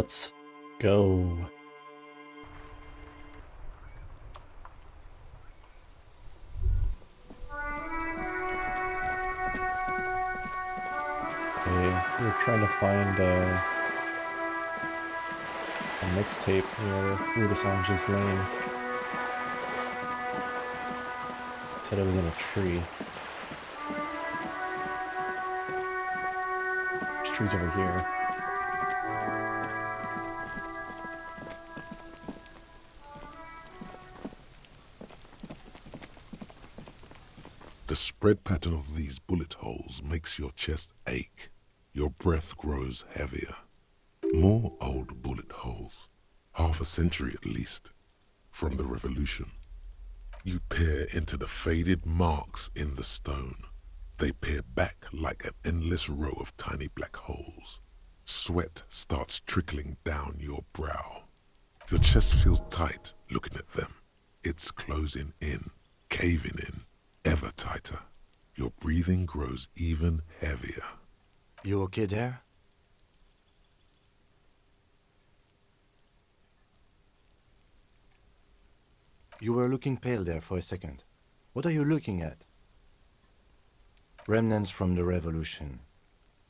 Let's go. Okay, we're trying to find a mixtape near Rue Assange's lane. It said it was in a tree. There's trees over here. The spread pattern of these bullet holes makes your chest ache. Your breath grows heavier. More old bullet holes, half a century at least, from the revolution. You peer into the faded marks in the stone. They peer back like an endless row of tiny black holes. Sweat starts trickling down your brow. Your chest feels tight looking at them. It's closing in, caving in, ever tighter. Your breathing grows even heavier. You okay there? You were looking pale there for a second. What are you looking at? Remnants from the revolution.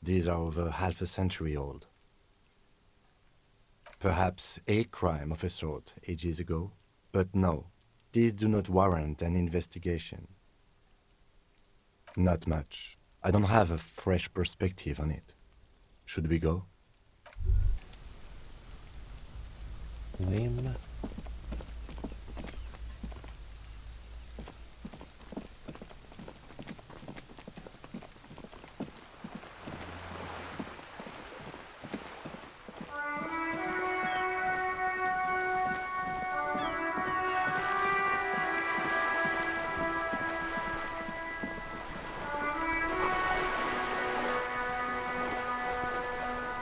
These are over half a century old. Perhaps a crime of a sort ages ago, but no, these do not warrant an investigation. Not much. I don't have a fresh perspective on it. Should we go? Lame.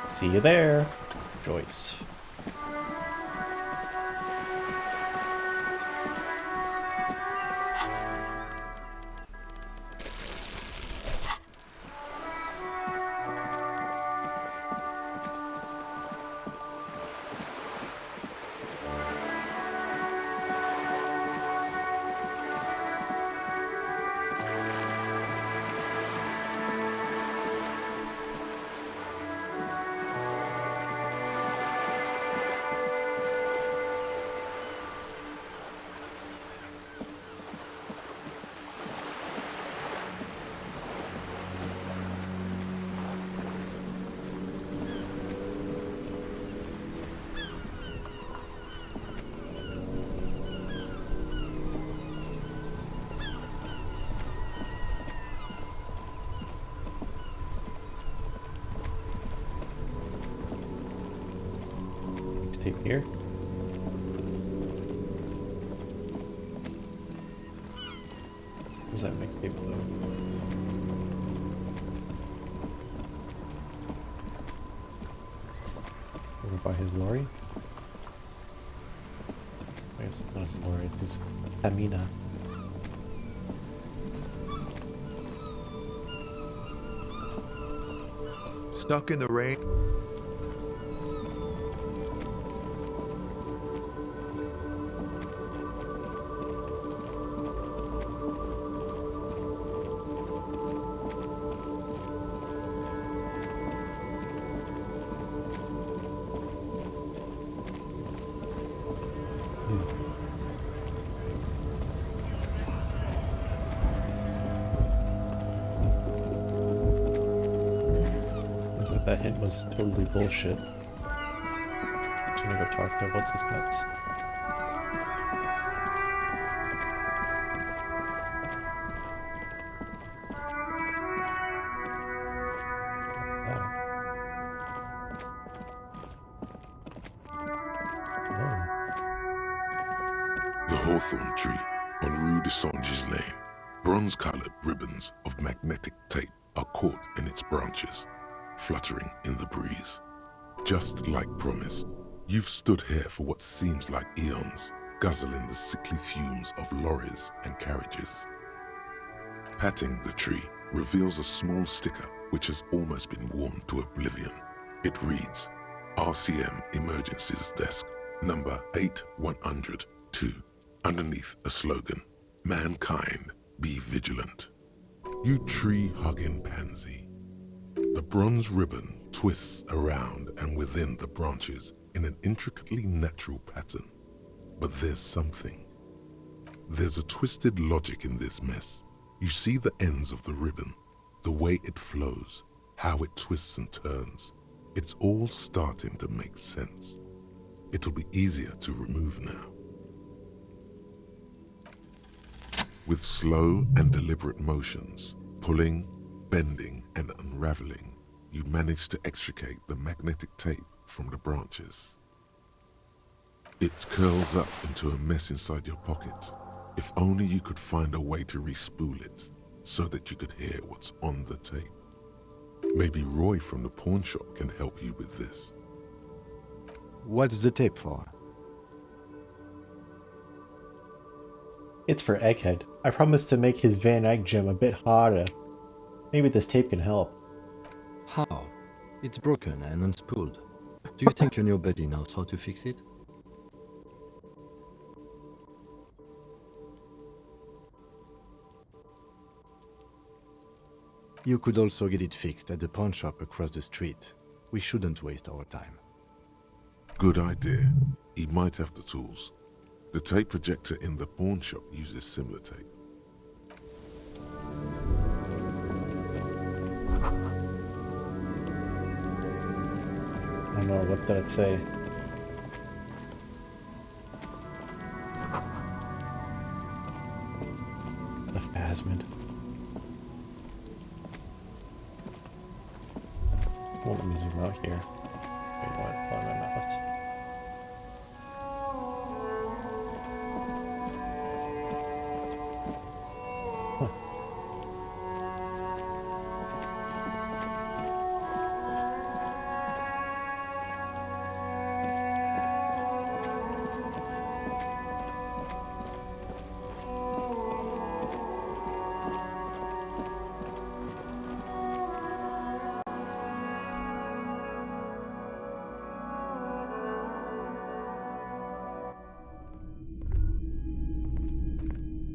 See you there, Joyce. Tape here. Where's that mixtape though? Over by his lorry? I guess it's not his lorry, it's his Amina. Stuck in the rain. That hint was totally bullshit. I'm gonna go talk to what's his nuts. The hawthorn tree on Rue de Sange's lane. Bronze-colored ribbons of magnetic tape are caught in its branches, fluttering in the breeze. Just like promised, you've stood here for what seems like eons, guzzling the sickly fumes of lorries and carriages. Patting the tree reveals a small sticker which has almost been worn to oblivion. It reads, RCM Emergencies Desk, number 8102, underneath a slogan, Mankind, be vigilant. You tree-hugging pansy. The bronze ribbon twists around and within the branches in an intricately natural pattern. But there's something. There's a twisted logic in this mess. You see the ends of the ribbon, the way it flows, how it twists and turns. It's all starting to make sense. It'll be easier to remove now. With slow and deliberate motions, pulling, bending, and unraveling, you manage to extricate the magnetic tape from the branches. It curls up into a mess inside your pocket. If only you could find a way to respool it so that you could hear what's on the tape. Maybe Roy from the pawn shop can help you with this. What's the tape for? It's for Egghead. I promised to make his Van Eyck gym a bit harder. Maybe this tape can help. How? It's broken and unspooled. Do you think your new buddy knows how to fix it? You could also get it fixed at the pawn shop across the street. We shouldn't waste our time. Good idea. He might have the tools. The tape projector in the pawn shop uses similar tape. Oh no, what did it say? The Phasmid. Won't let me zoom out here. Wait, what? Oh, no, no,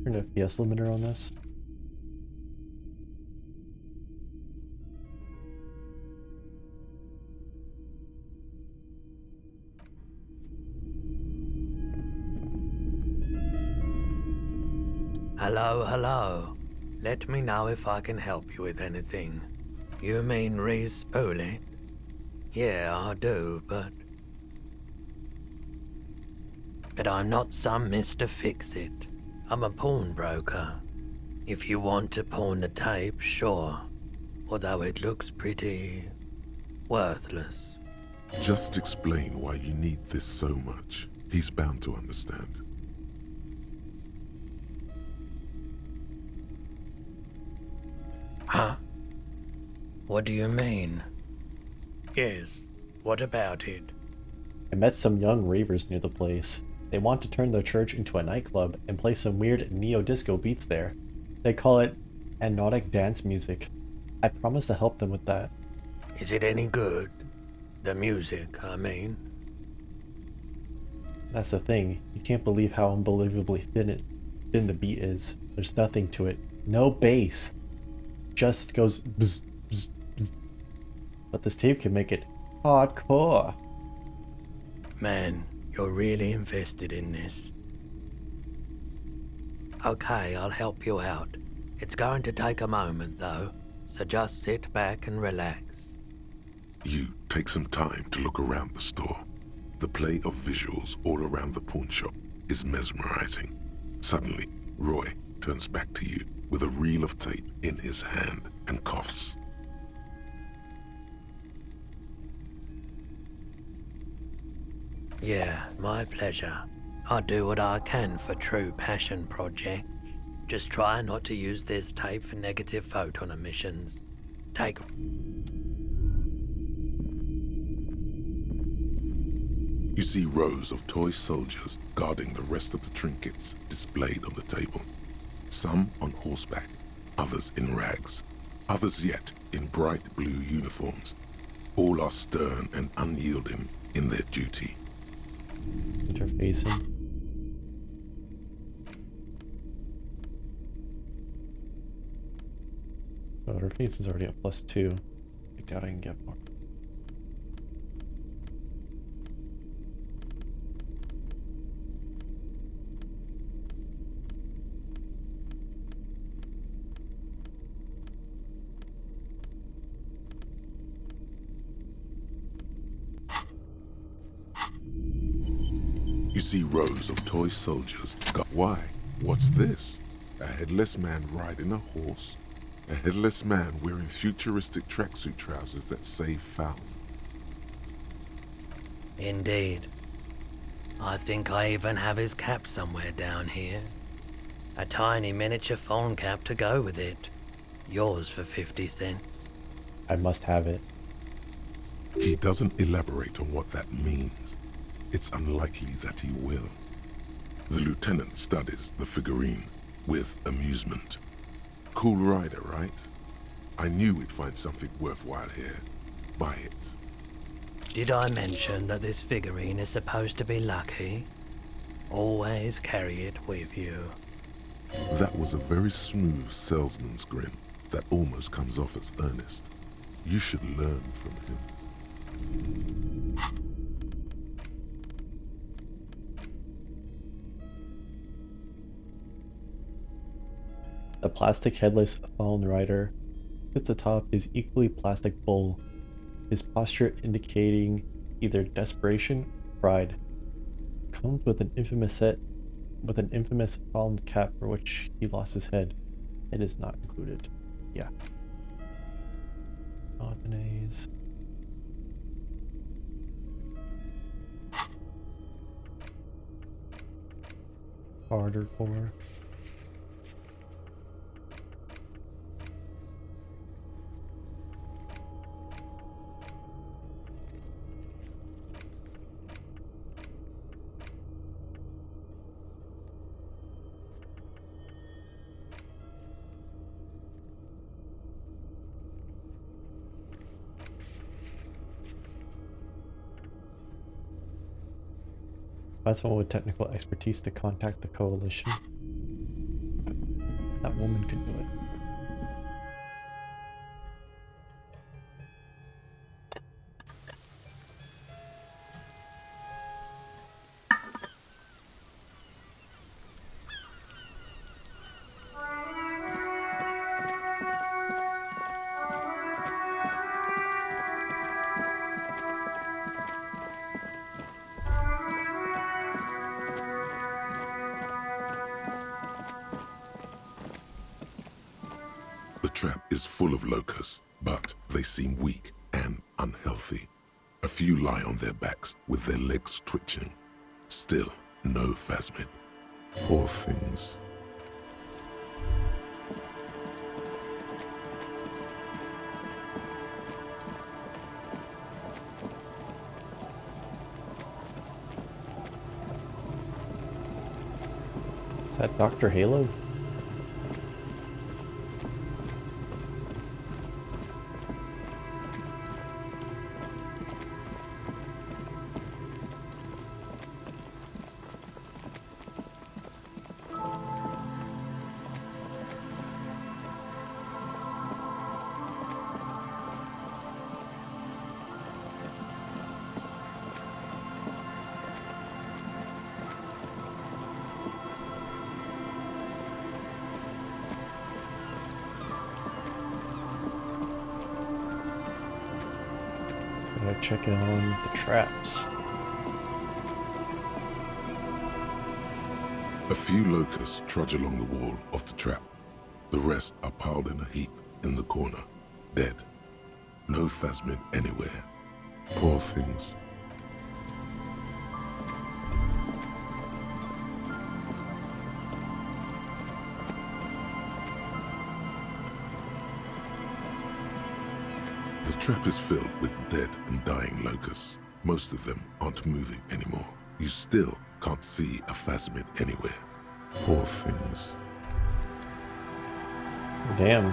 Turn the FPS limiter on this. Hello, hello. Let me know if I can help you with anything. You mean re-spool it? Yeah, I do, but I'm not some Mr. Fix-It. I'm a pawnbroker. If you want to pawn the tape, sure. Although it looks pretty worthless. Just explain why you need this so much. He's bound to understand. Huh? What do you mean? Yes, what about it? I met some young ravers near the place. They want to turn their church into a nightclub and play some weird neo-disco beats there. They call it hypnotic dance music. I promised to help them with that. Is it any good? The music, I mean. That's the thing. You can't believe how unbelievably thin the beat is. There's nothing to it. No bass. Just goes bzz, bzz, bzz. But this tape can make it hardcore. Man, you're really invested in this. Okay, I'll help you out. It's going to take a moment though, so just sit back and relax. You take some time to look around the store. The play of visuals all around the pawn shop is mesmerizing. Suddenly, Roy turns back to you with a reel of tape in his hand and coughs. Yeah, my pleasure. I do what I can for true passion projects. Just try not to use this tape for negative photon emissions. Take... You see rows of toy soldiers guarding the rest of the trinkets displayed on the table. Some on horseback, others in rags, others yet in bright blue uniforms. All are stern and unyielding in their duty. Interfacing. Oh, her face is already at +2. I doubt I can get more. You see rows of toy soldiers. Why? What's this? A headless man riding a horse? A headless man wearing futuristic tracksuit trousers that say found. Indeed. I think I even have his cap somewhere down here. A tiny miniature phone cap to go with it. Yours for 50 cents. I must have it. He doesn't elaborate on what that means. It's unlikely that he will. The lieutenant studies the figurine with amusement. Cool rider, right? I knew we'd find something worthwhile here. Buy it. Did I mention that this figurine is supposed to be lucky? Always carry it with you. That was a very smooth salesman's grin that almost comes off as earnest. You should learn from him. The plastic headless fallen rider sits atop his equally plastic bull, his posture indicating either desperation or pride. Comes with an infamous fallen cap for which he lost his head. It is not included. Yeah. Openays. Harder core. Find someone with technical expertise to contact the coalition. That woman could do it. The trap is full of locusts, but they seem weak and unhealthy. A few lie on their backs with their legs twitching. Still, no phasmid. Poor things. Is that Dr. Halo? Gotta check in on the traps. A few locusts trudge along the wall of the trap. The rest are piled in a heap in the corner, dead. No phasmid anywhere. Poor things. The trap is filled with dead and dying locusts. Most of them aren't moving anymore. You still can't see a phasmid anywhere. Poor things. Damn.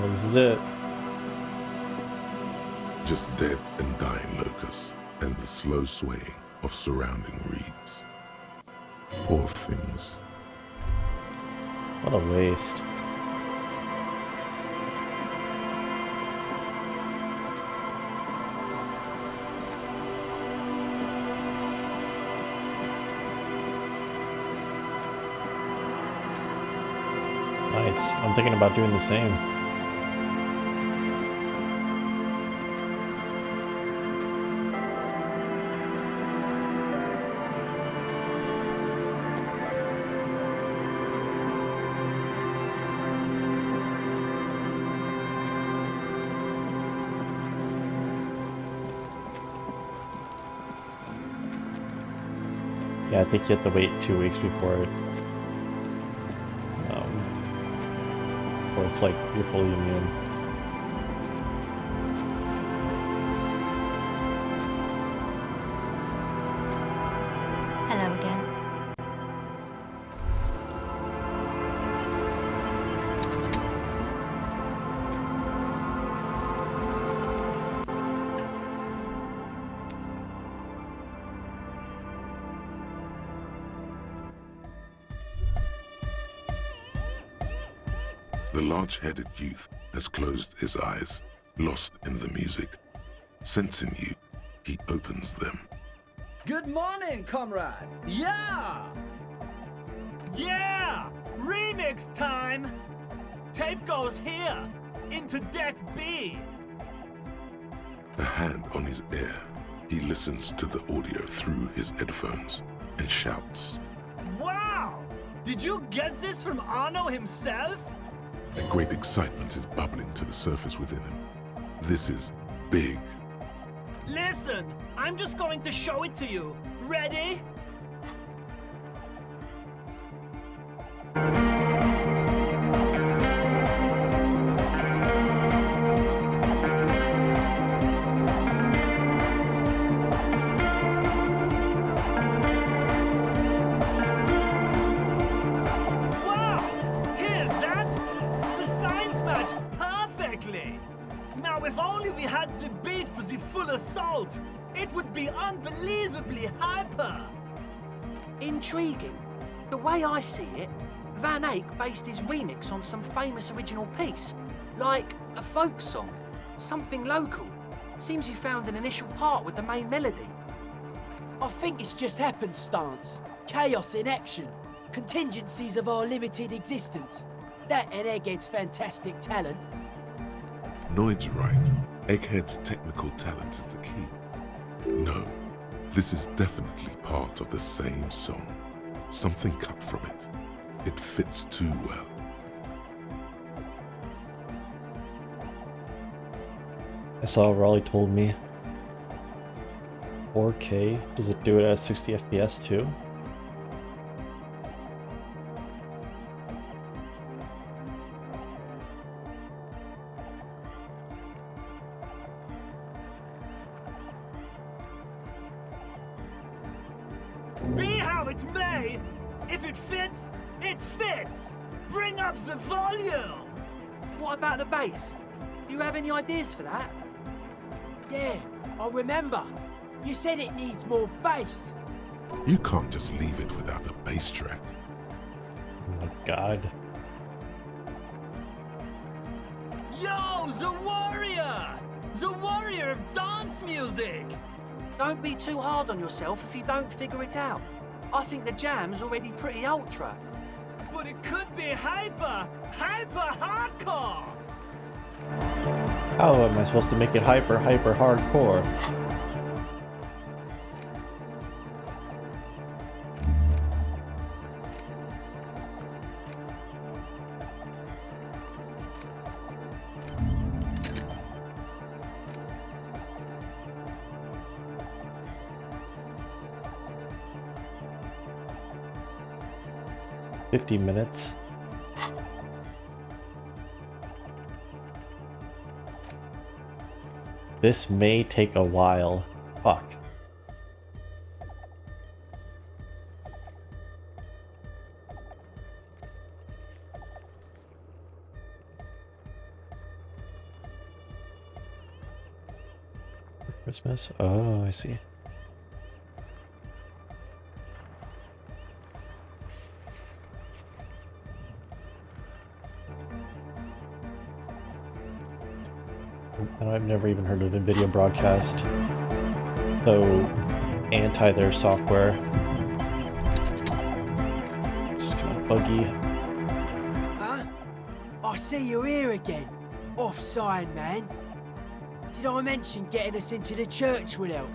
Well, this is it. Just dead and dying locusts and the slow swaying of surrounding reeds. Poor things. What a waste. Nice. I'm thinking about doing the same. Yeah, I think you have to wait 2 weeks before it, before it's like you're fully immune. Hello again. The large-headed youth has closed his eyes, lost in the music. Sensing you, he opens them. Good morning, comrade. Yeah! Yeah! Remix time! Tape goes here, into deck B. A hand on his ear, he listens to the audio through his headphones and shouts. Wow! Did you get this from Arno himself? A great excitement is bubbling to the surface within him. This is big. Listen, I'm just going to show it to you. Ready? Wow! Here's that! The signs matched perfectly! Now if only we had the beat for the full assault, it would be unbelievably hyper! Intriguing. The way I see it, Van Eyck based his remix on some famous original piece, like a folk song, something local. Seems you found an initial part with the main melody. I think it's just happenstance. Chaos in action. Contingencies of our limited existence. That and Egghead's fantastic talent. Noid's right. Egghead's technical talent is the key. No, this is definitely part of the same song. Something cut from it. It fits too well. I saw Raleigh told me. 4K? Does it do it at 60 FPS too? Be how it may, if it fits, it fits! Bring up the volume! What about the bass? Do you have any ideas for that? Yeah, I remember. You said it needs more bass. You can't just leave it without a bass track. Oh my god. Yo, the warrior! The warrior of dance music! Don't be too hard on yourself if you don't figure it out. I think the jam's already pretty ultra. But it could be hyper hardcore! How am I supposed to make it hyper hardcore? $50 minutes. This may take a while. Fuck. Christmas? Oh, I see. And I've never even heard of NVIDIA Broadcast. So, anti their software. Just kind of buggy. Huh? I see you're here again. Offside, man. Did I mention getting us into the church would help?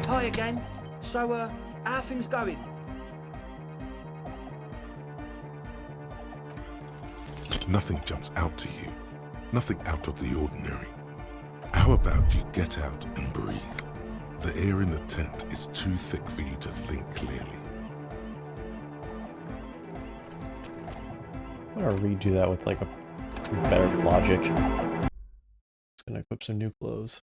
Hi again. So, how are things going? Nothing jumps out to you. Nothing out of the ordinary. How about you get out and breathe? The air in the tent is too thick for you to think clearly. I'm gonna redo that with like a better logic. Just gonna equip some new clothes.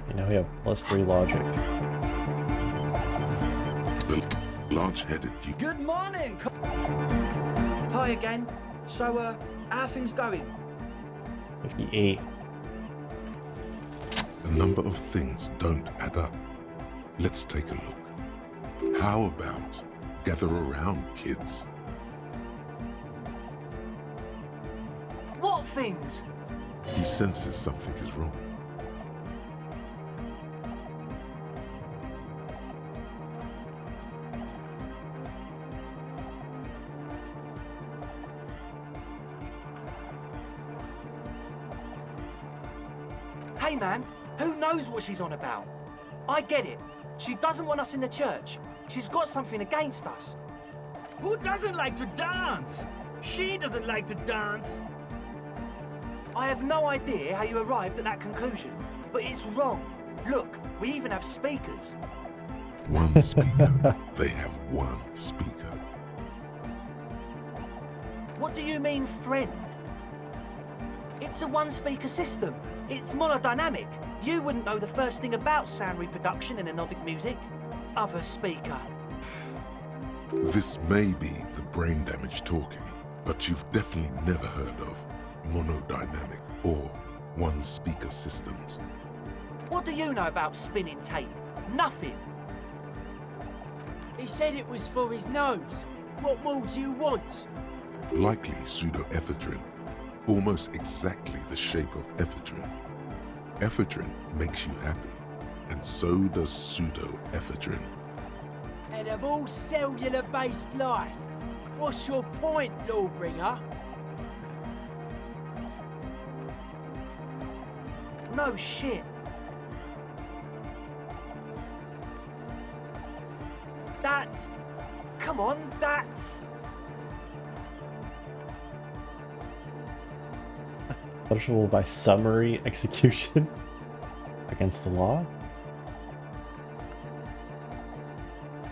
You know, we have +3 logic. The large-headed you. Good morning. Hi again. So, how are things going? 58. A number of things don't add up. Let's take a look. How about gather around, kids? What things? He senses something is wrong. Hey man, who knows what she's on about? I get it. She doesn't want us in the church. She's got something against us. Who doesn't like to dance? She doesn't like to dance. I have no idea how you arrived at that conclusion, but it's wrong. Look, we even have speakers. One speaker. They have one speaker. What do you mean, friend? It's a one-speaker system. It's monodynamic. You wouldn't know the first thing about sound reproduction in anodic music. Other speaker. This may be the brain damage talking, but you've definitely never heard of monodynamic or one-speaker systems. What do you know about spinning tape? Nothing. He said it was for his nose. What more do you want? Likely pseudoephedrine, almost exactly the shape of ephedrine. Ephedrine makes you happy, and so does pseudoephedrine. And of all cellular-based life, what's your point, Lawbringer? No shit. That's... Come on, that's... Punishable by summary execution against the law?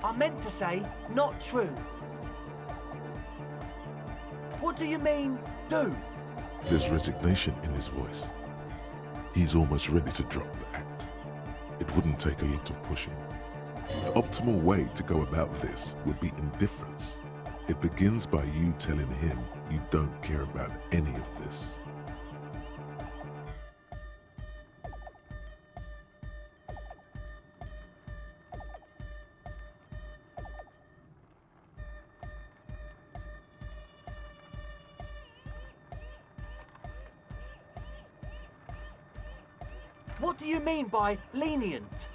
I meant to say, not true. What do you mean, do? There's resignation in his voice. He's almost ready to drop the act. It wouldn't take a lot of pushing. The optimal way to go about this would be indifference. It begins by you telling him you don't care about any of this. What do you mean by lenient?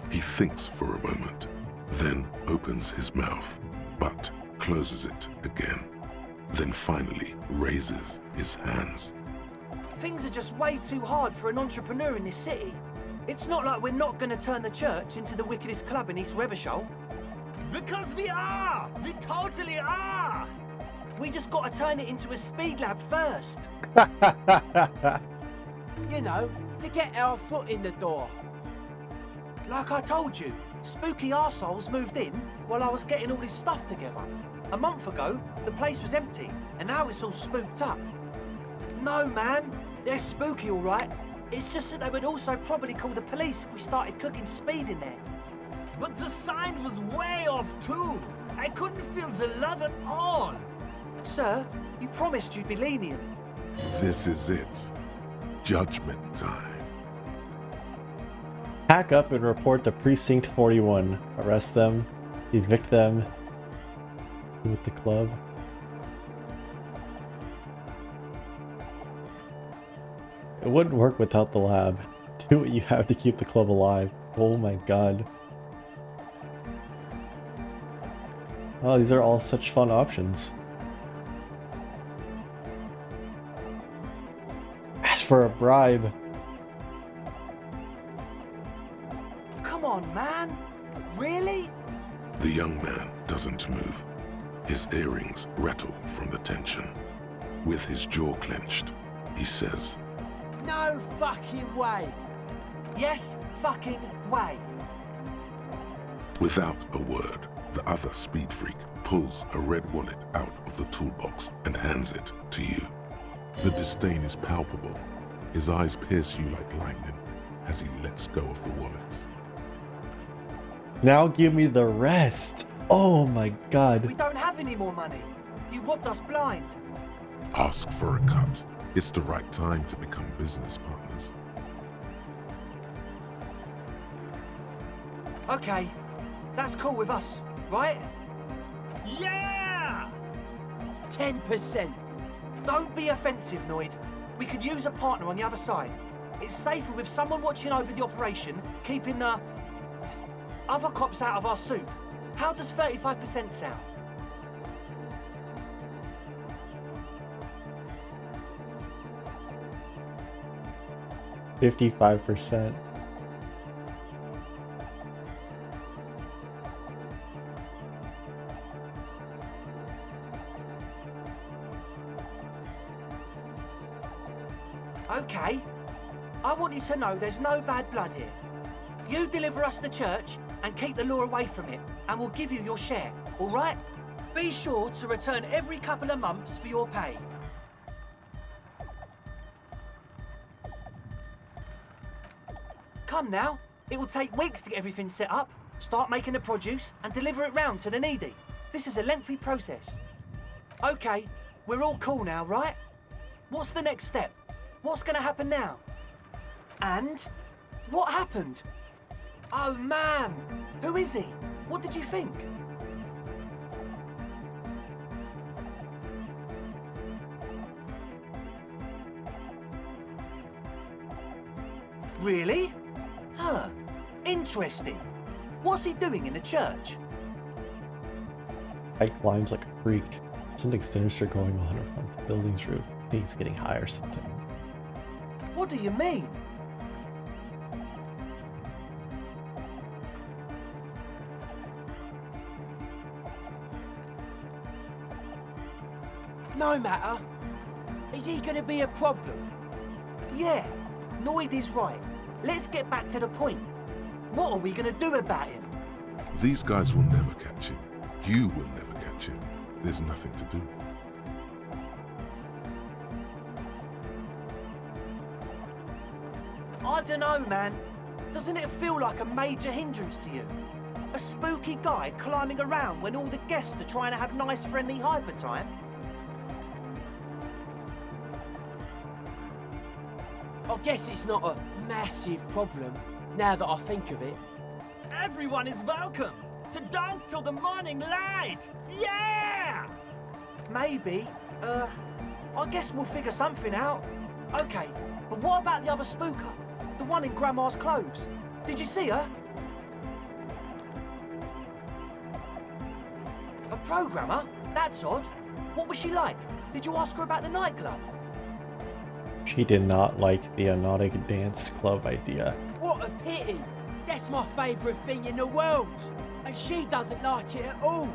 He thinks for a moment. then opens his mouth, but closes it again, then finally raises his hands. Things are just way too hard for an entrepreneur in this city. It's not like we're not going to turn the church into the wickedest club in East Revershole. Because we are! We totally are! We just got to turn it into a speed lab first. You know, to get our foot in the door. Like I told you, spooky arseholes moved in while I was getting all this stuff together. A month ago, the place was empty, and now it's all spooked up. No, man, they're spooky all right. It's just that they would also probably call the police if we started cooking speed in there. But the sign was way off too. I couldn't feel the love at all. Sir, you promised you'd be lenient. This is it. Judgment time. Pack up and report to Precinct 41. Arrest them, evict them with the club. It wouldn't work without the lab. Do what you have to keep the club alive. Oh my god. Oh, these are all such fun options. Ask for a bribe. Come on, man. Really? The young man doesn't move. His earrings rattle from the tension. With his jaw clenched, he says, No fucking way. Yes, fucking way. without a word, the other speed freak pulls a red wallet out of the toolbox and hands it to you. The disdain is palpable. His eyes pierce you like lightning as he lets go of the wallet. Now give me the rest. Oh my god. We don't have any more money. You robbed us blind. Ask for a cut. It's the right time to become business partners. Okay, that's cool with us, right? Yeah! 10%. Don't be offensive, Noid. We could use a partner on the other side. It's safer with someone watching over the operation, keeping the other cops out of our soup. How does 35% sound? $55%. Okay. I want you to know there's no bad blood here. You deliver us the church and keep the law away from it, and we'll give you your share, all right? Be sure to return every couple of months for your pay. Come now. It will take weeks to get everything set up, start making the produce, and deliver it round to the needy. This is a lengthy process. Okay, we're all cool now, right? What's the next step? What's gonna happen now? And? What happened? Oh man! Who is he? What did you think? Really? Huh. Interesting. What's he doing in the church? Guy climbs like a freak. Something sinister going on around the building's roof. I think he's getting high or something. What do you mean? No matter. Is he gonna be a problem? Yeah, Noid is right. Let's get back to the point. What are we gonna do about him? These guys will never catch him. You will never catch him. There's nothing to do. I don't know, man. Doesn't it feel like a major hindrance to you? A spooky guy climbing around when all the guests are trying to have nice, friendly hyper time? I guess it's not a massive problem, now that I think of it. Everyone is welcome to dance till the morning light. Yeah! Maybe. I guess we'll figure something out. Okay, but what about the other spooker? The one in Grandma's clothes? Did you see her? programmer? That's odd. What was she like? Did you ask her about the nightclub? She did not like the Anodic Dance Club idea. What a pity! That's my favourite thing in the world! And she doesn't like it at all!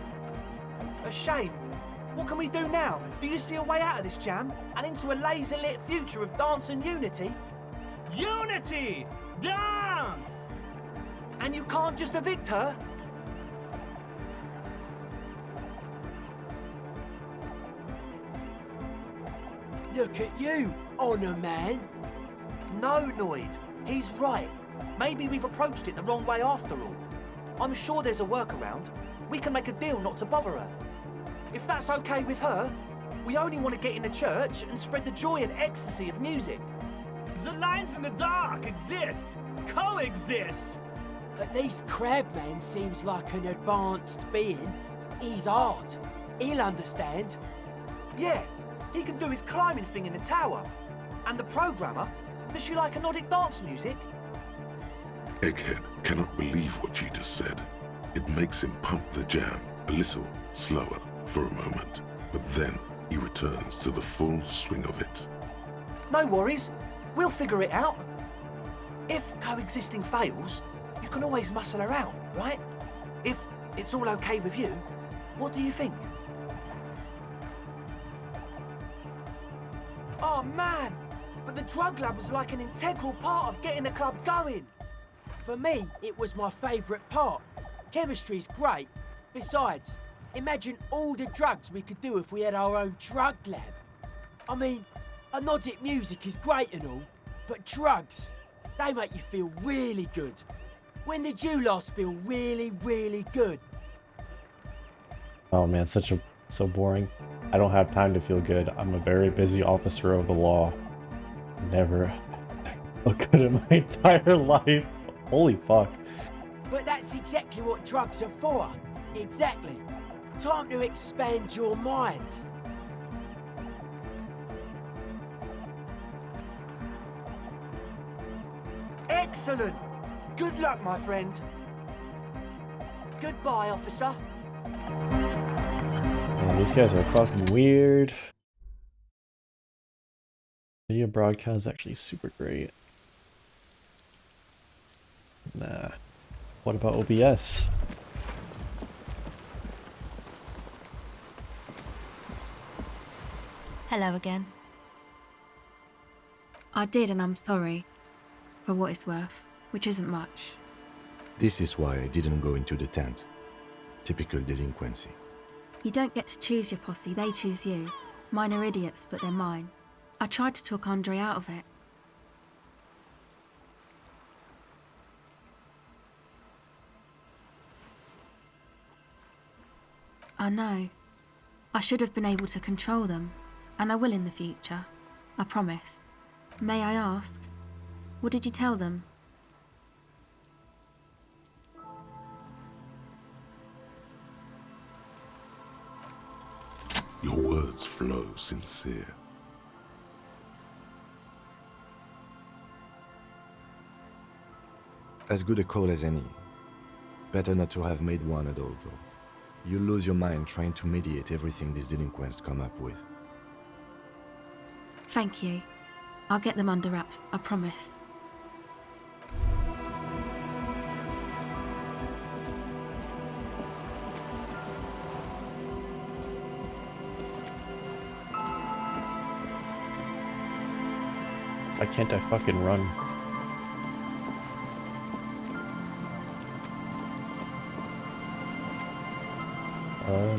A shame. What can we do now? Do you see a way out of this jam? And into a laser-lit future of dance and unity? Unity! Dance! And you can't just evict her? Look at you, Honour Man! No, Noid. He's right. Maybe we've approached it the wrong way after all. I'm sure there's a workaround. We can make a deal not to bother her. If that's okay with her, we only want to get in the church and spread the joy and ecstasy of music. The lines in the dark exist! Coexist! At least Crabman seems like an advanced being. He's hard. He'll understand. Yeah, he can do his climbing thing in the tower. And the programmer, does she like Anodic dance music? Egghead cannot believe what you just said. It makes him pump the jam a little slower for a moment, but then he returns to the full swing of it. No worries. We'll figure it out. If coexisting fails, you can always muscle her out, right? If it's all okay with you, what do you think? Oh man, but the drug lab was like an integral part of getting the club going. For me, it was my favourite part. Chemistry's great. Besides, imagine all the drugs we could do if we had our own drug lab. I mean, Anodic music is great and all, but drugs, they make you feel really good. When did you last feel really, really good? Oh man, so boring. I don't have time to feel good. I'm a very busy officer of the law. Never felt good in my entire life. Holy fuck. But that's exactly what drugs are for. Exactly. Time to expand your mind. Excellent. Good luck, my friend. Goodbye, officer. Man, these guys are fucking weird. Video broadcast is actually super great. Nah. What about OBS? Hello again. I did, and I'm sorry. For what it's worth, which isn't much. This is why I didn't go into the tent. Typical delinquency. You don't get to choose your posse, they choose you. Mine are idiots, but they're mine. I tried to talk Andre out of it. I know. I should have been able to control them, and I will in the future. I promise. May I ask? What did you tell them? Your words flow sincere. As good a call as any. Better not to have made one at all, though. You lose your mind trying to mediate everything these delinquents come up with. Thank you. I'll get them under wraps, I promise. Why can't I fucking run? Oh.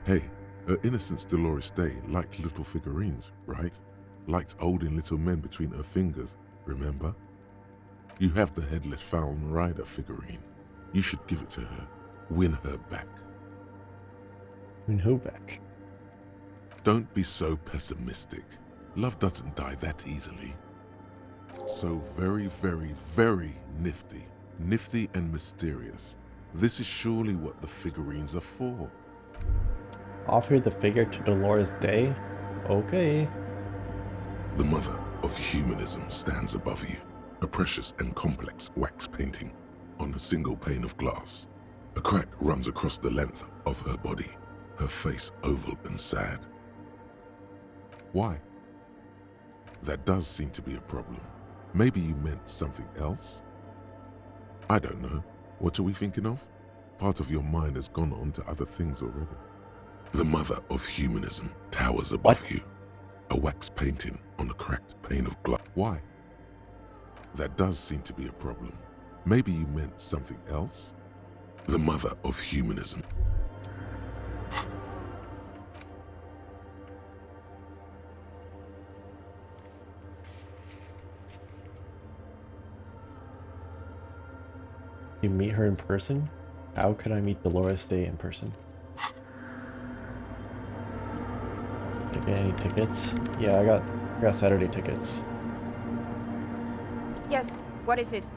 Hey, her Innocence Dolores Day liked little figurines, right? Liked holding little men between her fingers, remember? You have the Headless Falcon Rider figurine. You should give it to her. Win her back. Win who back? Don't be so pessimistic. Love doesn't die that easily. so very, very, very nifty. Nifty and mysterious. This is surely what the figurines are for. Offer the figure to Dolores Day? Okay. The mother of humanism stands above you, a precious and complex wax painting on a single pane of glass. A crack runs across the length of her body, her face oval and sad. Why? That does seem to be a problem. Maybe you meant something else? I don't know. What are we thinking of? Part of your mind has gone on to other things already. The mother of humanism towers above you. A wax painting on a cracked pane of glass. Why? That does seem to be a problem. Maybe you meant something else? The mother of humanism. You meet her in person? How could I meet Dolores Day in person? Did I get any tickets? Yeah, I got Saturday tickets. Yes, what is it?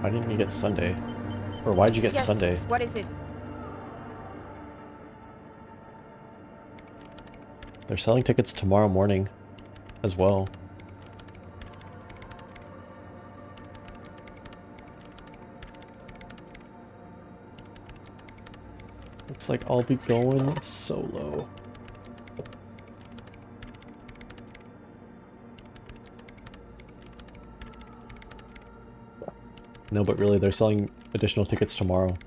Why didn't you get Sunday? Or why'd you get Yes, Sunday? what is it? They're selling tickets tomorrow morning as well. Looks like I'll be going solo. No, but really, they're selling additional tickets tomorrow.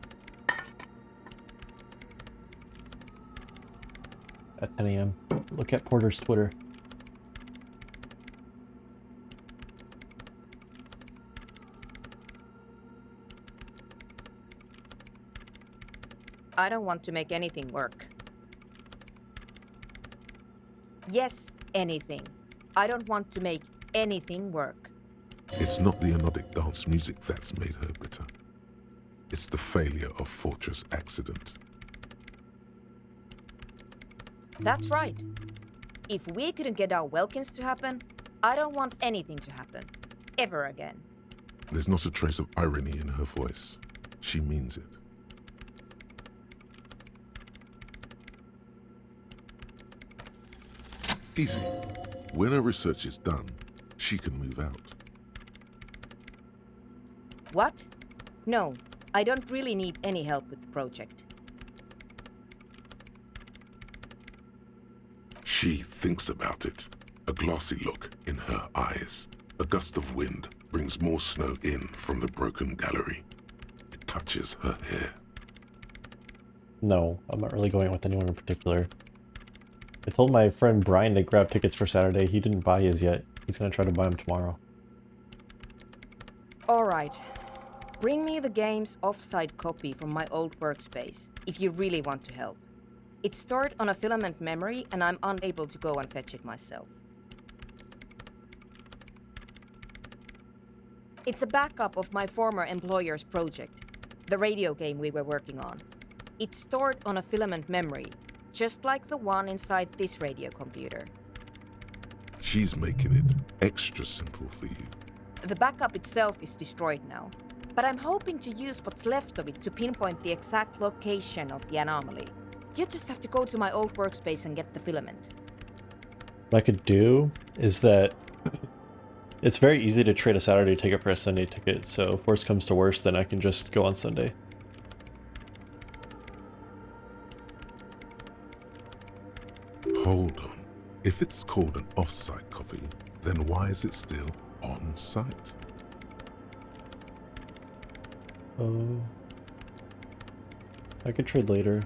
At 10 a.m. Look at Porter's Twitter. I don't want to make anything work. Yes, anything. I don't want to make anything work. It's not the anodic dance music that's made her bitter. It's the failure of Fortress Accident. That's right. If we couldn't get our Welkins to happen, I don't want anything to happen. Ever again. There's not a trace of irony in her voice. She means it. Easy. When her research is done, she can move out. What? No, I don't really need any help with the project. She thinks about it. A glassy look in her eyes. A gust of wind brings more snow in from the broken gallery. It touches her hair. No, I'm not really going with anyone in particular. I told my friend Brian to grab tickets for Saturday. He didn't buy his yet. He's gonna try to buy them tomorrow. Alright. Bring me the game's off-site copy from my old workspace, if you really want to help. It's stored on a filament memory, and I'm unable to go and fetch it myself. It's a backup of my former employer's project, the radio game we were working on. It's stored on a filament memory, just like the one inside this radio computer. She's making it extra simple for you. The backup itself is destroyed now, but I'm hoping to use what's left of it to pinpoint the exact location of the anomaly. You just have to go to my old workspace and get the filament. What I could do is that it's very easy to trade a Saturday ticket for a Sunday ticket, so if worst comes to worst, then I can just go on Sunday. Hold on. If it's called an off-site copy, then why is it still on-site? Oh. I could trade later.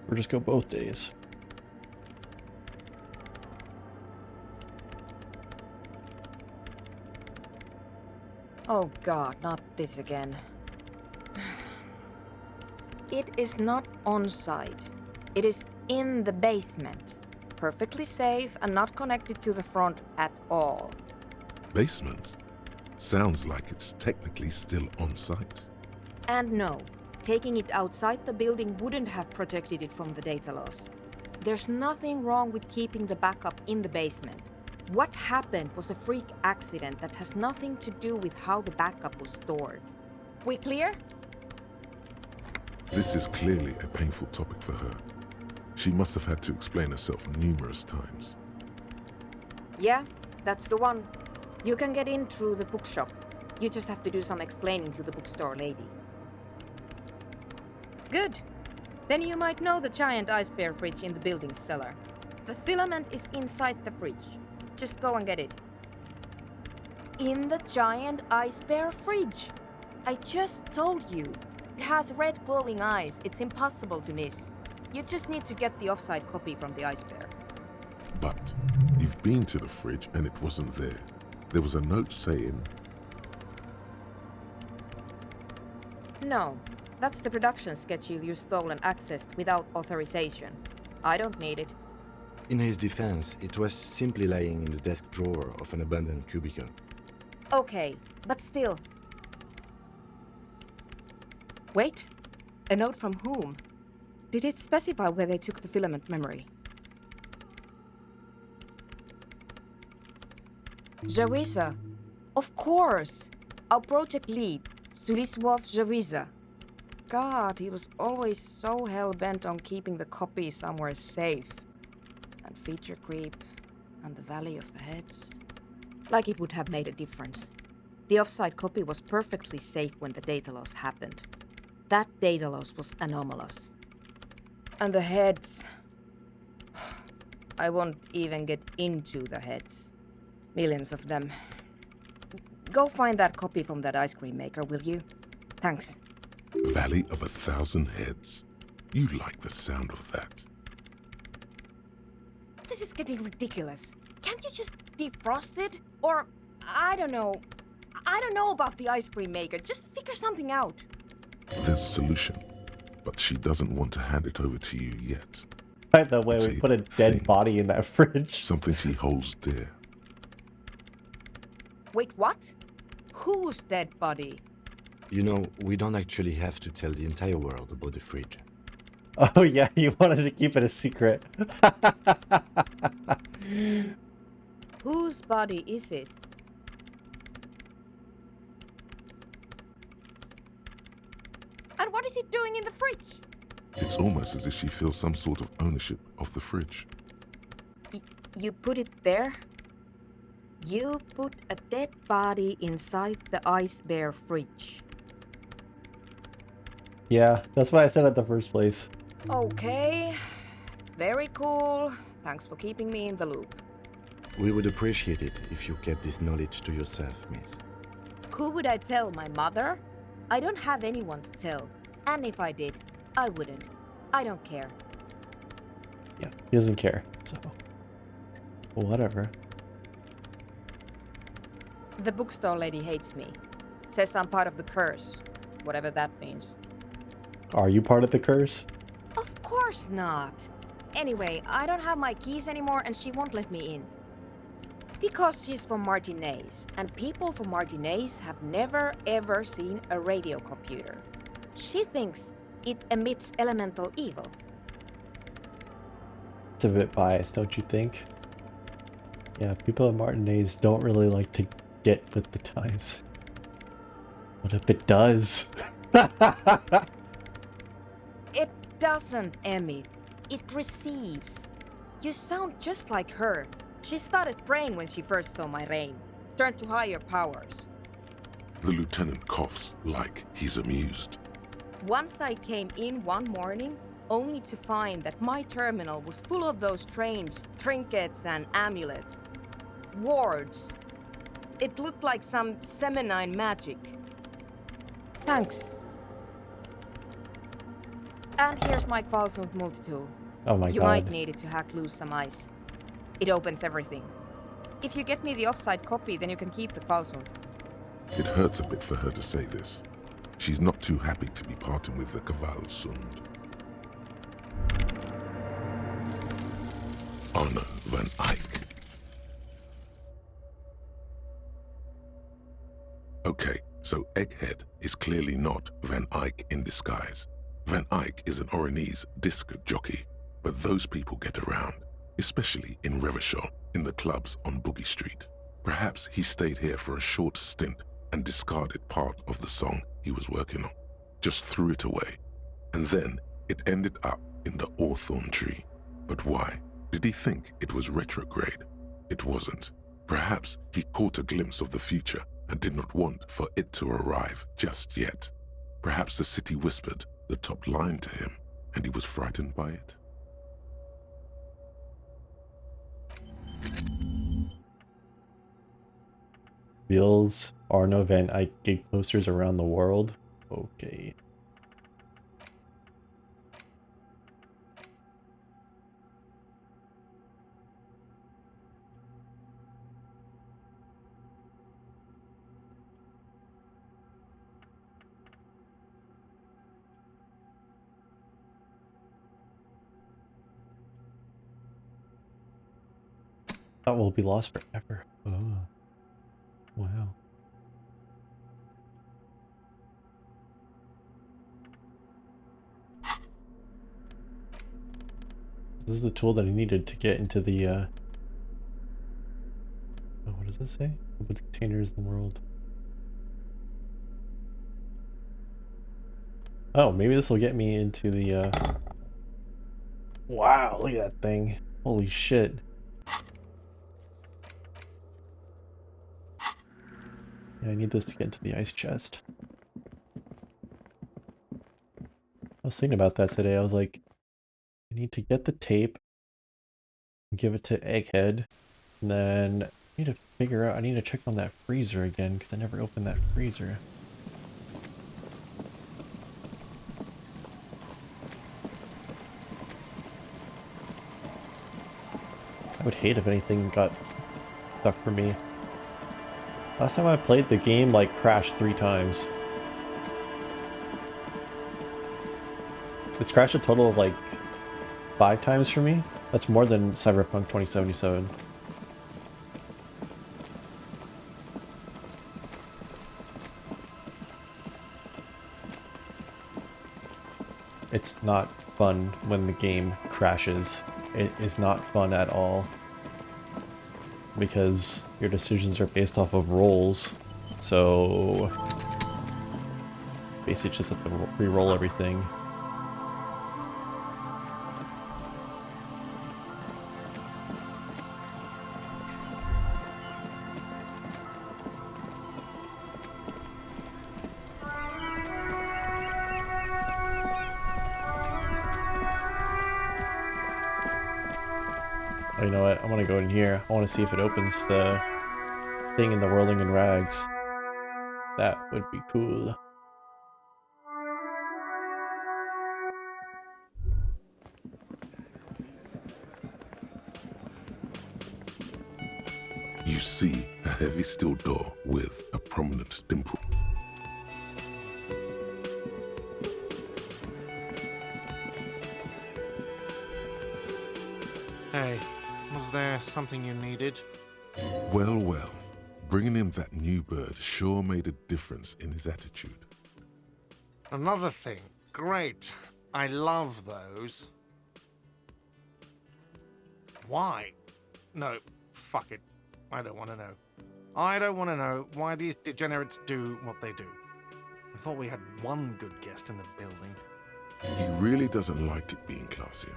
Or just go both days. Oh god, not this again. It is not on-site. It is in the basement. Perfectly safe and not connected to the front at all. Basement? Sounds like it's technically still on site. And no, taking it outside the building wouldn't have protected it from the data loss. There's nothing wrong with keeping the backup in the basement. What happened was a freak accident that has nothing to do with how the backup was stored. We clear? This is clearly a painful topic for her. She must have had to explain herself numerous times. Yeah, that's the one. You can get in through the bookshop. You just have to do some explaining to the bookstore lady. Good. Then you might know the giant ice bear fridge in the building's cellar. The filament is inside the fridge. Just go and get it. In the giant ice bear fridge. I just told you. It has red glowing eyes. It's impossible to miss. You just need to get the offside copy from the ice bear. But you've been to the fridge and it wasn't there. There was a note saying... No, that's the production schedule you stole and accessed without authorization. I don't need it. In his defense, it was simply lying in the desk drawer of an abandoned cubicle. Okay, but still. Wait, a note from whom? Did it specify where they took the filament memory? Zawiza. Of course! Our project lead, Suliswov Zawiza. God, he was always so hell-bent on keeping the copy somewhere safe. And feature creep, and the Valley of the Heads. Like it would have made a difference. The offside copy was perfectly safe when the data loss happened. That data loss was anomalous. And the heads... I won't even get into the heads. Millions of them. Go find that copy from that ice cream maker, will you? Thanks. Valley of 1,000 Heads. You like the sound of that. This is getting ridiculous. Can't you just defrost it? Or, I don't know. I don't know about the ice cream maker. Just figure something out. There's a solution, but she doesn't want to hand it over to you yet. By the way, It's we a put a dead thing. body in that fridge. Something she holds dear. Wait, what? Whose dead body? You know, we don't actually have to tell the entire world about the fridge. Oh yeah, you wanted to keep it a secret. Whose body is it? And what is it doing in the fridge? It's almost as if she feels some sort of ownership of the fridge. You put it there? You put a dead body inside the ice bear fridge. Yeah, that's what I said at the first place. Okay. Very cool. Thanks for keeping me in the loop. We would appreciate it if you kept this knowledge to yourself, miss. Who would I tell? My mother? I don't have anyone to tell. And if I did, I wouldn't. I don't care. Yeah, he doesn't care, so... whatever. The bookstore lady hates me. Says I'm part of the curse. Whatever that means. Are you part of the curse? Of course not. Anyway, I don't have my keys anymore and she won't let me in. Because she's from Martinez, and people from Martinez have never ever seen a radio computer. She thinks it emits elemental evil. It's a bit biased, don't you think? Yeah, people at Martinez don't really like to get with the times. What if it does? It doesn't emit. It receives. You sound just like her. She started praying when she first saw my rain. Turned to higher powers. The lieutenant coughs like he's amused. Once I came in one morning, only to find that my terminal was full of those strange trinkets and amulets. Wards. It looked like some Semenine magic. Thanks. And here's my Qualsund multitool. Oh my You god. might need it to hack loose some ice. It opens everything. If you get me the offside copy, then you can keep the Qualsund. It hurts a bit for her to say this. She's not too happy to be parting with the Kvalsund. Anna van Eyck. Okay, so Egghead is clearly not Van Eyck in disguise. Van Eyck is an Oranese disc jockey, but those people get around, especially in Revachol, in the clubs on Boogie Street. Perhaps he stayed here for a short stint and discarded part of the song he was working on, just threw it away. And then it ended up in the Hawthorn tree. But why? Did he think it was retrograde? It wasn't. Perhaps he caught a glimpse of the future and did not want for it to arrive just yet. Perhaps the city whispered the top line to him, and he was frightened by it. Reveals Arno Van Eyck gig posters around the world. Okay. That will be lost forever. Oh. Wow. This is the tool that I needed to get into the oh, what does it say? Open containers in the world. Oh, maybe this will get me into the wow, look at that thing. Holy shit. Yeah, I need this to get into the ice chest. I was thinking about that today. I was like, I need to get the tape and give it to Egghead. And then I need to figure out, I need to check on that freezer again because I never opened that freezer. I would hate if anything got stuck for me. Last time I played the game, like, crashed 3 times. It's crashed a total of, like, 5 times for me. That's more than Cyberpunk 2077. It's not fun when the game crashes. It is not fun at all. Because your decisions are based off of rolls. So basically just have to re-roll everything. Oh, you know what? I want to go in here. I want to see if it opens the thing in the Whirling and Rags. That would be cool. You see a heavy steel door with a prominent dimple. Hey, was there something you needed? Well, well, bringing in that new bird sure made a difference in his attitude. Another thing. Great. I love those. Why? No, fuck it. I don't want to know. I don't want to know why these degenerates do what they do. I thought we had one good guest in the building. He really doesn't like it being classier.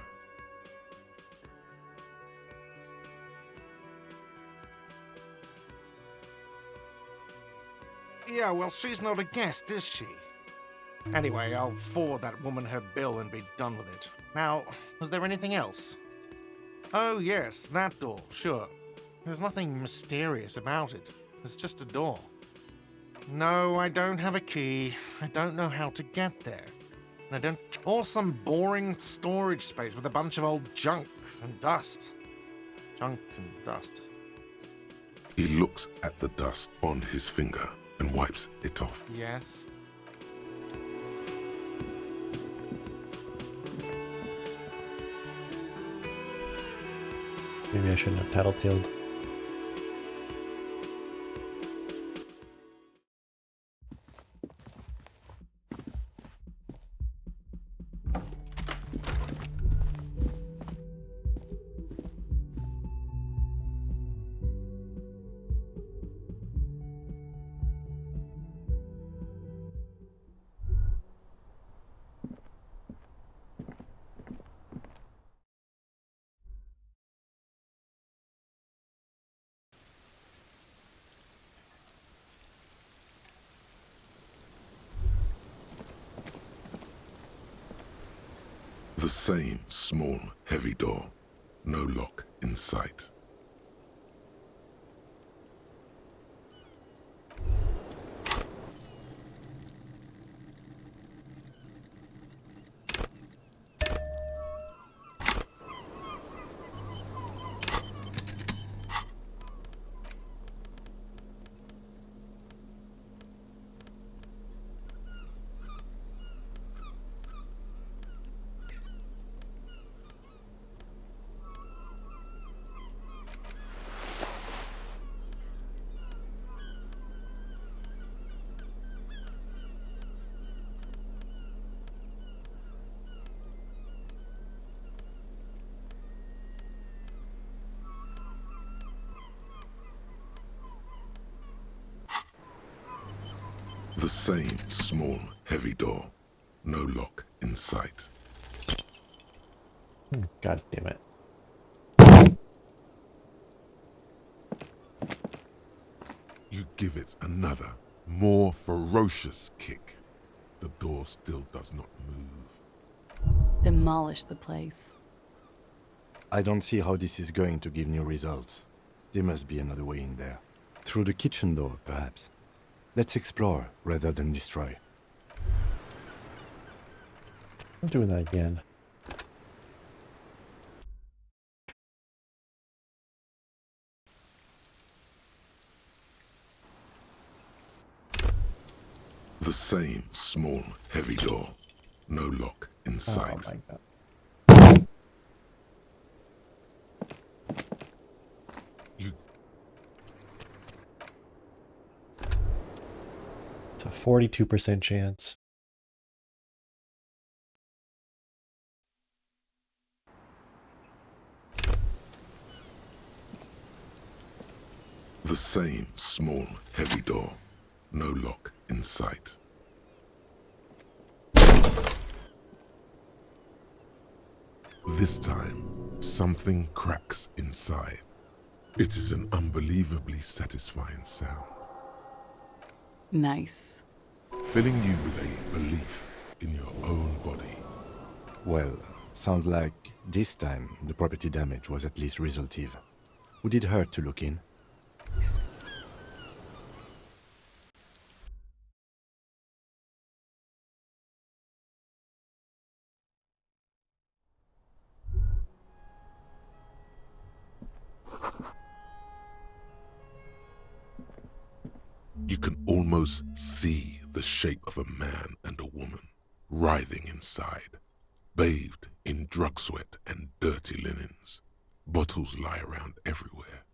Yeah, well, she's not a guest, is she? Anyway, I'll forward that woman her bill and be done with it. Now, was there anything else? Oh, yes, that door, sure. There's nothing mysterious about it. It's just a door. No, I don't have a key. I don't know how to get there. And I don't... Or some boring storage space with a bunch of old junk and dust. Junk and dust. He looks at the dust on his finger and wipes it off. Yes? Maybe I shouldn't have tattletaled. The same small, heavy door. No lock in sight. The same small, heavy door. No lock in sight. God damn it. You give it another, more ferocious kick. The door still does not move. Demolish the place. I don't see how this is going to give new results. There must be another way in there. Through the kitchen door, perhaps. Let's explore rather than destroy. I'm doing that again. The same small, heavy door. No lock in sight. Oh my god. It's a 42% chance. The same small, heavy door. No lock in sight. This time, something cracks inside. It is an unbelievably satisfying sound, Nice. filling you with a belief in your own body. Well, sounds like this time the property damage was at least resolutive. Would it hurt to look in? You can almost see the shape of a man and a woman writhing inside, bathed in drug sweat and dirty linens. Bottles lie around everywhere.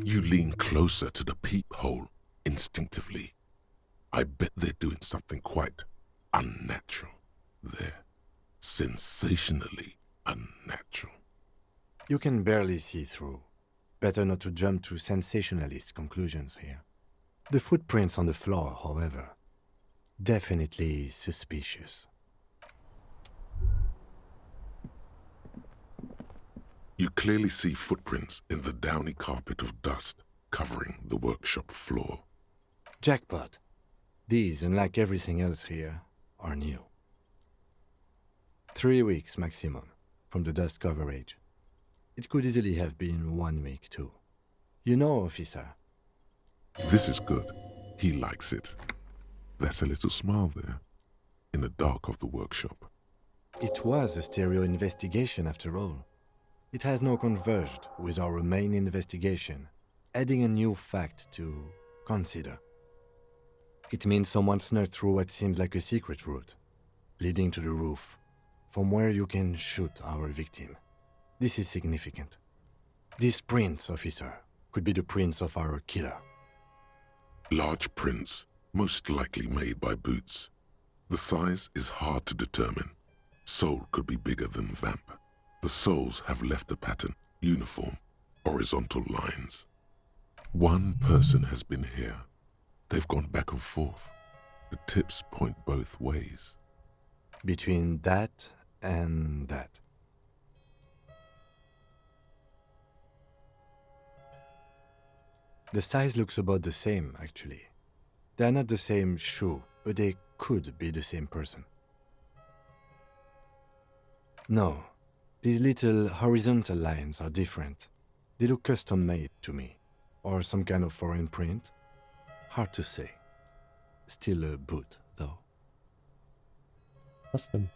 You lean closer to the peephole instinctively. I bet they're doing something quite unnatural there. Sensationally unnatural. You can barely see through. Better not to jump to sensationalist conclusions here. The footprints on the floor, however, definitely suspicious. You clearly see footprints in the downy carpet of dust covering the workshop floor. Jackpot. These, unlike everything else here, are new. 3 weeks maximum from the dust coverage. It could easily have been 1 week too. You know, officer. This is good. He likes it. That's a little smile there, in the dark of the workshop. It was a stereo investigation after all. It has now converged with our main investigation, adding a new fact to consider. It means someone snuck through what seems like a secret route, leading to the roof, from where you can shoot our victim. This is significant. This prints, officer, could be the prints of our killer. Large prints, most likely made by boots. The size is hard to determine. Sole could be bigger than vamp. The soles have left the pattern, uniform, horizontal lines. One person has been here. They've gone back and forth. The tips point both ways. Between that and that. The size looks about the same, actually. They're not the same shoe, but they could be the same person. No. These little horizontal lines are different. They look custom-made to me. Or some kind of foreign print. Hard to say. Still a boot, though. Custom.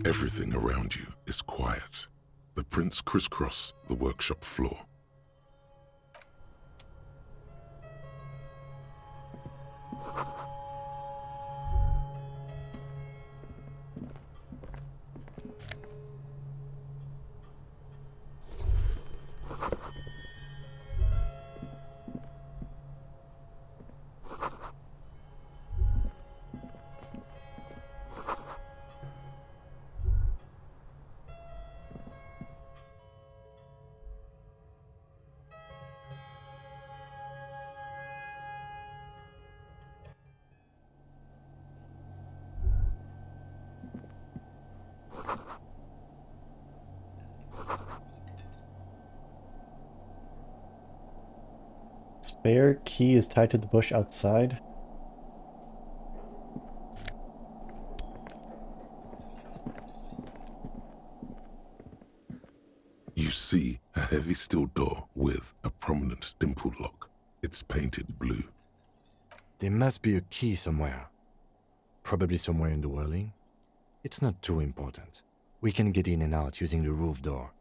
Everything around you is quiet. The prints crisscross the workshop floor. Spare key is tied to the bush outside. You see a heavy steel door with a prominent dimple lock. It's painted blue. There must be a key somewhere. Probably somewhere in the Whirling. It's not too important. We can get in and out using the roof door.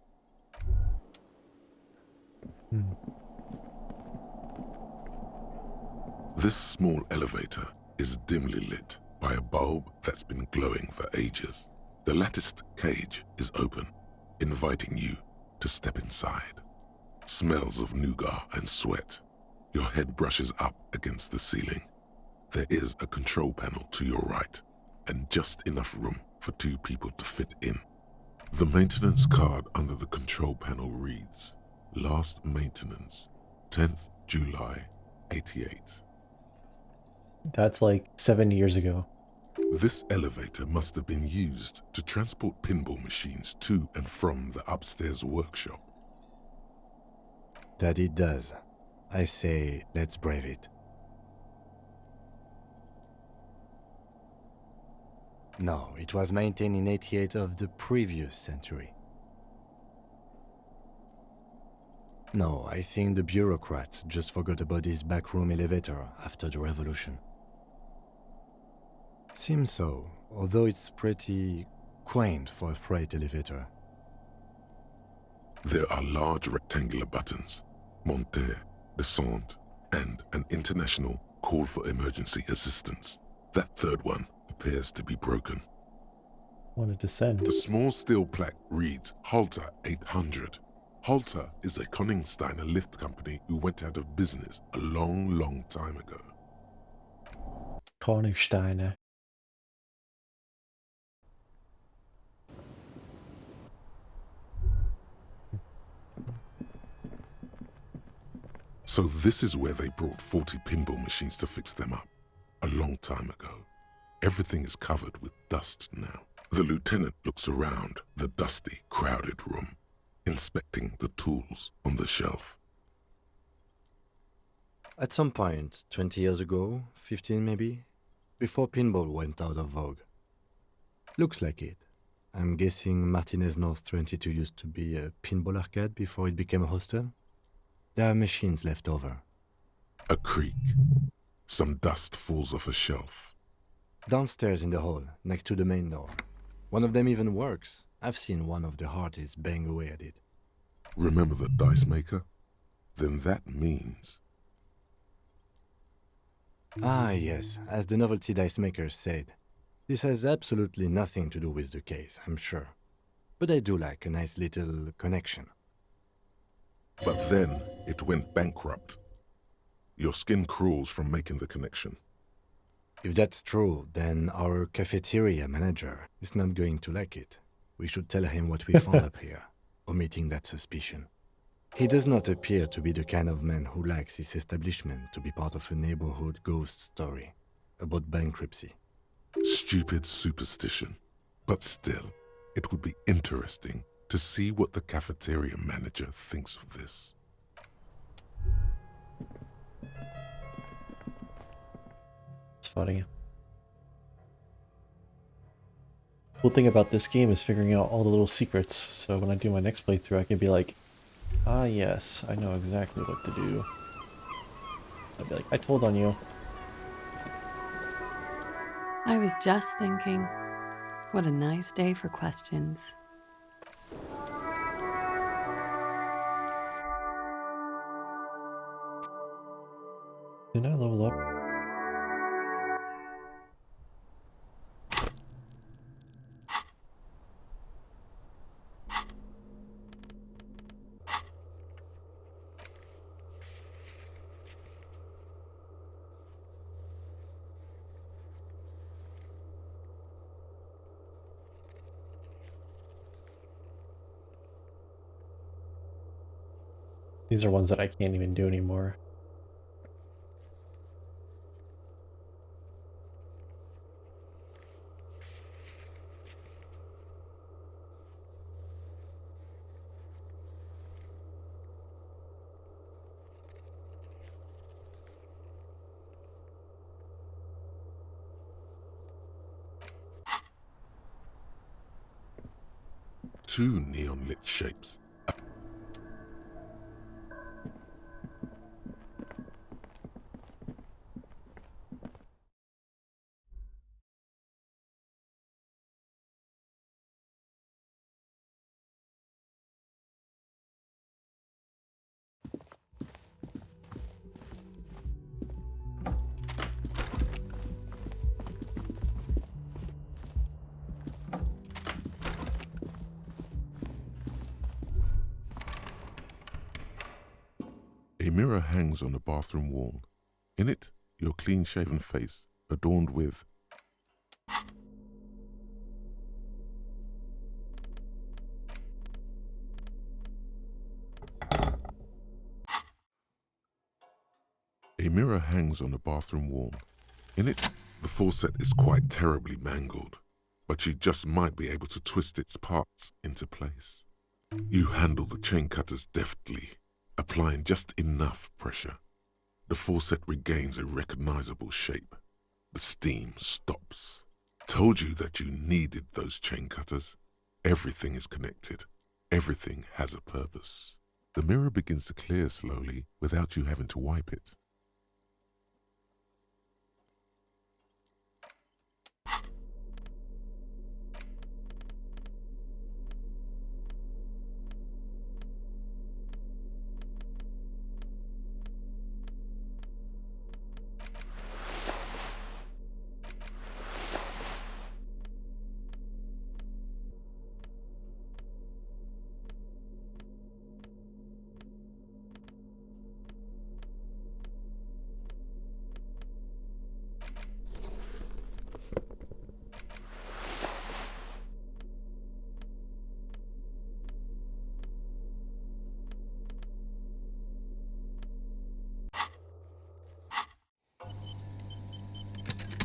This small elevator is dimly lit by a bulb that's been glowing for ages. The latticed cage is open, inviting you to step inside. Smells of nougat and sweat. Your head brushes up against the ceiling. There is a control panel to your right, and just enough room for 2 people to fit in. The maintenance card under the control panel reads, Last maintenance, 10th July, 88. That's like 7 years ago. This elevator must have been used to transport pinball machines to and from the upstairs workshop. That it does. I say, let's brave it. No, it was maintained in 88 of the previous century. No, I think the bureaucrats just forgot about this backroom elevator after the revolution. Seems so, although it's pretty quaint for a freight elevator. There are large rectangular buttons, monter, descend, and an international call for emergency assistance. That third one appears to be broken. Want to descend. The small steel plaque reads Halter 800. Halter is a Koningsteiner lift company who went out of business a long time ago. Koningsteiner. So this is where they brought 40 pinball machines to fix them up, a long time ago. Everything is covered with dust now. The lieutenant looks around the dusty, crowded room, inspecting the tools on the shelf. At some point, 20 years ago, 15 maybe, before pinball went out of vogue. Looks like it. I'm guessing Martinez North 22 used to be a pinball arcade before it became a hostel. There are machines left over. A creak. Some dust falls off a shelf. Downstairs in the hall, next to the main door. One of them even works. I've seen one of the Hearties bang away at it. Remember the dice maker? Then that means... Ah, yes, as the novelty dice maker said. This has absolutely nothing to do with the case, I'm sure. But I do like a nice little connection. But then it went bankrupt. Your skin crawls from making the connection. If that's true, then our cafeteria manager is not going to like it. We should tell him what we found up here, omitting that suspicion. He does not appear to be the kind of man who likes his establishment to be part of a neighborhood ghost story about bankruptcy. Stupid superstition. But still, it would be interesting to see what the cafeteria manager thinks of this. It's funny. Cool thing about this game is figuring out all the little secrets, so when I do my next playthrough I can be like, ah yes, I know exactly what to do. I'll be like, I told on you. I was just thinking, what a nice day for questions. Didn't I level up? These are ones that I can't even do anymore. Two neon-lit shapes. A mirror hangs on the bathroom wall. In it, your clean-shaven face, adorned with a mirror hangs on the bathroom wall. In it, the faucet is quite terribly mangled, but you just might be able to twist its parts into place. You handle the chain cutters deftly, applying just enough pressure. The faucet regains a recognizable shape. The steam stops. Told you that you needed those chain cutters. Everything is connected. Everything has a purpose. The mirror begins to clear slowly without you having to wipe it.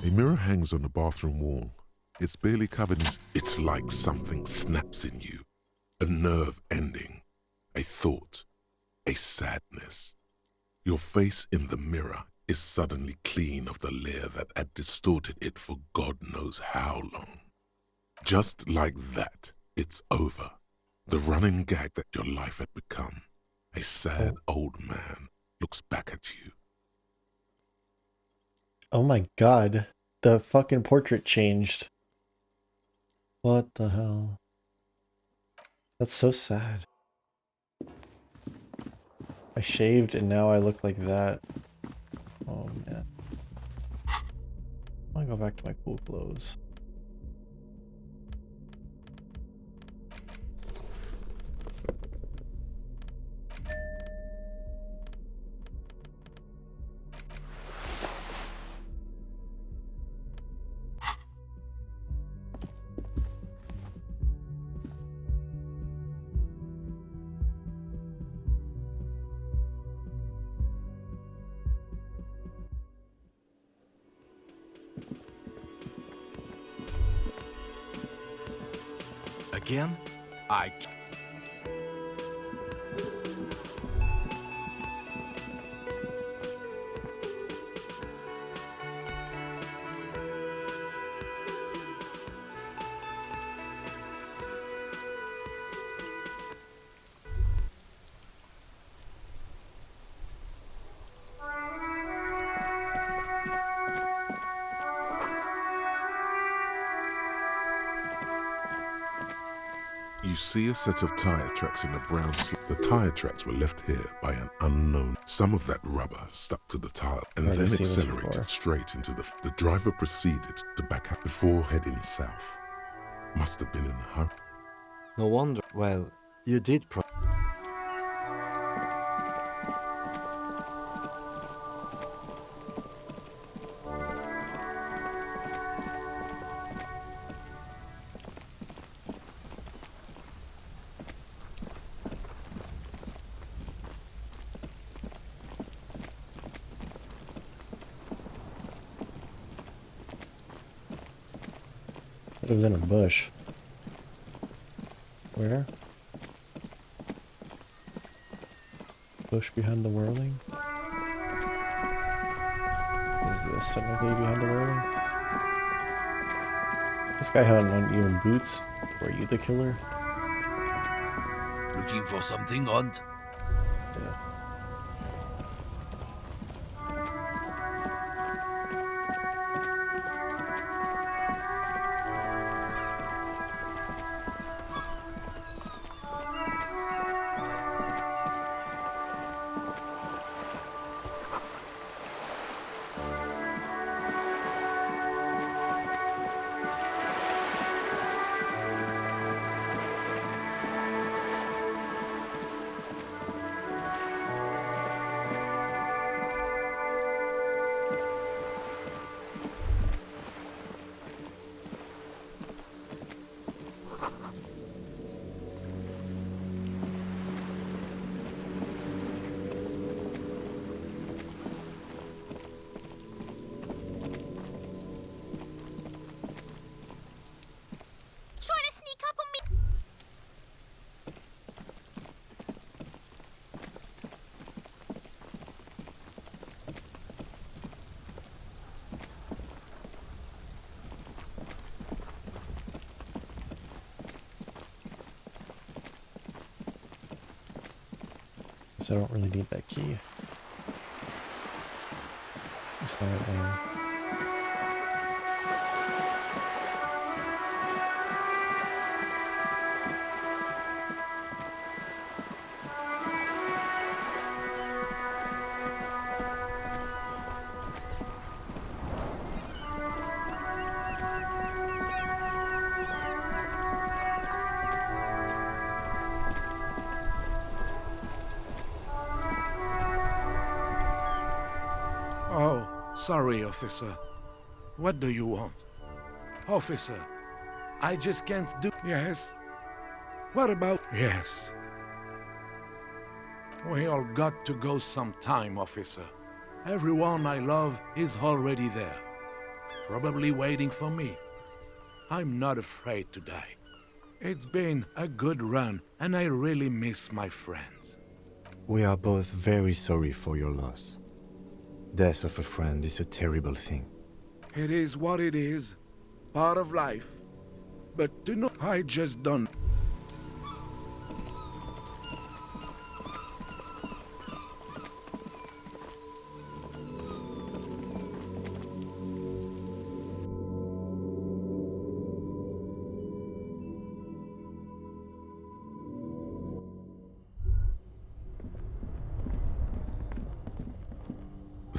A mirror hangs on the bathroom wall. It's barely covered in... It's like something snaps in you. A nerve ending. A thought. A sadness. Your face in the mirror is suddenly clean of the layer that had distorted it for God knows how long. Just like that, it's over. The running gag that your life had become. A sad old man looks back at you. Oh my god. The fucking portrait changed. What the hell? That's so sad. I shaved and now I look like that. Oh man. I want to go back to my cool clothes. Again? You see a set of tire tracks in the brown The tire tracks were left here by an unknown. Some of that rubber stuck to the tire and Right, then I've seen this accelerated before. straight into the driver proceeded to back up before heading south. Must have been in a hurry. No wonder. Well, you did It was in a bush. Where? Bush behind the whirling? Is this technically behind the whirling? This guy had uneven boots. Were you the killer? Looking for something, Hunt? Yeah. Trying to sneak up on me. So I don't really need that key. Just not Oh, sorry, officer. What do you want? Officer, I just can't do... Yes? What about... Yes. We all got to go sometime, officer. Everyone I love is already there. Probably waiting for me. I'm not afraid to die. It's been a good run, and I really miss my friends. We are both very sorry for your loss. Death of a friend is a terrible thing. It is what it is. Part of life. But do not... I just don't...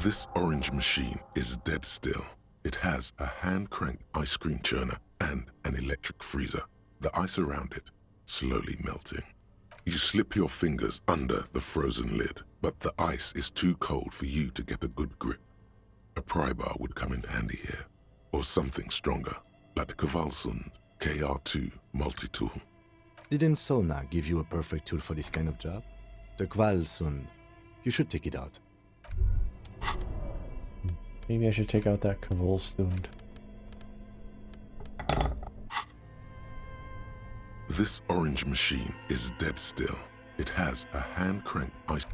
This orange machine is dead still. It has a hand-cranked ice cream churner and an electric freezer. The ice around it slowly melting. You slip your fingers under the frozen lid, but the ice is too cold for you to get a good grip. A pry bar would come in handy here, or something stronger, like the Kvalsund KR2 multi-tool. Didn't Sona give you a perfect tool for this kind of job? The Kvalsund. You should take it out. Maybe I should take out that Kvalstund. This orange machine is dead still. It has a hand-cranked ice...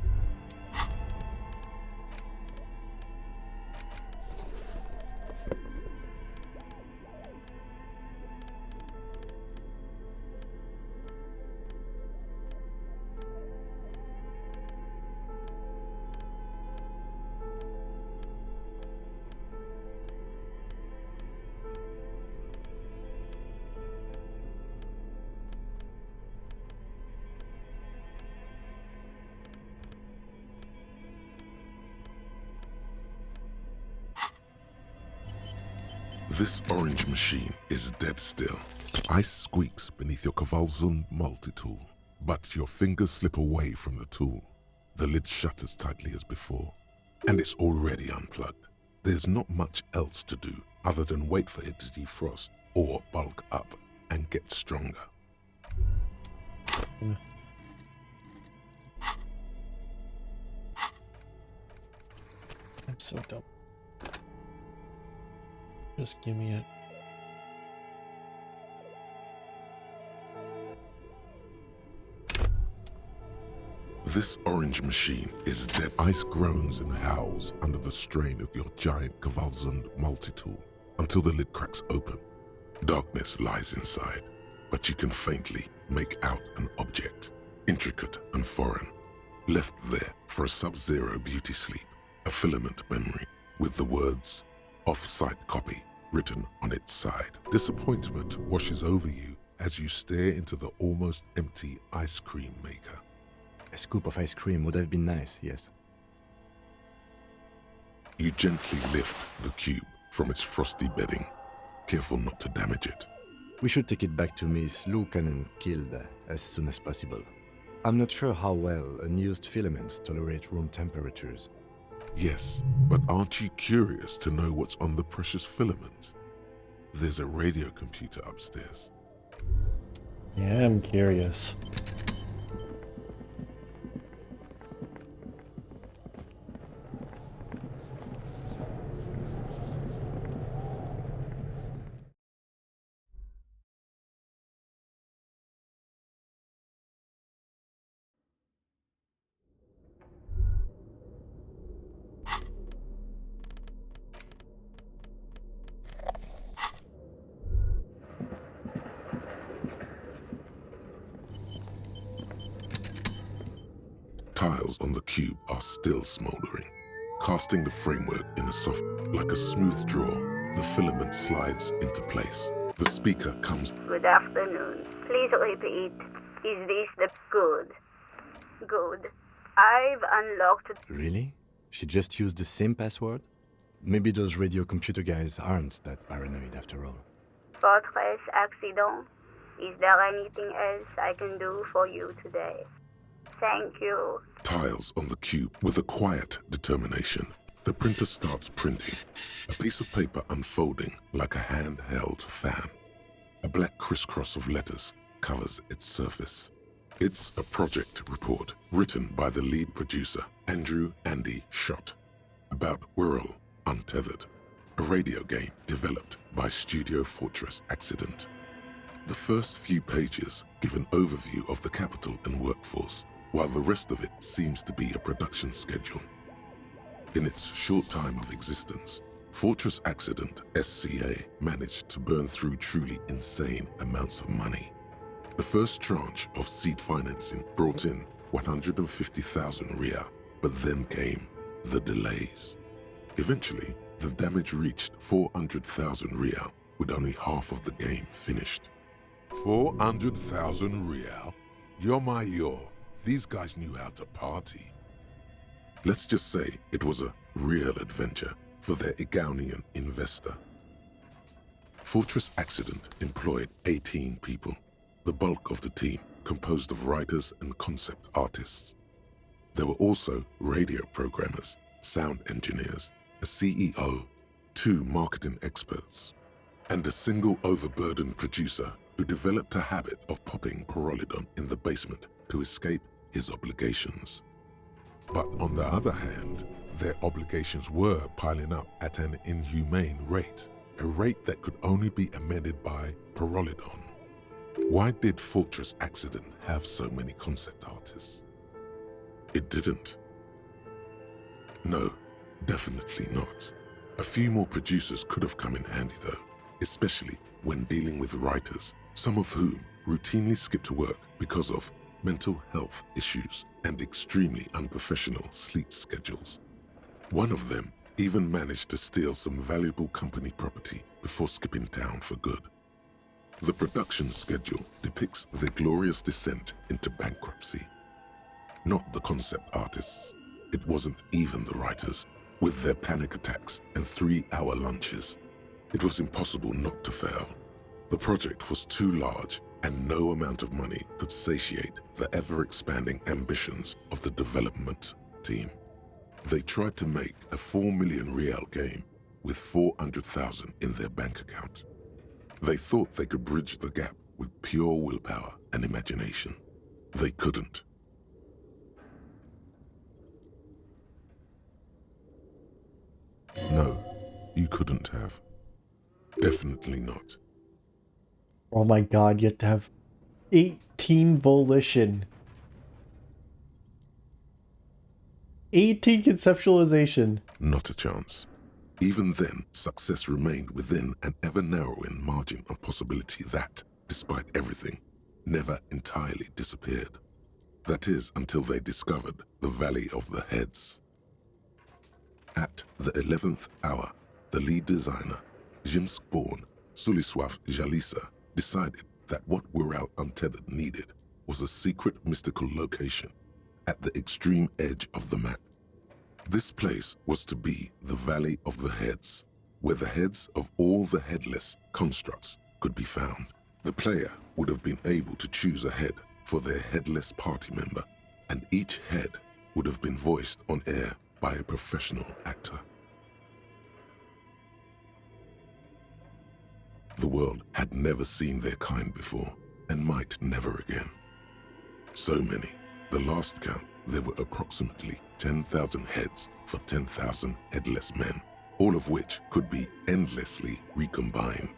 This orange machine is dead still. Ice squeaks beneath your Kvalsund multi-tool, but your fingers slip away from the tool. The lid shutters tightly as before, and it's already unplugged. There's not much else to do other than wait for it to defrost or bulk up and get stronger. I'm so dumb. Just give me it. This orange machine is dead. Ice groans and howls under the strain of your giant Kvalsund multi-tool until the lid cracks open. Darkness lies inside, but you can faintly make out an object, intricate and foreign, left there for a sub-zero beauty sleep, a filament memory with the words "off-site copy" written on its side. Disappointment washes over you as you stare into the almost empty ice cream maker. A scoop of ice cream would have been nice, yes. You gently lift the cube from its frosty bedding, careful not to damage it. We should take it back to Miss Lukanen Kilde as soon as possible. I'm not sure how well unused filaments tolerate room temperatures. Yes, but aren't you curious to know what's on the precious filament? There's a radio computer upstairs. Yeah, I'm curious. Tiles on the cube are still smoldering, casting the framework in a soft, like a smooth draw. The filament slides into place. The speaker comes. Good afternoon. Please repeat. Is this the good? Good. I've unlocked. Really? She just used the same password? Maybe those radio computer guys aren't that paranoid after all. Fortress accident. Is there anything else I can do for you today? Thank you. Tiles on the cube with a quiet determination. The printer starts printing, a piece of paper unfolding like a handheld fan. A black crisscross of letters covers its surface. It's a project report written by the lead producer, Andrew "Andy" Schott, about Whirling Untethered, a radio game developed by Studio Fortress Accident. The first few pages give an overview of the capital and workforce, while the rest of it seems to be a production schedule. In its short time of existence, Fortress Accident SCA managed to burn through truly insane amounts of money. The first tranche of seed financing brought in 150,000 Ria, but then came the delays. Eventually, the damage reached 400,000 Ria, with only half of the game finished. 400,000 Ria? Yo. These guys knew how to party. Let's just say it was a real adventure for their Igaunian investor. Fortress Accident employed 18 people, the bulk of the team composed of writers and concept artists. There were also radio programmers, sound engineers, a CEO, 2 marketing experts, and a single overburdened producer who developed a habit of popping Pyrrolidon in the basement to escape his obligations. But on the other hand, their obligations were piling up at an inhumane rate, a rate that could only be amended by Pyrrolidon. Why did Fortress Accident have so many concept artists? It didn't. No, definitely not. A few more producers could have come in handy though, especially when dealing with writers, some of whom routinely skipped work because of mental health issues and extremely unprofessional sleep schedules. One of them even managed to steal some valuable company property before skipping town for good. The production schedule depicts their glorious descent into bankruptcy. Not the concept artists. It wasn't even the writers, with their panic attacks and 3-hour lunches. It was impossible not to fail. The project was too large, and no amount of money could satiate the ever-expanding ambitions of the development team. They tried to make a 4 million real game with 400,000 in their bank account. They thought they could bridge the gap with pure willpower and imagination. They couldn't. No, you couldn't have. Definitely not. Oh my god, you have to have 18 volition. 18 conceptualization. Not a chance. Even then, success remained within an ever-narrowing margin of possibility that, despite everything, never entirely disappeared. That is, until they discovered the Valley of the Heads. At the 11th hour, the lead designer, Jimsk-born Sulisław Jalisa, decided that what Whirling Untethered needed was a secret mystical location at the extreme edge of the map. This place was to be the Valley of the Heads, where the heads of all the headless constructs could be found. The player would have been able to choose a head for their headless party member, and each head would have been voiced on air by a professional actor. The world had never seen their kind before, and might never again. So many. The last count, there were approximately 10,000 heads for 10,000 headless men, all of which could be endlessly recombined.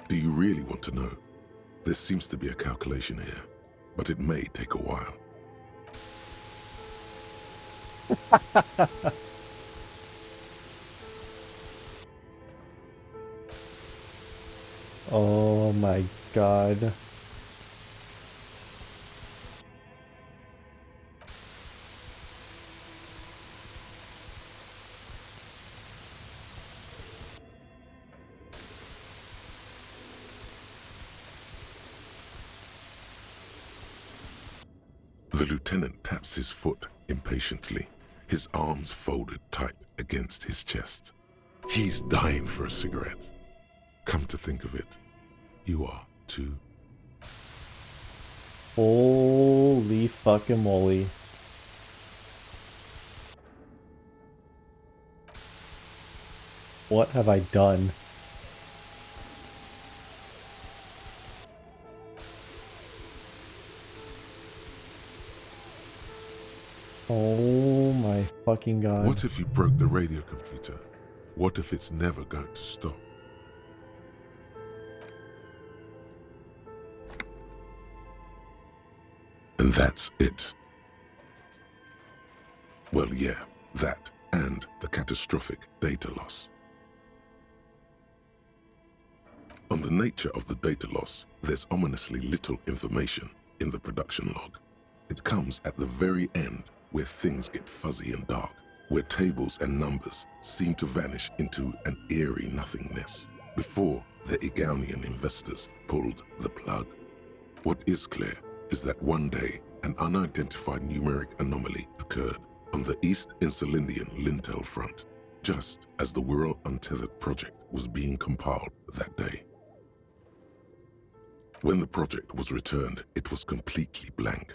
Do you really want to know? There seems to be a calculation here, but it may take a while. Oh my god. The lieutenant taps his foot impatiently, his arms folded tight against his chest. He's dying for a cigarette. Come to think of it, you are too. Holy fucking moly. What have I done? Oh my fucking god. What if you broke the radio computer? What if it's never going to stop? And that's it. Well, yeah, that and the catastrophic data loss. On the nature of the data loss, there's ominously little information in the production log. It comes at the very end, where things get fuzzy and dark, where tables and numbers seem to vanish into an eerie nothingness, before the Egonian investors pulled the plug. What is clear is that one day, an unidentified numeric anomaly occurred on the East Insulindian lintel front, just as the Whirling Untethered project was being compiled that day. When the project was returned, it was completely blank.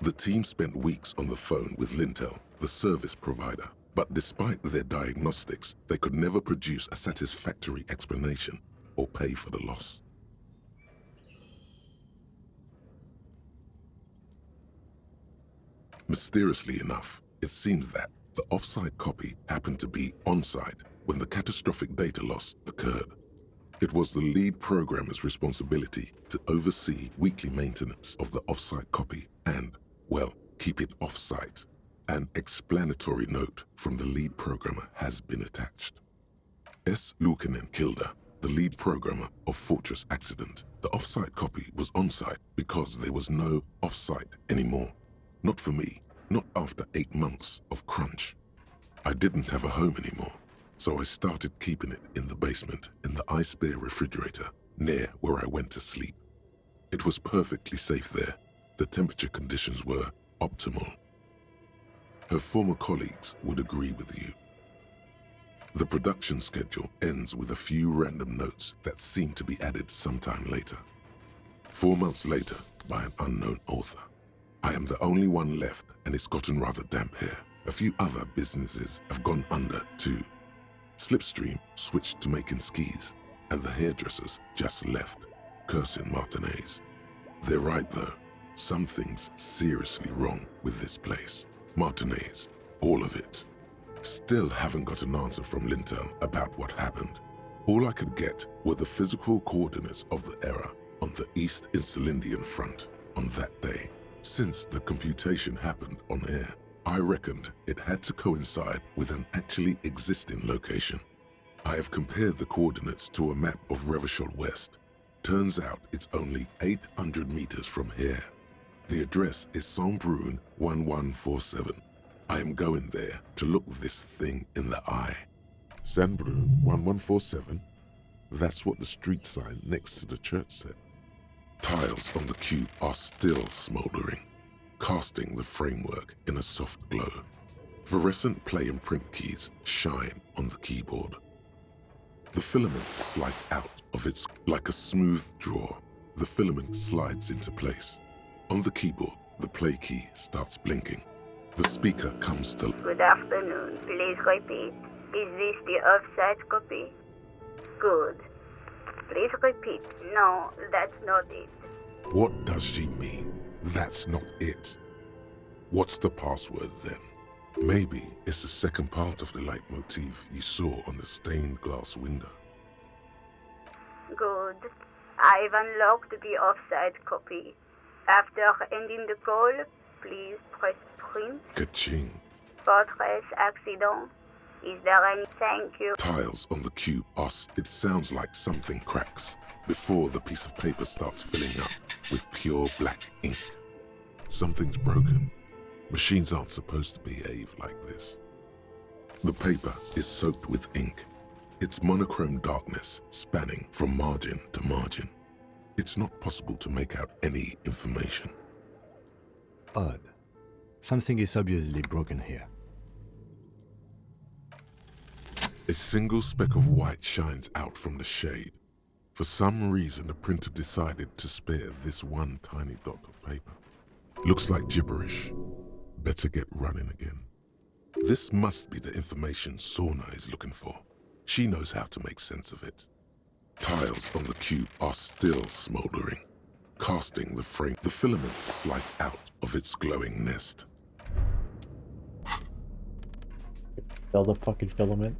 The team spent weeks on the phone with Lintel, the service provider, but despite their diagnostics, they could never produce a satisfactory explanation or pay for the loss. Mysteriously enough, it seems that the off-site copy happened to be on-site when the catastrophic data loss occurred. It was the lead programmer's responsibility to oversee weekly maintenance of the off-site copy and, well, keep it off-site. An explanatory note from the lead programmer has been attached. S. Luukinen Kilda, the lead programmer of Fortress Accident. The off-site copy was on-site because there was no off-site anymore. Not for me, not after 8 months of crunch. I didn't have a home anymore, so I started keeping it in the basement in the ice bear refrigerator near where I went to sleep. It was perfectly safe there. The temperature conditions were optimal. Her former colleagues would agree with you. The production schedule ends with a few random notes that seem to be added sometime later. 4 months later, by an unknown author. I am the only one left, and it's gotten rather damp here. A few other businesses have gone under too. Slipstream switched to making skis, and the hairdressers just left, cursing Martinez. They're right though. Something's seriously wrong with this place. Martinez, all of it. Still haven't got an answer from Lintel about what happened. All I could get were the physical coordinates of the error on the East Insulindian front on that day. Since the computation happened on air, I reckoned it had to coincide with an actually existing location. I have compared the coordinates to a map of Revachol West. Turns out it's only 800 meters from here. The address is Saint-Brun 1147. I am going there to look this thing in the eye. Saint-Brun 1147? That's what the street sign next to the church said. Tiles on the cube are still smoldering, casting the framework in a soft glow. Fluorescent play and print keys shine on the keyboard. The filament slides out of its like a smooth draw. The filament slides into place. On the keyboard, the play key starts blinking. The speaker comes to... Good afternoon. Please repeat. Is this the offset copy? Good. Please repeat. No, that's not it. What does she mean? That's not it. What's the password then? Maybe it's the second part of the leitmotif you saw on the stained glass window. Good. I've unlocked the offside copy. After ending the call, please press print. Ka-ching. Fortress accident. Is there any... Thank you. Tiles on the cube are... It sounds like something cracks before the piece of paper starts filling up with pure black ink. Something's broken. Machines aren't supposed to behave like this. The paper is soaked with ink. Its monochrome darkness spanning from margin to margin. It's not possible to make out any information. Odd. Something is obviously broken here. A single speck of white shines out from the shade. For some reason, the printer decided to spare this one tiny dot of paper. Looks like gibberish. Better get running again. This must be the information Sorna is looking for. She knows how to make sense of it. Tiles on the cube are still smoldering, casting the frame. The filament slides out of its glowing nest. Fill the fucking filament.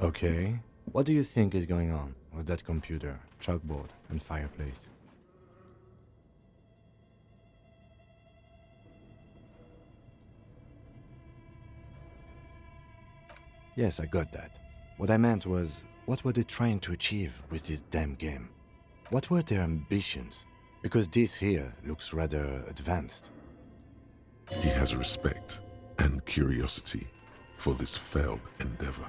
Okay. What do you think is going on with that computer, chalkboard, and fireplace? Yes, I got that. What I meant was, what were they trying to achieve with this damn game? What were their ambitions? Because this here looks rather advanced. He has respect and curiosity for this failed endeavor.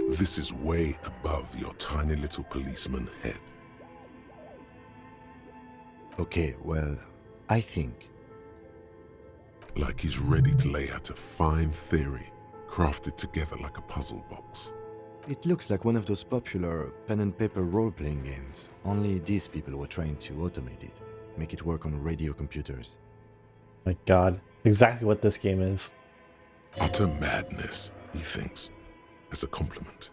This is way above your tiny little policeman head. Okay, well, I think... Like he's ready to lay out a fine theory, crafted together like a puzzle box. It looks like one of those popular pen and paper role-playing games. Only these people were trying to automate it, make it work on radio computers. My god, exactly what this game is. Utter madness, he thinks, as a compliment.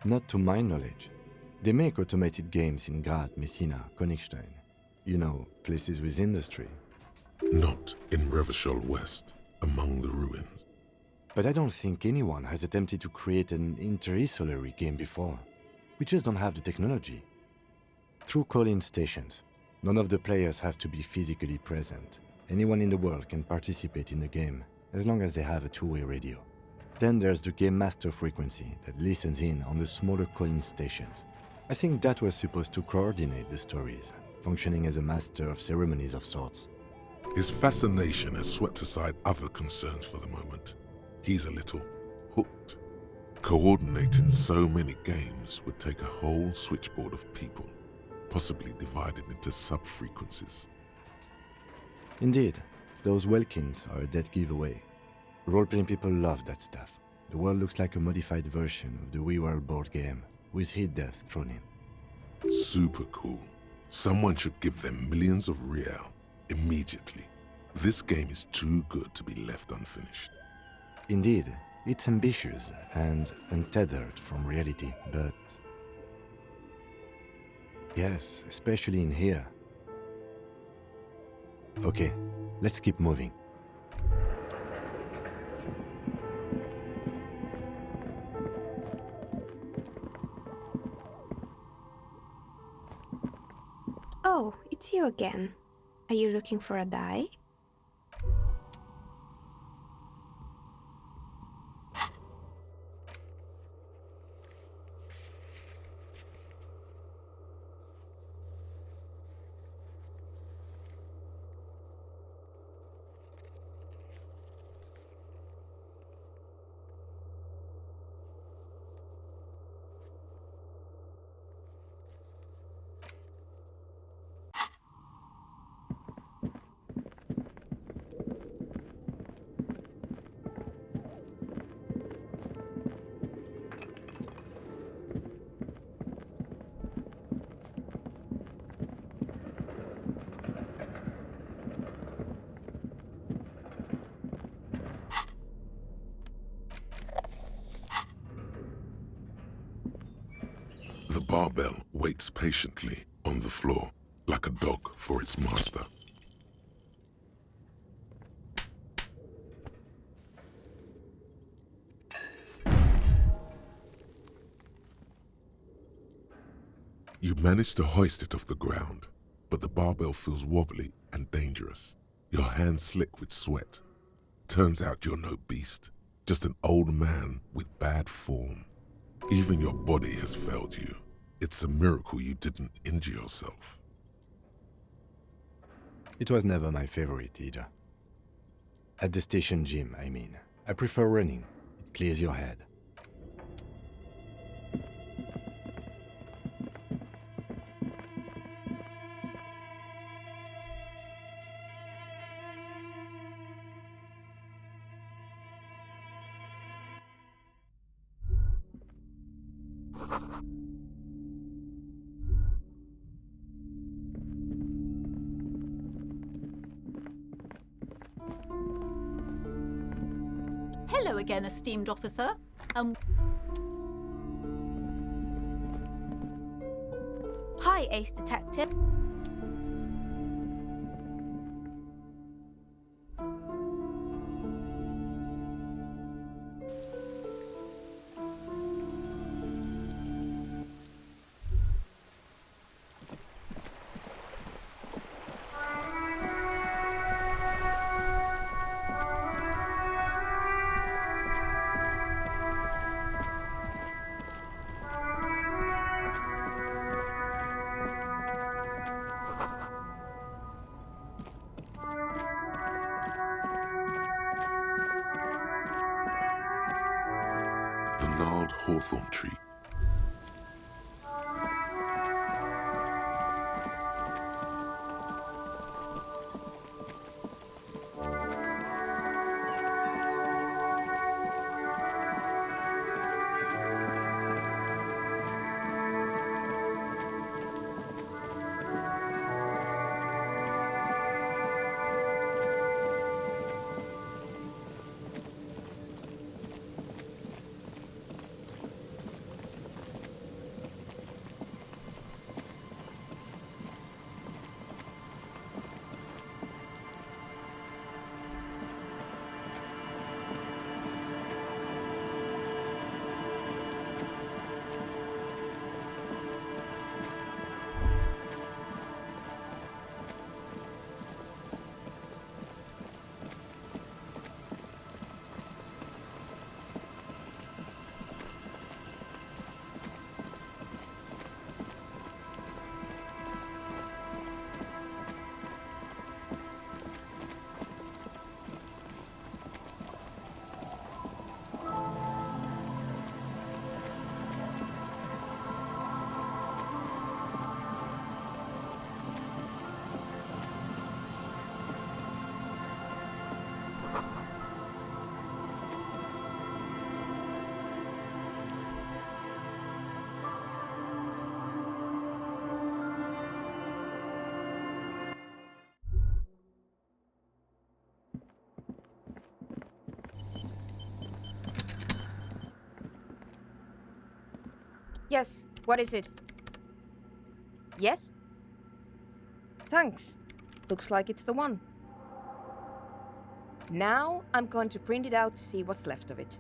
Not to my knowledge. They make automated games in Graz, Messina, Königstein. You know, places with industry. Not in Revachol West, among the ruins. But I don't think anyone has attempted to create an inter-isolary game before. We just don't have the technology. Through call-in stations, none of the players have to be physically present. Anyone in the world can participate in the game, as long as they have a two-way radio. Then there's the game master frequency that listens in on the smaller call-in stations. I think that was supposed to coordinate the stories, functioning as a master of ceremonies of sorts. His fascination has swept aside other concerns for the moment. He's a little hooked. Coordinating so many games would take a whole switchboard of people, possibly divided into sub-frequencies. Indeed, those Welkins are a dead giveaway. Role-playing people love that stuff. The world looks like a modified version of the Whirling board game, with hit death thrown in. Super cool. Someone should give them millions of real immediately. This game is too good to be left unfinished. Indeed, it's ambitious and untethered from reality, but... yes, especially in here. Okay, let's keep moving. Oh, it's you again. Are you looking for a die? The barbell waits patiently on the floor, like a dog for its master. You manage to hoist it off the ground, but the barbell feels wobbly and dangerous. Your hands slick with sweat. Turns out you're no beast, just an old man with bad form. Even your body has failed you. It's a miracle you didn't injure yourself. It was never my favorite either. At the station gym, I mean. I prefer running. It clears your head. Hello again, esteemed officer. Hi, Ace Detective. The gnarled hawthorn tree. Yes, what is it? Yes? Thanks. Looks like it's the one. Now I'm going to print it out to see what's left of it.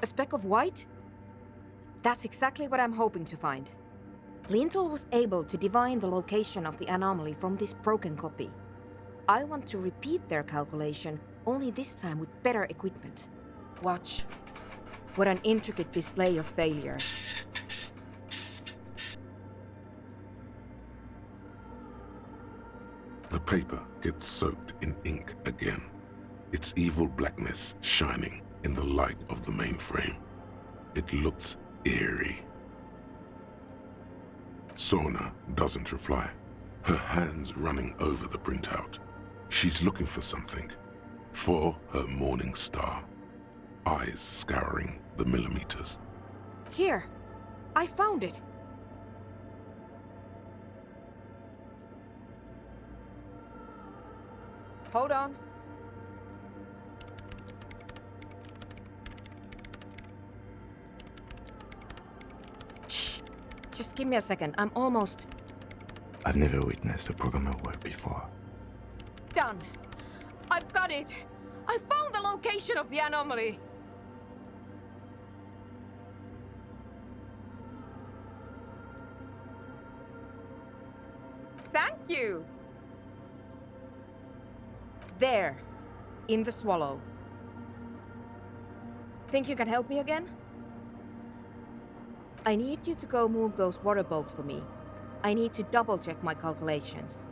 A speck of white? That's exactly what I'm hoping to find. Lintel was able to divine the location of the anomaly from this broken copy. I want to repeat their calculation, only this time with better equipment. Watch. What an intricate display of failure. The paper gets soaked in ink again, its evil blackness shining in the light of the mainframe. It looks eerie. Sona doesn't reply, her hands running over the printout. She's looking for something, for her morning star, eyes scouring the millimeters. Here, I found it. Hold on. Shh. Just give me a second. I'm almost... I've never witnessed a programmer work before. done. I've got it. I found the location of the anomaly. Thank you. There, in the swallow. Think you can help me again? I need you to go move those water bolts for me. I need to double-check my calculations.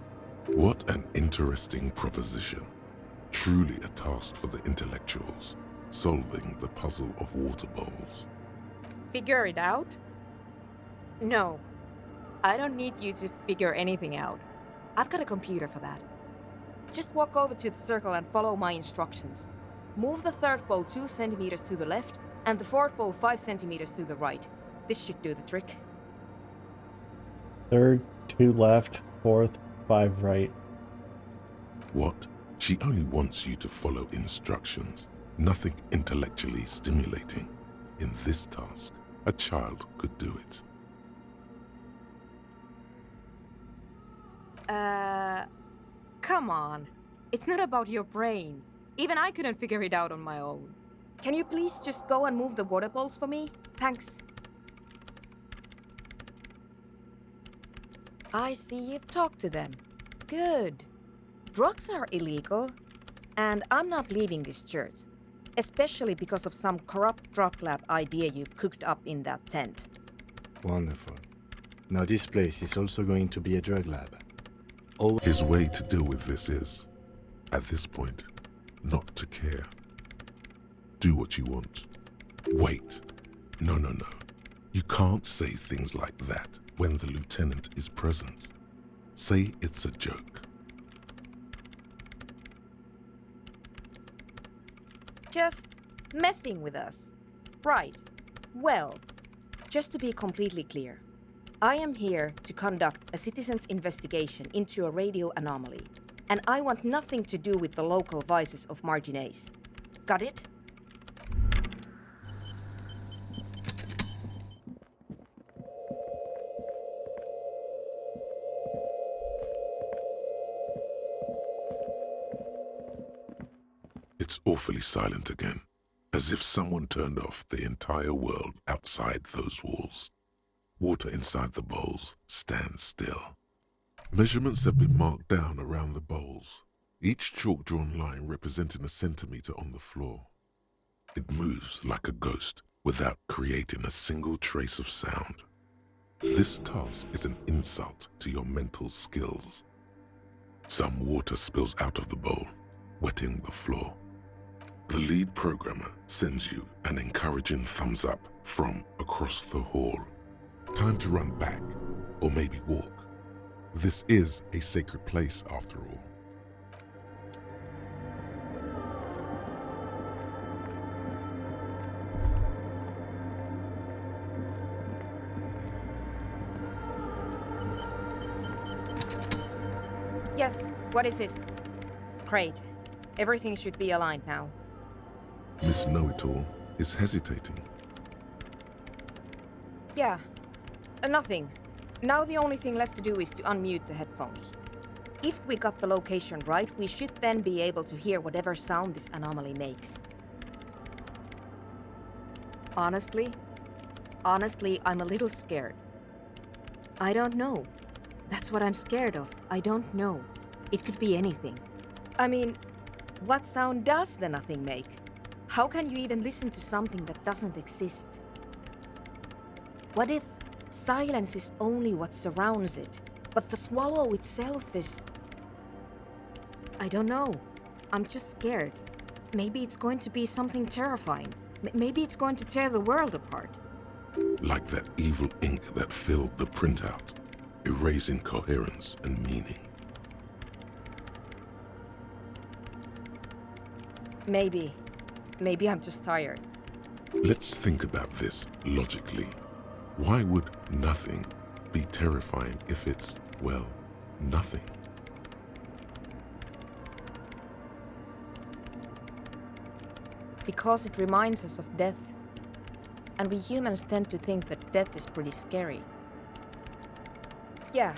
What an interesting proposition. Truly a task for the intellectuals, solving the puzzle of water bowls. Figure it out? No. I don't need you to figure anything out. I've got a computer for that. Just walk over to the circle and follow my instructions. Move the third bowl 2 centimeters to the left, and the fourth bowl 5 centimeters to the right. This should do the trick. Third, 2 left, fourth, 5 right. What? She only wants you to follow instructions. Nothing intellectually stimulating. In this task, a child could do it. Come on. It's not about your brain. Even I couldn't figure it out on my own. Can you please just go and move the water bowls for me? Thanks. I see you've talked to them. Good. Drugs are illegal, and I'm not leaving this church. Especially because of some corrupt drug lab idea you've cooked up in that tent. Wonderful. Now this place is also going to be a drug lab. His way to deal with this is, at this point, not to care. Do what you want. Wait. No. You can't say things like that when the lieutenant is present. Say it's a joke. Just messing with us. Right. Well, just to be completely clear, I am here to conduct a citizen's investigation into a radio anomaly, and I want nothing to do with the local vices of Marginaise. Got it? It's awfully silent again, as if someone turned off the entire world outside those walls. Water inside the bowls stands still. Measurements have been marked down around the bowls, each chalk-drawn line representing a centimeter on the floor. It moves like a ghost without creating a single trace of sound. This task is an insult to your mental skills. Some water spills out of the bowl, wetting the floor. The lead programmer sends you an encouraging thumbs up from across the hall. Time to run back, or maybe walk. This is a sacred place after all. Yes, what is it? Great. Everything should be aligned now. Miss Know-It-All is hesitating. Yeah, nothing. Now the only thing left to do is to unmute the headphones. If we got the location right, we should then be able to hear whatever sound this anomaly makes. Honestly, I'm a little scared. I don't know. That's what I'm scared of. I don't know. It could be anything. I mean, what sound does the nothing make? How can you even listen to something that doesn't exist? What if silence is only what surrounds it, but the swallow itself is... I don't know. I'm just scared. Maybe it's going to be something terrifying. Maybe it's going to tear the world apart. Like that evil ink that filled the printout, erasing coherence and meaning. Maybe. Maybe I'm just tired. Let's think about this logically. Why would nothing be terrifying if it's, well, nothing? Because it reminds us of death. And we humans tend to think that death is pretty scary. Yeah,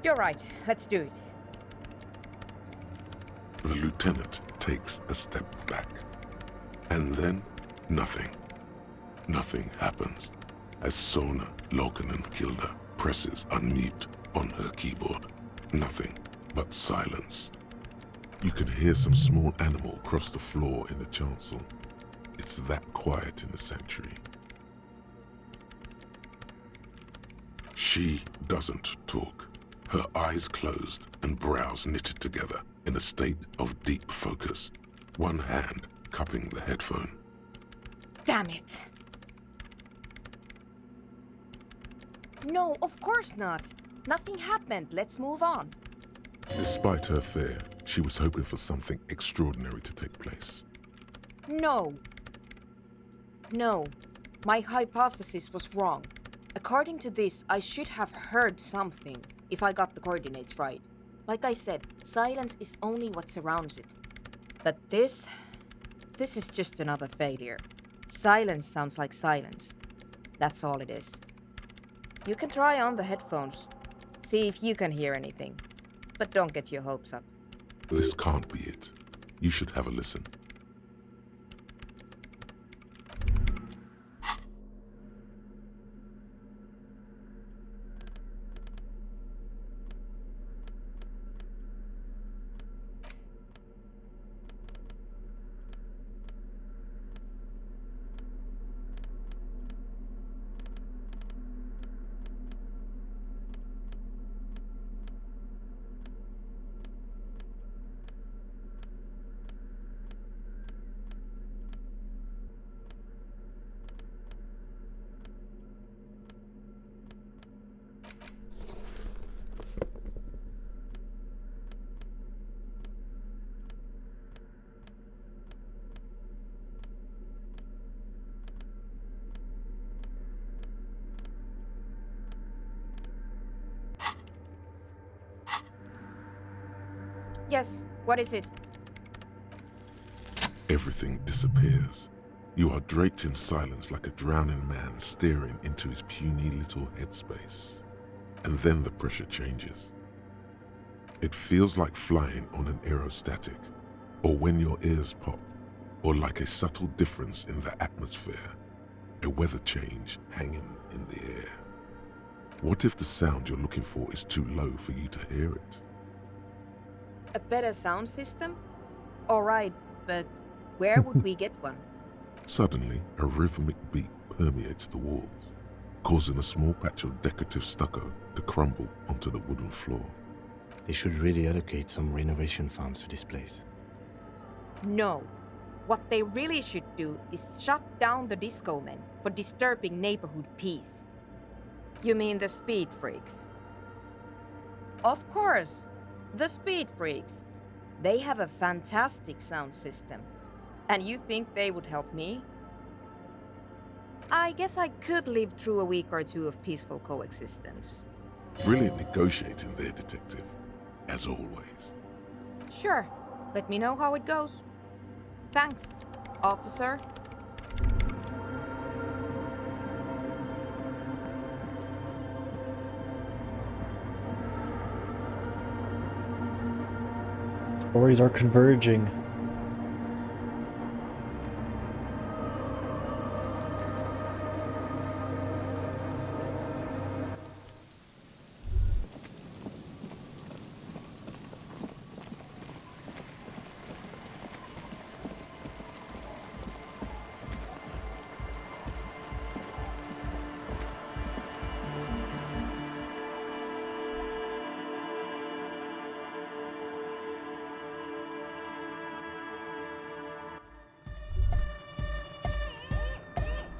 you're right. Let's do it. The lieutenant takes a step back. And then, nothing. Nothing happens as Sona Lokanen-Kilda presses unmute on her keyboard. Nothing but silence. You can hear some small animal cross the floor in the chancel. It's that quiet in the sanctuary. She doesn't talk. Her eyes closed and brows knitted together in a state of deep focus. One hand cupping the headphone. Damn it! No, of course not. Nothing happened. Let's move on. Despite her fear, she was hoping for something extraordinary to take place. No. No. My hypothesis was wrong. According to this, I should have heard something, if I got the coordinates right. Like I said, silence is only what surrounds it. But this is just another failure. Silence sounds like silence. That's all it is. You can try on the headphones. See if you can hear anything. But don't get your hopes up. This can't be it. You should have a listen. Yes, what is it? Everything disappears. You are draped in silence like a drowning man staring into his puny little headspace. And then the pressure changes. It feels like flying on an aerostatic, or when your ears pop, or like a subtle difference in the atmosphere, a weather change hanging in the air. What if the sound you're looking for is too low for you to hear it? A better sound system? Alright, but where would we get one? Suddenly, a rhythmic beat permeates the walls, causing a small patch of decorative stucco to crumble onto the wooden floor. They should really allocate some renovation funds to this place. No. What they really should do is shut down the disco men for disturbing neighborhood peace. You mean the speed freaks? Of course, the speed freaks. They have a fantastic sound system. And you think they would help me? I guess I could live through a week or two of peaceful coexistence. Brilliant negotiating there, detective, as always. Sure. Let me know how it goes. Thanks, officer. Stories are converging.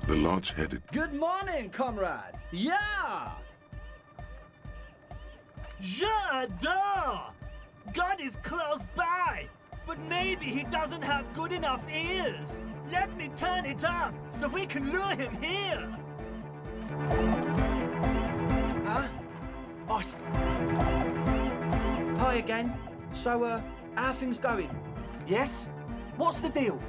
The large-headed... Good morning, comrade. Yeah! J'adore! God is close by, but maybe he doesn't have good enough ears. Let me turn it up so we can lure him here. Huh? Hi again. So, how are things going? Yes? What's the deal?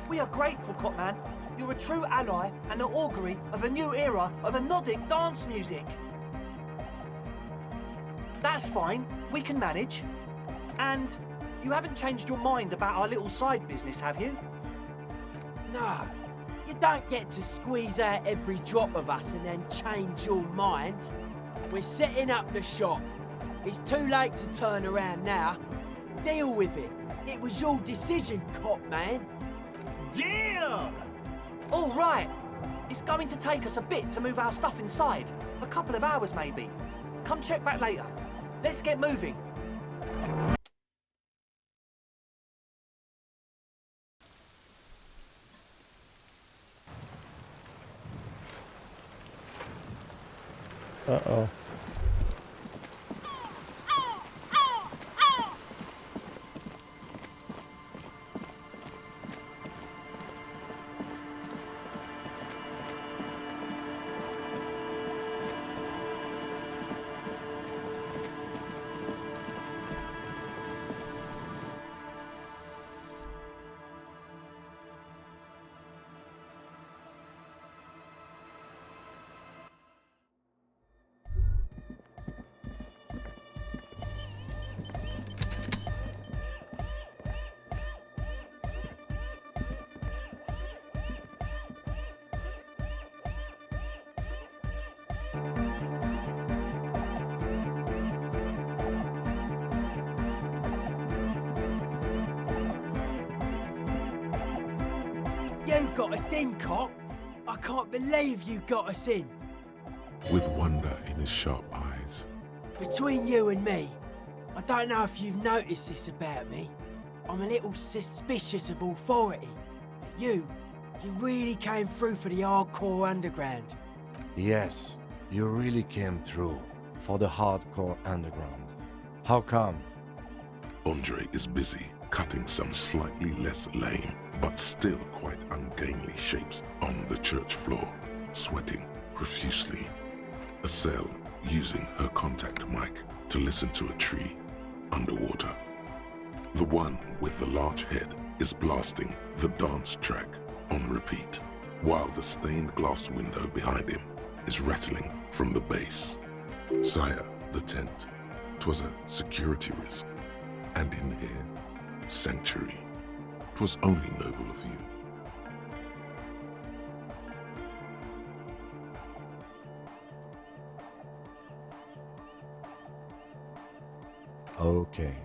We are grateful, Copman. You're a true ally and the augury of a new era of Anodic dance music. That's fine. We can manage. And you haven't changed your mind about our little side business, have you? No. You don't get to squeeze out every drop of us and then change your mind. We're setting up the shop. It's too late to turn around now. Deal with it. It was your decision, cop man. Deal! All right. It's going to take us a bit to move our stuff inside. A couple of hours, maybe. Come check back later. Let's get moving. Uh-oh. You got us in, cop. I can't believe you got us in. With wonder in his sharp eyes. Between you and me, I don't know if you've noticed this about me. I'm a little suspicious of authority. But you really came through for the hardcore underground. Yes, you really came through for the hardcore underground. How come? Andre is busy cutting some slightly less lame, but still quite ungainly shapes on the church floor, sweating profusely. Estelle using her contact mic to listen to a tree underwater. The one with the large head is blasting the dance track on repeat, while the stained glass window behind him is rattling from the bass. Sire, the tent. 'Twas a security risk. And in here, sanctuary. 'Twas only noble of you. Okay.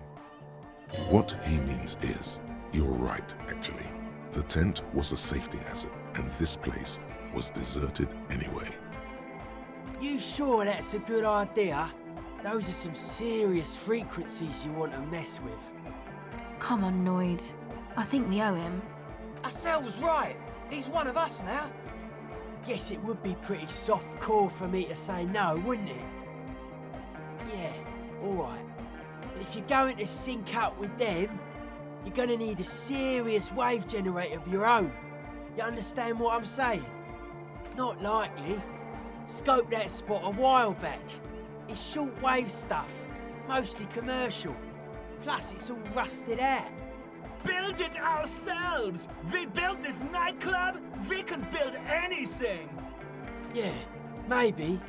What he means is, you're right, actually. The tent was a safety hazard, and this place was deserted anyway. You sure that's a good idea? Those are some serious frequencies you want to mess with. Come on, Noid. I think we owe him. Estelle's right. He's one of us now. Guess it would be pretty soft core for me to say no, wouldn't it? Yeah, alright. But if you're going to sync up with them, you're gonna need a serious wave generator of your own. You understand what I'm saying? Not likely. Scoped that spot a while back. It's short-wave stuff, mostly commercial. Plus, it's all rusted out. Build it ourselves! We built this nightclub, we can build anything! Yeah, maybe.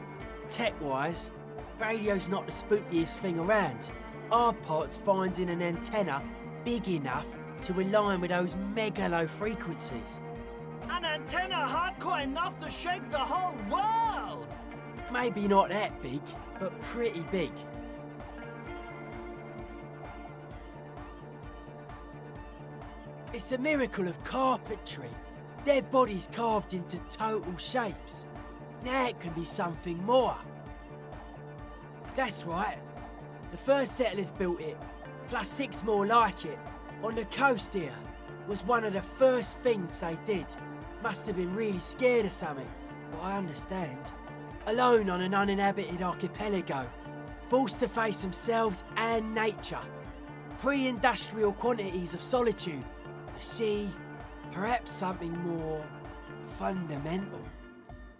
Tech-wise, radio's not the spookiest thing around. Hard part's finding an antenna big enough to align with those mega low frequencies. An antenna hardcore enough to shake the whole world! Maybe not that big, but pretty big. It's a miracle of carpentry. Dead bodies carved into total shapes. Now it can be something more. That's right. The first settlers built it, plus 6 more like it, on the coast here. Was one of the first things they did. Must have been really scared of something, but I understand. Alone on an uninhabited archipelago, forced to face themselves and nature. Pre-industrial quantities of solitude. The sea, perhaps something more fundamental.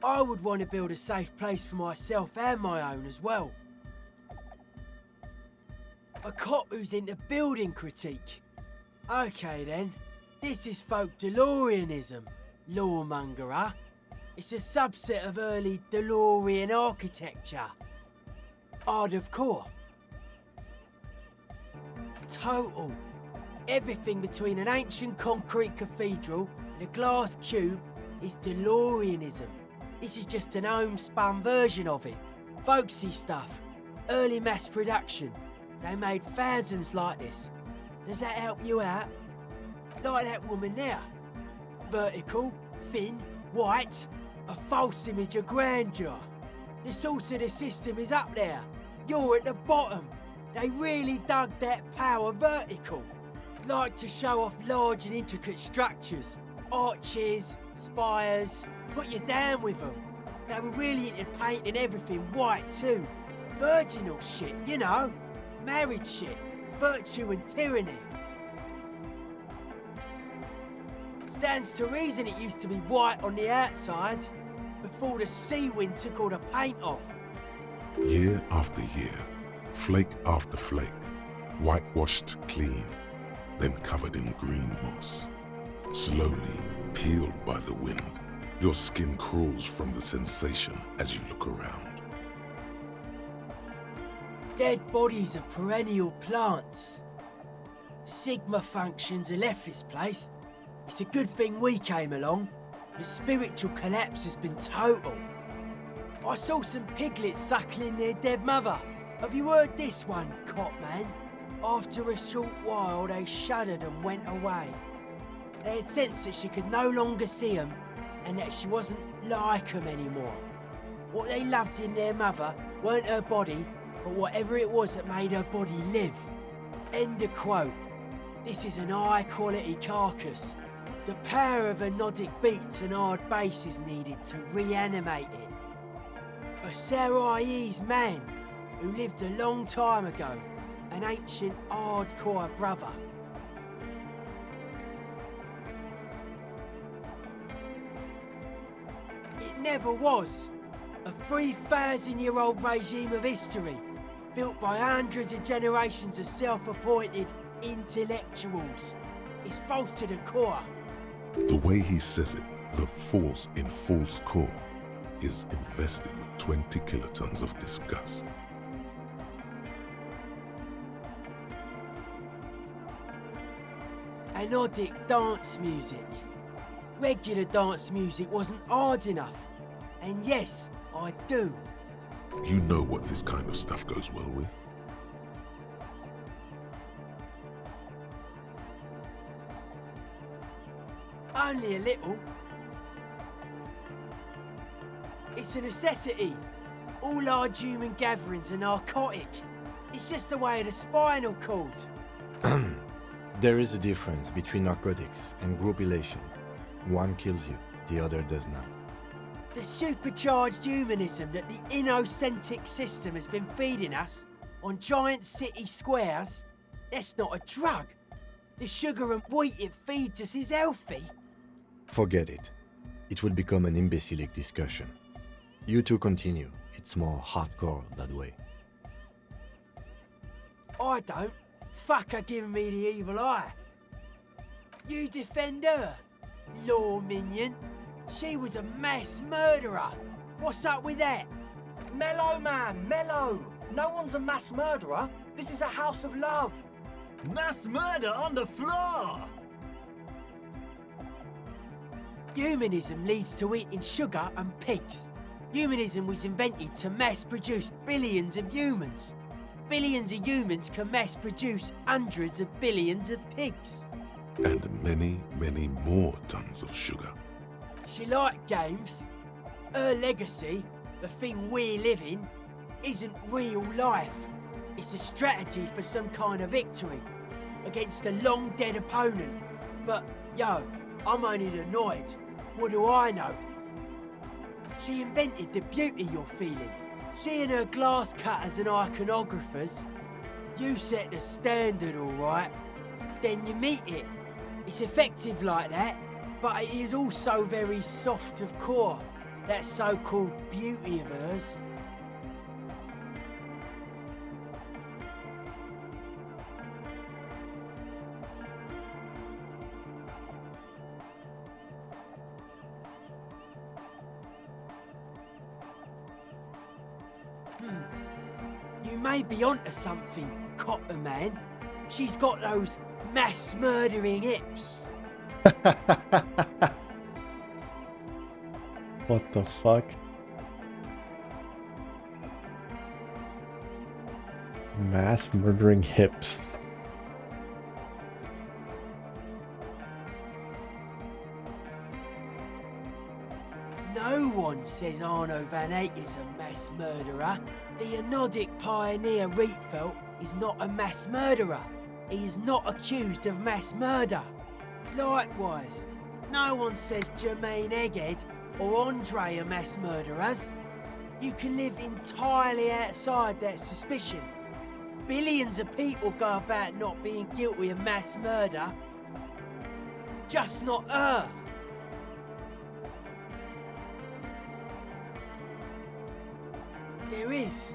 I would want to build a safe place for myself and my own as well. A cop who's into building critique. Okay then, this is folk DeLoreanism, lawmongerer. It's a subset of early DeLorean architecture. Art of core. Total. Everything between an ancient concrete cathedral and a glass cube is DeLoreanism. This is just an homespun version of it. Folksy stuff. Early mass production. They made thousands like this. Does that help you out? Like that woman there. Vertical, thin, white. A false image of grandeur. The source of the system is up there. You're at the bottom. They really dug that power vertical. Like to show off large and intricate structures. Arches, spires. Put you down with them. They were really into painting everything white too. Virginal shit, you know. Married shit. Virtue and tyranny. Stands to reason it used to be white on the outside, before the sea wind took all the paint off. Year after year, flake after flake, whitewashed clean, then covered in green moss. Slowly peeled by the wind, your skin crawls from the sensation as you look around. Dead bodies of perennial plants. Sigma functions have left this place. It's a good thing we came along. The spiritual collapse has been total. I saw some piglets suckling their dead mother. Have you heard this one, cop man? After a short while, they shuddered and went away. They had sensed that she could no longer see them, and that she wasn't like them anymore. What they loved in their mother weren't her body, but whatever it was that made her body live. End of quote. This is an high-quality carcass. The power of anodic beats and hard bass is needed to reanimate it. A Sarais man who lived a long time ago, an ancient hardcore brother. It never was. A 3,000-year-old regime of history, built by hundreds of generations of self-appointed intellectuals. It's false to the core. The way he says it, the force in false core, is invested with 20 kilotons of disgust. Anodic dance music. Regular dance music wasn't hard enough. And yes, I do. You know what this kind of stuff goes well with? Only a little. It's a necessity. All large human gatherings are narcotic. It's just the way of the spinal cord. There is a difference between narcotics and group elation. One kills you, the other does not. The supercharged humanism that the innocentric system has been feeding us on giant city squares, that's not a drug. The sugar and wheat it feeds us is healthy. Forget it. It will become an imbecilic discussion. You two continue. It's more hardcore that way. I don't. Fuck her giving me the evil eye. You defend her, law minion. She was a mass murderer. What's up with that? Mellow, man, mellow. No one's a mass murderer. This is a house of love. Mass murder on the floor! Humanism leads to eating sugar and pigs. Humanism was invented to mass-produce billions of humans. Billions of humans can mass-produce hundreds of billions of pigs. And many, many more tons of sugar. She liked games. Her legacy, the thing we live in, isn't real life. It's a strategy for some kind of victory against a long-dead opponent. But, yo, I'm only annoyed. What do I know? She invented the beauty you're feeling. She and her glass cutters and iconographers. You set the standard, all right. Then you meet it. It's effective like that, but it is also very soft of core. That so-called beauty of hers. You may be onto something, Copper Man. She's got those mass-murdering hips. What the fuck? Mass murdering hips. No one says Arno van Eyck is a mass murderer. The Anodic pioneer Rietveld is not a mass murderer. He is not accused of mass murder. Likewise, no one says Jermaine Egghead or Andre are mass murderers. You can live entirely outside that suspicion. Billions of people go about not being guilty of mass murder. Just not her. There is.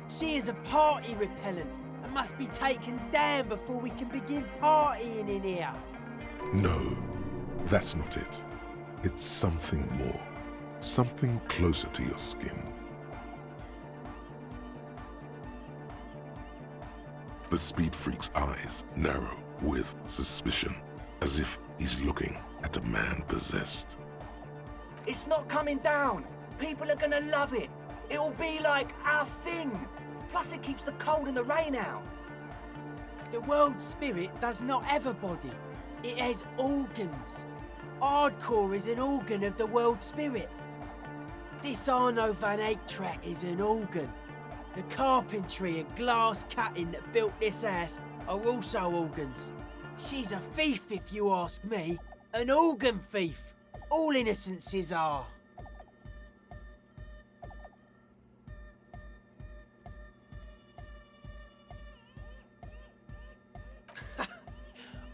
She is a party repellent and must be taken down before we can begin partying in here. No, that's not it. It's something more. Something closer to your skin. The speed freak's eyes narrow with suspicion, as if he's looking at a man possessed. It's not coming down. People are gonna love it. It'll be like our thing. Plus it keeps the cold and the rain out. The world spirit does not have a body. It has organs. Hardcore is an organ of the world spirit. This Arno van Eyck track is an organ. The carpentry and glass cutting that built this house are also organs. She's a thief, if you ask me. An organ thief. All innocences are.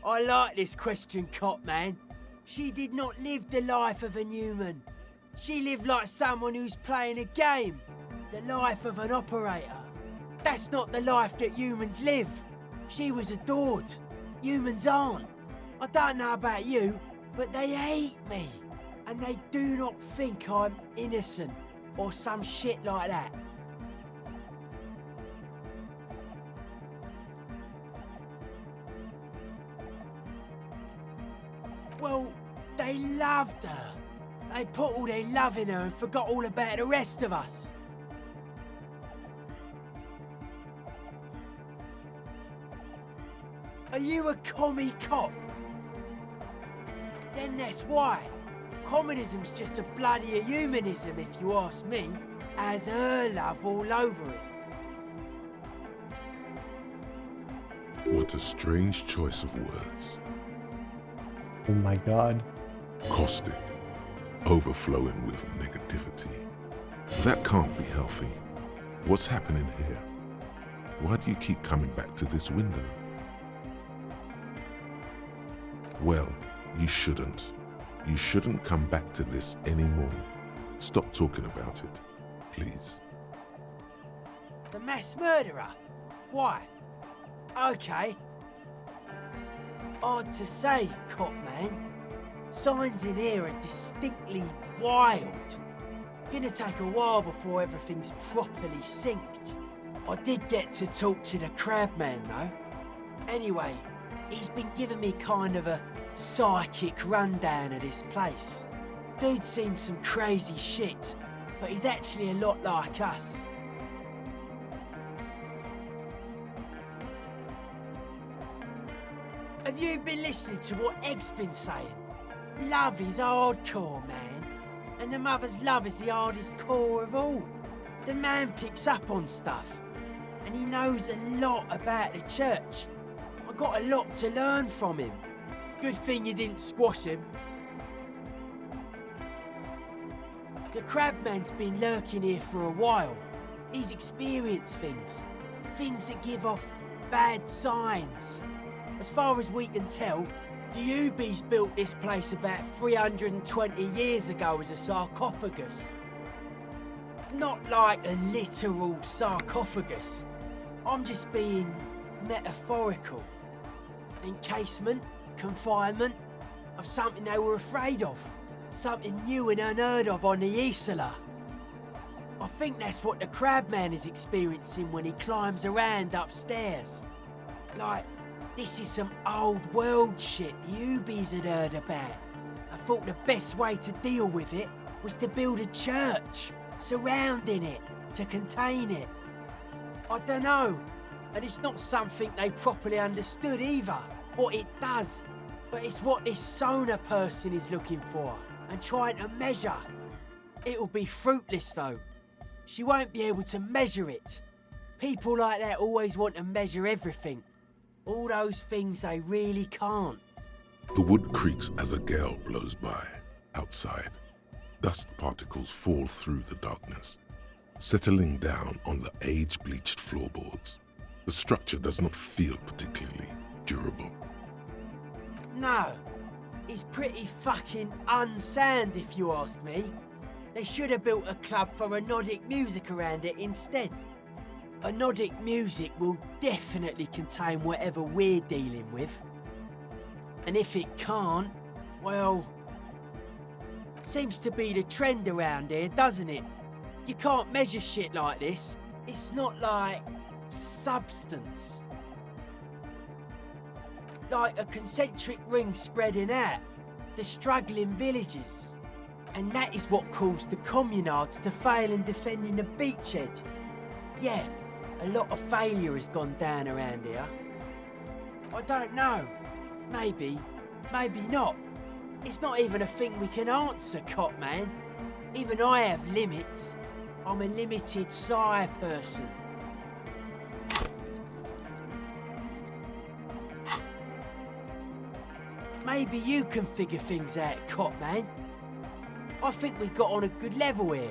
I like this question, Cop Man. She did not live the life of a human. She lived like someone who's playing a game. The life of an operator. That's not the life that humans live. She was adored. Humans aren't. I don't know about you, but they hate me. And they do not think I'm innocent or some shit like that. Well, they loved her. They put all their love in her and forgot all about the rest of us. Are you a commie cop? Then that's why. Communism's just a bloodier humanism, if you ask me. Has her love all over it. What a strange choice of words. Oh my god. Caustic. Overflowing with negativity. That can't be healthy. What's happening here? Why do you keep coming back to this window? Well, you shouldn't. You shouldn't come back to this anymore. Stop talking about it, please. The mass murderer? Why? Okay. Odd to say, Cop Man. Signs in here are distinctly wild. Gonna take a while before everything's properly synced. I did get to talk to the crabman, though. Anyway, he's been giving me kind of a psychic rundown of this place. Dude's seen some crazy shit, but he's actually a lot like us. Have you been listening to what Egg's been saying? Love is hardcore, man. And the mother's love is the hardest core of all. The man picks up on stuff. And he knows a lot about the church. I got a lot to learn from him. Good thing you didn't squash him. The crabman's been lurking here for a while. He's experienced things. Things that give off bad signs. As far as we can tell, the Ubies built this place about 320 years ago as a sarcophagus. Not like a literal sarcophagus. I'm just being metaphorical. Encasement, confinement of something they were afraid of. Something new and unheard of on the Isla. I think that's what the crabman is experiencing when he climbs around upstairs. Like, this is some old world shit the Ubies had heard about. I thought the best way to deal with it was to build a church surrounding it to contain it. I don't know, and it's not something they properly understood either, what it does, but it's what this Sona person is looking for and trying to measure. It'll be fruitless though. She won't be able to measure it. People like that always want to measure everything. All those things they really can't. The wood creaks as a gale blows by. Outside, dust particles fall through the darkness, settling down on the age-bleached floorboards. The structure does not feel particularly durable. No, it's pretty fucking unsound if you ask me. They should have built a club for Anodic music around it instead. Anodic music will definitely contain whatever we're dealing with. And if it can't, well, seems to be the trend around here, doesn't it? You can't measure shit like this. It's not like substance. Like a concentric ring spreading out, the struggling villages. And that is what caused the communards to fail in defending the beachhead. Yeah, a lot of failure has gone down around here. I don't know. Maybe, maybe not. It's not even a thing we can answer, Cop Man. Even I have limits. I'm a limited sire person. Maybe you can figure things out, Cop Man. I think we got on a good level here.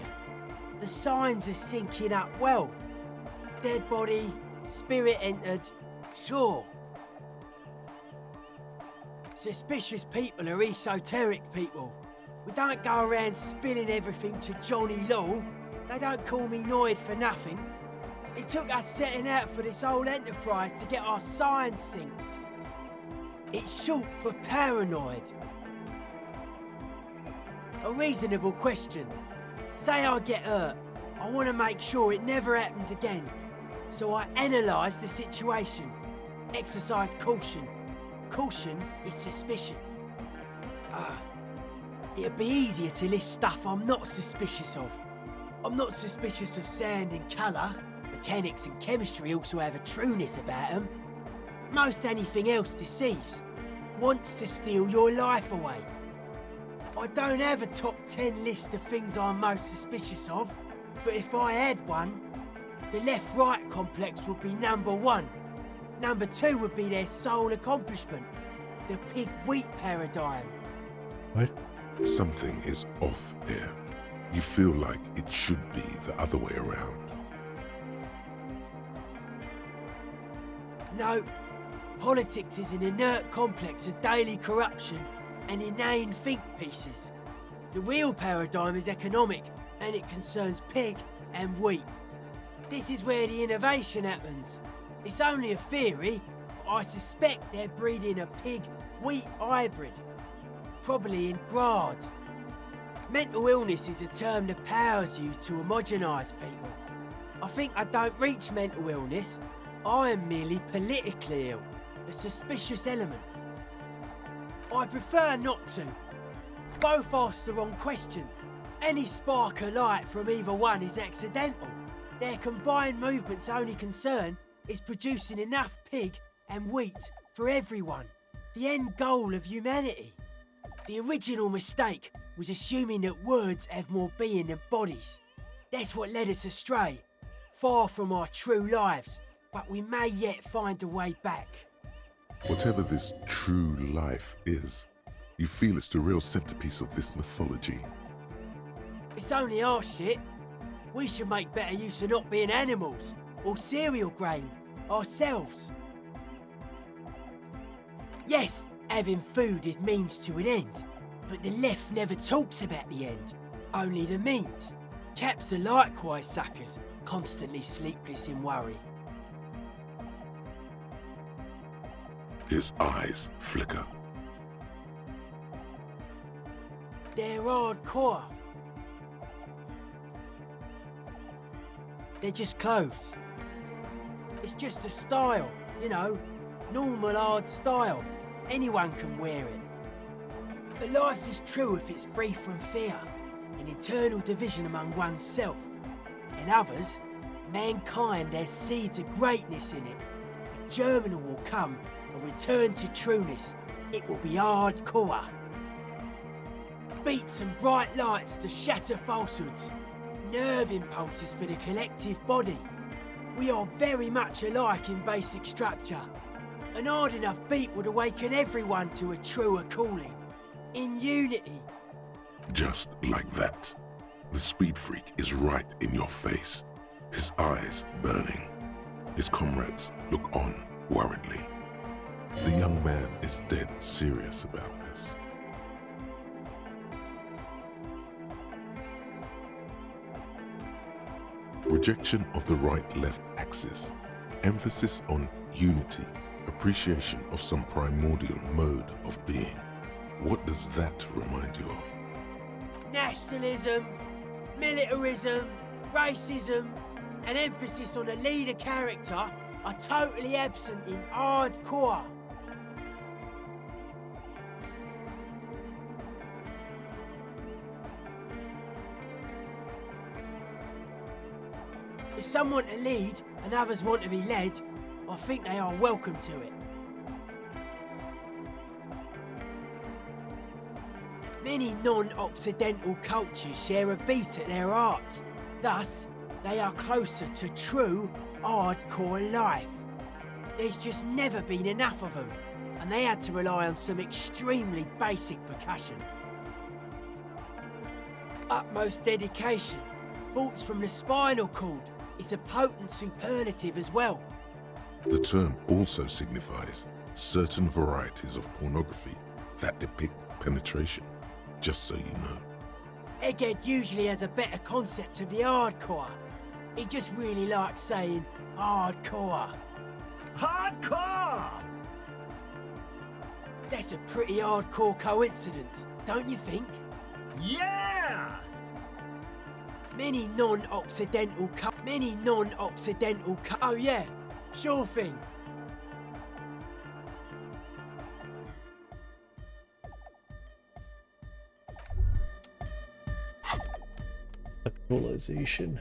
The signs are syncing up well. Dead body, spirit entered, sure. Suspicious people are esoteric people. We don't go around spilling everything to Johnny Law. They don't call me Noid for nothing. It took us setting out for this whole enterprise to get our signs synced. It's short for paranoid. A reasonable question. Say I get hurt. I want to make sure it never happens again. So I analyse the situation. Exercise caution. Caution is suspicion. It'd be easier to list stuff I'm not suspicious of. I'm not suspicious of sound and colour. Mechanics and chemistry also have a trueness about them. Most anything else deceives. Wants to steal your life away. I don't have a top 10 list of things I'm most suspicious of, but if I had one, the left-right complex would be number 1. Number 2 would be their sole accomplishment, the pig-wheat paradigm. What? Something is off here. You feel like it should be the other way around. No, politics is an inert complex of daily corruption and inane think pieces. The real paradigm is economic, and it concerns pig and wheat. This is where the innovation happens. It's only a theory, but I suspect they're breeding a pig-wheat hybrid. Probably in Grad. Mental illness is a term the powers use to homogenise people. I think I don't reach mental illness. I am merely politically ill, a suspicious element. I prefer not to. Both ask the wrong questions. Any spark of light from either one is accidental. Their combined movement's only concern is producing enough pig and wheat for everyone. The end goal of humanity. The original mistake was assuming that words have more being than bodies. That's what led us astray, far from our true lives, but we may yet find a way back. Whatever this true life is, you feel it's the real centerpiece of this mythology. It's only our shit. We should make better use of not being animals, or cereal grain, ourselves. Yes, having food is means to an end, but the left never talks about the end, only the means. Caps are likewise suckers, constantly sleepless in worry. His eyes flicker. They're hardcore. They're just clothes. It's just a style, you know, normal hard style. Anyone can wear it. The life is true if it's free from fear, an internal division among oneself. In others, mankind has seeds of greatness in it. A germinal will come, a return to trueness. It will be hardcore. Beats and bright lights to shatter falsehoods. Nerve impulses for the collective body. We are very much alike in basic structure. An hard enough beat would awaken everyone to a truer calling. In unity. Just like that. The speed freak is right in your face. His eyes burning. His comrades look on worriedly. The young man is dead serious about this. Rejection of the right-left axis. Emphasis on unity. Appreciation of some primordial mode of being. What does that remind you of? Nationalism, militarism, racism, and emphasis on a leader character are totally absent in hardcore. If some want to lead and others want to be led, I think they are welcome to it. Many non-Occidental cultures share a beat at their art. Thus, they are closer to true, hardcore life. There's just never been enough of them, and they had to rely on some extremely basic percussion. Utmost dedication, thoughts from the spinal cord, is a potent superlative as well. The term also signifies certain varieties of pornography that depict penetration, just so you know. Egghead usually has a better concept of the hardcore. He just really likes saying hardcore. Hardcore! That's a pretty hardcore coincidence, don't you think? Yeah! Many non-Occidental oh yeah, sure thing. Actualization.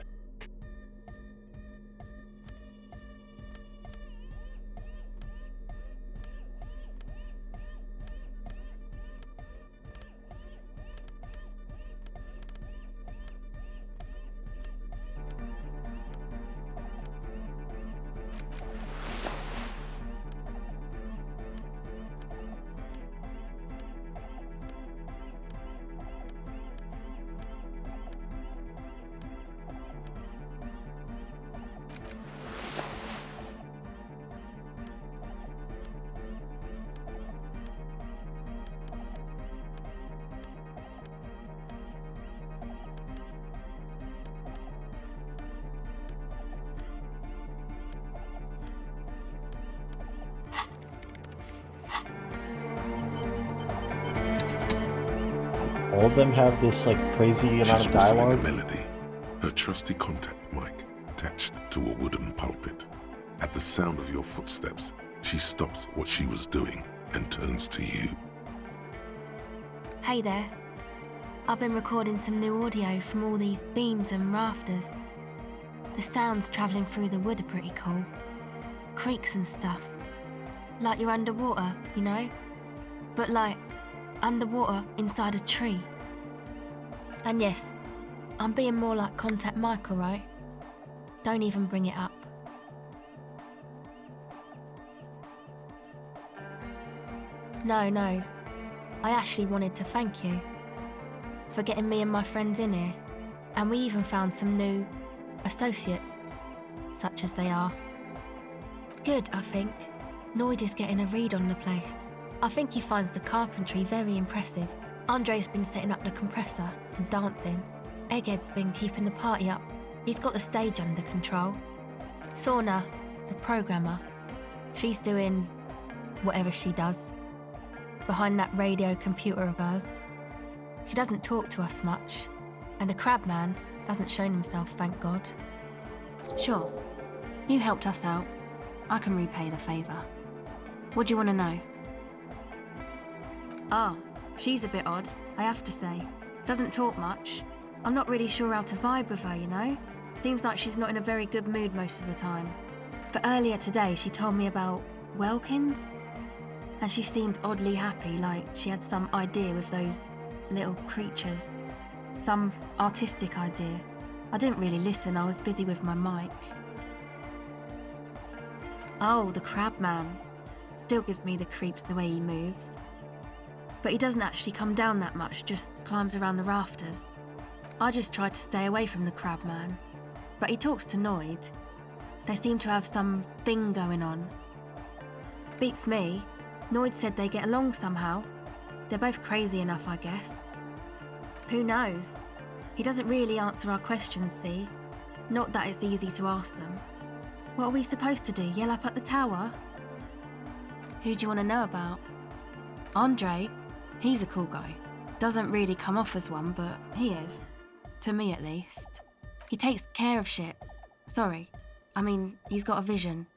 All of them have this like crazy amount She's of whistling a dialogue. melody. Her trusty contact mic attached to a wooden pulpit. At the sound of your footsteps, she stops what she was doing and turns to you. Hey there. I've been recording some new audio from all these beams and rafters. The sounds travelling through the wood are pretty cool. Creaks and stuff. Like you're underwater, you know? But like, underwater inside a tree. And yes, I'm being more like Contact Michael, right? Don't even bring it up. No. I actually wanted to thank you for getting me and my friends in here. And we even found some new associates, such as they are. Good, I think. Noid is getting a read on the place. I think he finds the carpentry very impressive. Andre's been setting up the compressor and dancing. Egghead's been keeping the party up. He's got the stage under control. Sauna, the programmer, she's doing whatever she does behind that radio computer of hers. She doesn't talk to us much, and the crab man hasn't shown himself, thank God. Sure, you helped us out. I can repay the favour. What do you want to know? Ah, she's a bit odd, I have to say. Doesn't talk much. I'm not really sure how to vibe with her, you know? Seems like she's not in a very good mood most of the time. But earlier today she told me about Welkins, and she seemed oddly happy, like she had some idea with those little creatures. Some artistic idea. I didn't really listen, I was busy with my mic. Oh, the crab man. Still gives me the creeps the way he moves. But he doesn't actually come down that much, just climbs around the rafters. I just tried to stay away from the crab man. But he talks to Noid. They seem to have some thing going on. Beats me. Noid said they get along somehow. They're both crazy enough, I guess. Who knows? He doesn't really answer our questions, see? Not that it's easy to ask them. What are we supposed to do, yell up at the tower? Who do you want to know about? Andre? He's a cool guy. Doesn't really come off as one, but he is. To me, at least. He takes care of shit. Sorry. I mean, he's got a vision.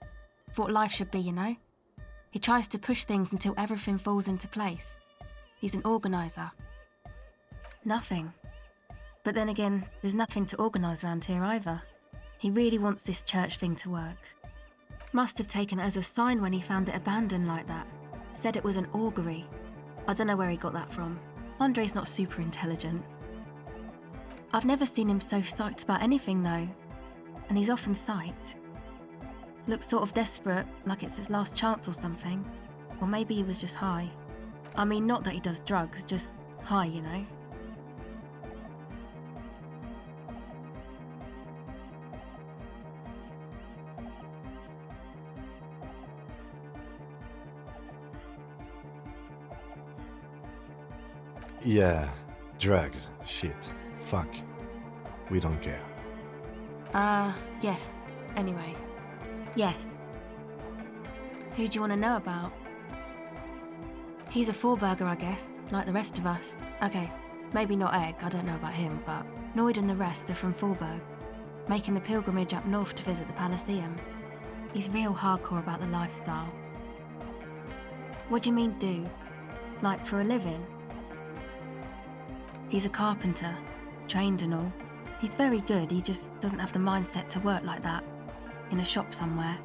For what life should be, you know? He tries to push things until everything falls into place. He's an organiser. Nothing. But then again, there's nothing to organise around here either. He really wants this church thing to work. Must have taken it as a sign when he found it abandoned like that. Said it was an augury. I don't know where he got that from. Andre's not super intelligent. I've never seen him so psyched about anything though. And he's often psyched. Looks sort of desperate, like it's his last chance or something. Or maybe he was just high. I mean, not that he does drugs, just high, you know? Yeah, drugs, shit, fuck. We don't care. Yes. Anyway. Yes. Who do you want to know about? He's a four-burger, I guess, like the rest of us. Okay, maybe not Egg, I don't know about him, but Noid and the rest are from Forberg, making the pilgrimage up north to visit the Elysium. He's real hardcore about the lifestyle. What do you mean do? Like for a living? He's a carpenter, trained and all. He's very good, he just doesn't have the mindset to work like that, in a shop somewhere.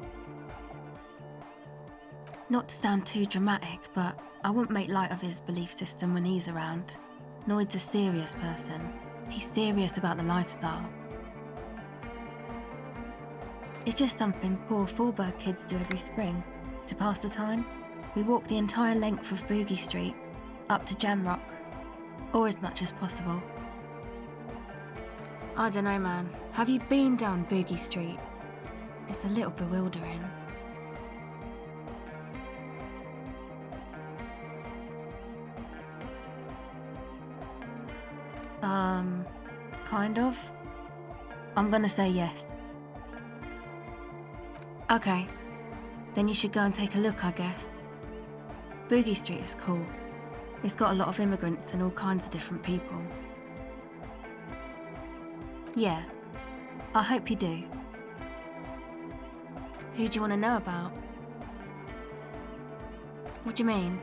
Not to sound too dramatic, but I wouldn't make light of his belief system when he's around. Noid's a serious person. He's serious about the lifestyle. It's just something poor Forberg kids do every spring. To pass the time, we walk the entire length of Boogie Street, up to Jamrock, or as much as possible. I don't know, man. Have you been down Boogie Street? It's a little bewildering. Kind of. I'm gonna say yes. Okay, then you should go and take a look, I guess. Boogie Street is cool. It's got a lot of immigrants and all kinds of different people. Yeah, I hope you do. Who do you want to know about? What do you mean?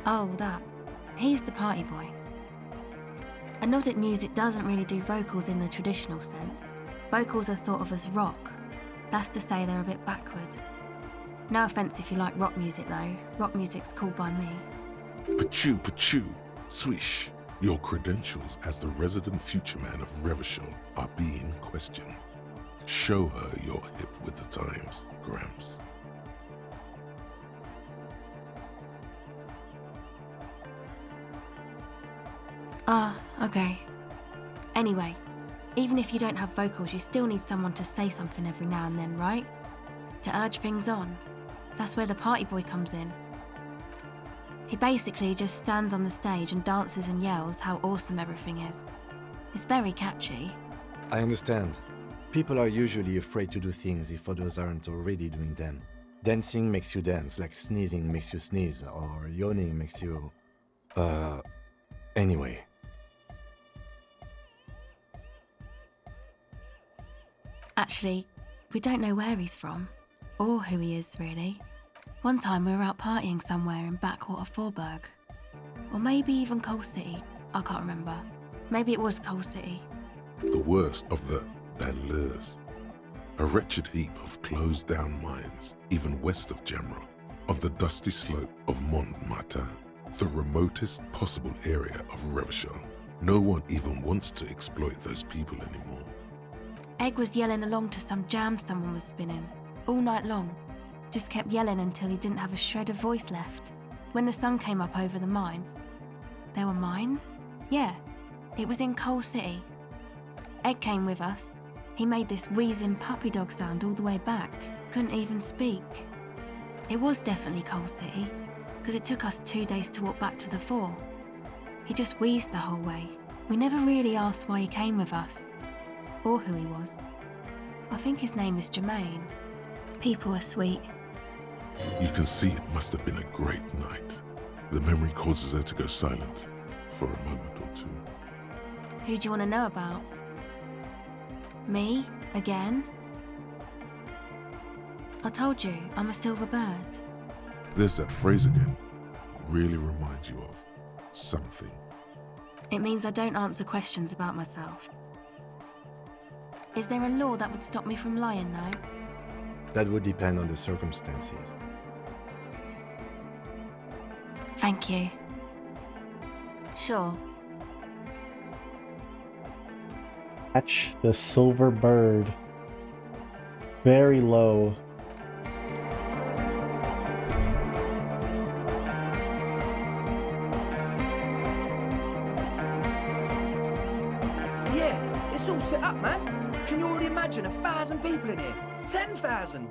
Oh, that. He's the party boy. Anodic music doesn't really do vocals in the traditional sense. Vocals are thought of as rock. That's to say they're a bit backward. No offence if you like rock music though. Rock music's cool by me. Pachoo, pachoo, swish. Your credentials as the resident future man of Revachol are being questioned. Show her you're hip with the times, Gramps. Okay. Anyway, even if you don't have vocals, you still need someone to say something every now and then, right? To urge things on. That's where the party boy comes in. He basically just stands on the stage and dances and yells how awesome everything is. It's very catchy. I understand. People are usually afraid to do things if others aren't already doing them. Dancing makes you dance, like sneezing makes you sneeze, or yawning makes you... Anyway. Actually, we don't know where he's from, or who he is, really. One time we were out partying somewhere in backwater Forburg. Or maybe even Coal City. I can't remember. Maybe it was Coal City. The worst of the banlieues. A wretched heap of closed-down mines, even west of Jamro, on the dusty slope of Montmartin, the remotest possible area of Revachol. No one even wants to exploit those people anymore. Egg was yelling along to some jam someone was spinning, all night long. Just kept yelling until he didn't have a shred of voice left. When the sun came up over the mines. There were mines? Yeah, it was in Coal City. Egg came with us. He made this wheezing puppy dog sound all the way back. Couldn't even speak. It was definitely Coal City, because it took us 2 days to walk back to the fort. He just wheezed the whole way. We never really asked why he came with us, or who he was. I think his name is Jermaine. People are sweet. You can see it must have been a great night. The memory causes her to go silent for a moment or two. Who do you want to know about? Me? Again? I told you, I'm a silver bird. There's that phrase again. Really reminds you of something. It means I don't answer questions about myself. Is there a law that would stop me from lying, though? That would depend on the circumstances. Thank you. Sure. Catch the silver bird. Very low. Yeah, it's all set up, man. Can you already imagine 1,000 people in here? 10,000!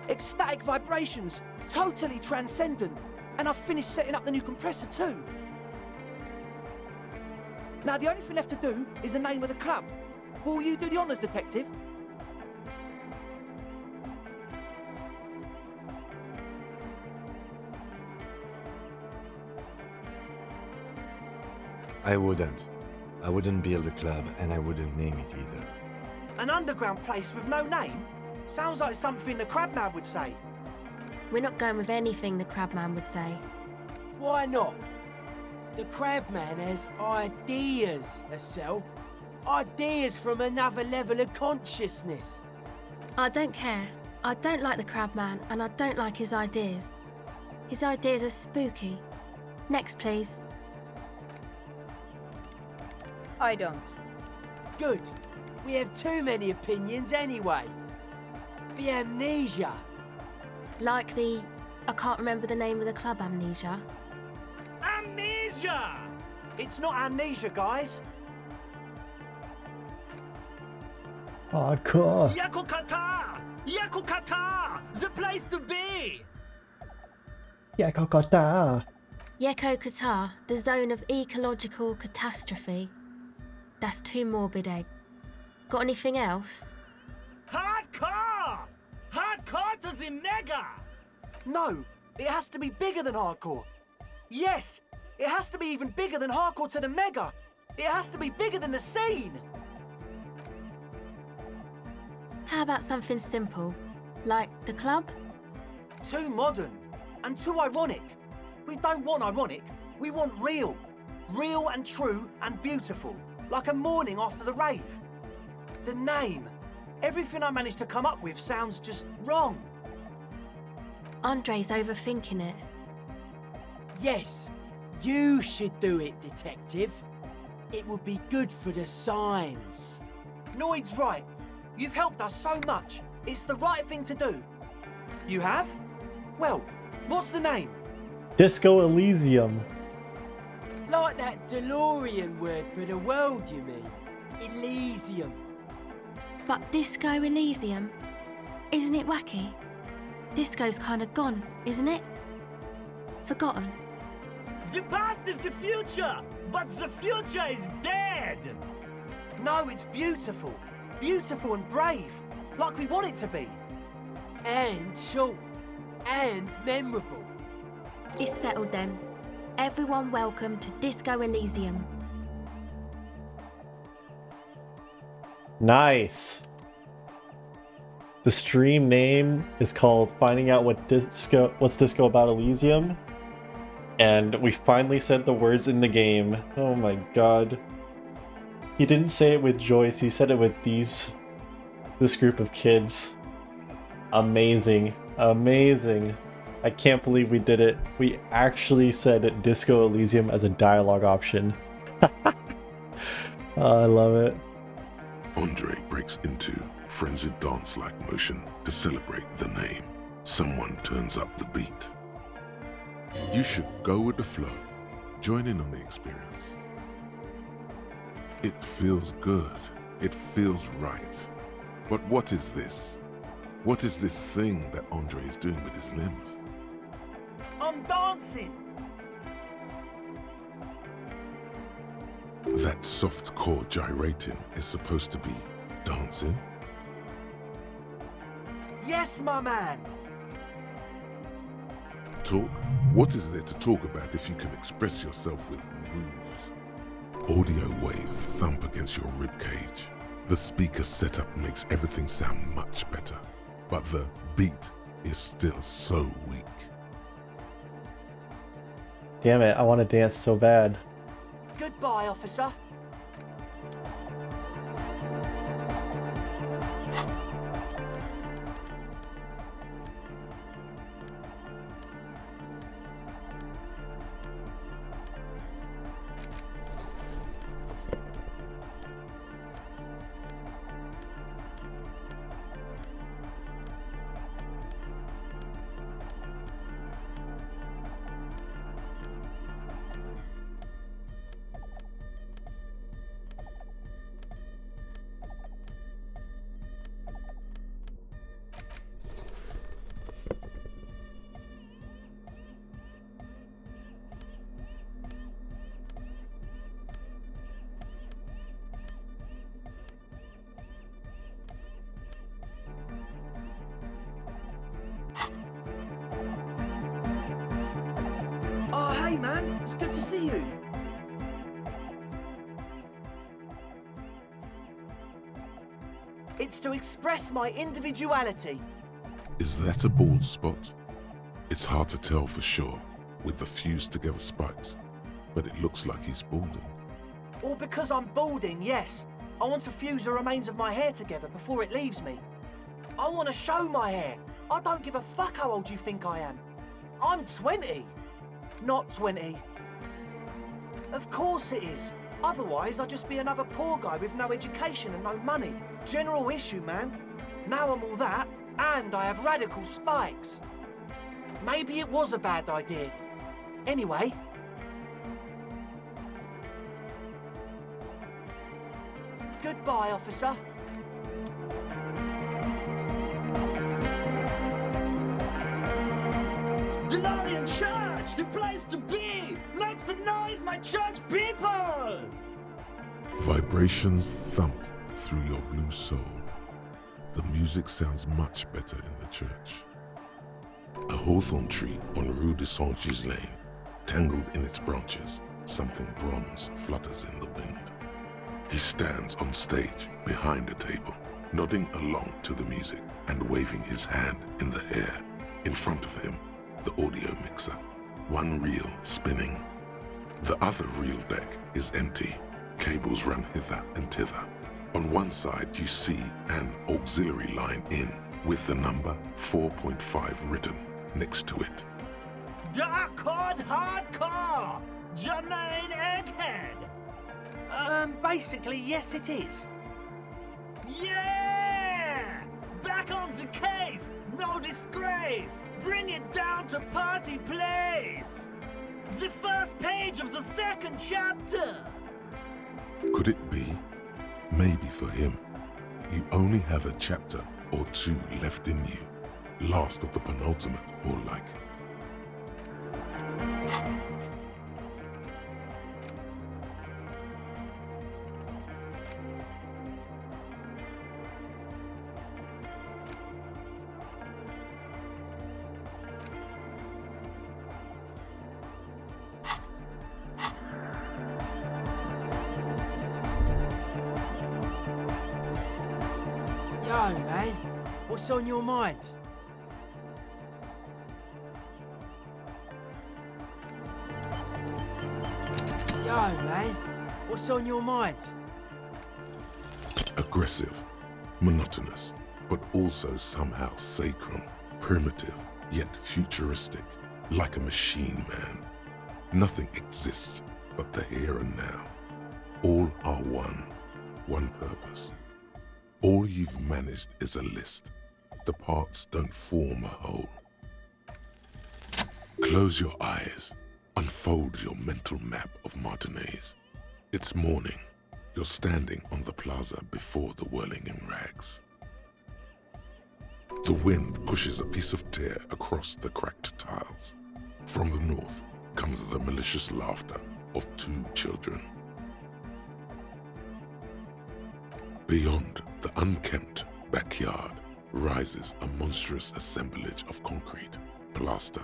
Ecstatic vibrations, totally transcendent. And I've finished setting up the new compressor too. Now the only thing left to do is the name of the club. Will you do the honours, detective? I wouldn't. I wouldn't build a club, and I wouldn't name it either. An underground place with no name? Sounds like something the Crabman would say. We're not going with anything the Crabman would say. Why not? The Crabman has ideas, Estelle. Ideas from another level of consciousness. I don't care. I don't like the Crabman, and I don't like his ideas. His ideas are spooky. Next, please. I don't. Good. We have too many opinions anyway. The amnesia. Like the... I can't remember the name of the club, Amnesia. Amnesia! It's not amnesia, guys. Hardcore. Yakukata! Yakukata! The place to be! Yakokota. Yeko Qatar, the zone of ecological catastrophe. That's too morbid, Egg. Got anything else? Hardcore! Hardcore to the mega! No, it has to be bigger than hardcore. Yes, it has to be even bigger than hardcore to the mega. It has to be bigger than the scene. How about something simple, like the club? Too modern and too ironic. We don't want ironic. We want real. Real and true and beautiful. Like a morning after the rave. The name. Everything I managed to come up with sounds just wrong. Andre's overthinking it. Yes, you should do it, detective. It would be good for the signs. Noid's right. You've helped us so much. It's the right thing to do. You have? Well, what's the name? Disco Elysium. Like that DeLorean word for the world, you mean? Elysium. But Disco Elysium? Isn't it wacky? Disco's kind of gone, isn't it? Forgotten. The past is the future, but the future is dead. No, it's beautiful. Beautiful and brave. Like we want it to be. And short. And memorable. It's settled then. Everyone welcome to Disco Elysium. Nice. The stream name is called Finding Out What's Disco About Elysium. And we finally said the words in the game. Oh my god. He didn't say it with Joyce, he said it with this group of kids. Amazing. Amazing. I can't believe we did it. We actually said Disco Elysium as a dialogue option. Oh, I love it. Andre breaks into frenzied dance-like motion to celebrate the name. Someone turns up the beat. You should go with the flow. Join in on the experience. It feels good. It feels right. But what is this? What is this thing that Andre is doing with his limbs? I'm dancing. That soft core gyrating is supposed to be dancing? Yes, my man. Talk? What is there to talk about if you can express yourself with moves? Audio waves thump against your ribcage. The speaker setup makes everything sound much better, but the beat is still so weak. Damn it, I want to dance so bad. Goodbye, officer. Oh, hey, man. It's good to see you. It's to express my individuality. Is that a bald spot? It's hard to tell for sure with the fused together spikes, but it looks like he's balding. Or because I'm balding, yes. I want to fuse the remains of my hair together before it leaves me. I want to show my hair. I don't give a fuck how old you think I am. I'm 20. Not 20. Of course it is. Otherwise, I'd just be another poor guy with no education and no money. General issue, man. Now I'm all that, and I have radical spikes. Maybe it was a bad idea. Anyway. Goodbye, officer. DeLorean Church, the place to be! Make some noise, my church people! Vibrations thump through your blue soul. The music sounds much better in the church. A hawthorn tree on Rue de Saint-Gislain, tangled in its branches, something bronze flutters in the wind. He stands on stage behind a table. nodding along to the music and waving his hand in the air. In front of him, the audio mixer, one reel spinning. The other reel deck is empty. Cables run hither and thither. On one side you see an auxiliary line in with the number 4.5 written next to it. Darkcord Hardcore! Jermaine Egghead! Basically, yes it is. Yeah! Back on the case! No disgrace! Bring it down to party place! The first page of the second chapter! Could it be? Maybe for him, you only have a chapter or two left in you. Last of the penultimate, more like. Yo, man, what's on your mind? Yo, man, what's on your mind? Aggressive, monotonous, but also somehow sacred, primitive, yet futuristic, like a machine man. Nothing exists but the here and now. All are one purpose. All you've managed is a list. The parts don't form a whole. Close your eyes. Unfold your mental map of Martinez. It's morning. You're standing on the plaza before the Whirling in rags. The wind pushes a piece of tear across the cracked tiles. From the north comes the malicious laughter of two children. Beyond the unkempt backyard rises a monstrous assemblage of concrete, plaster,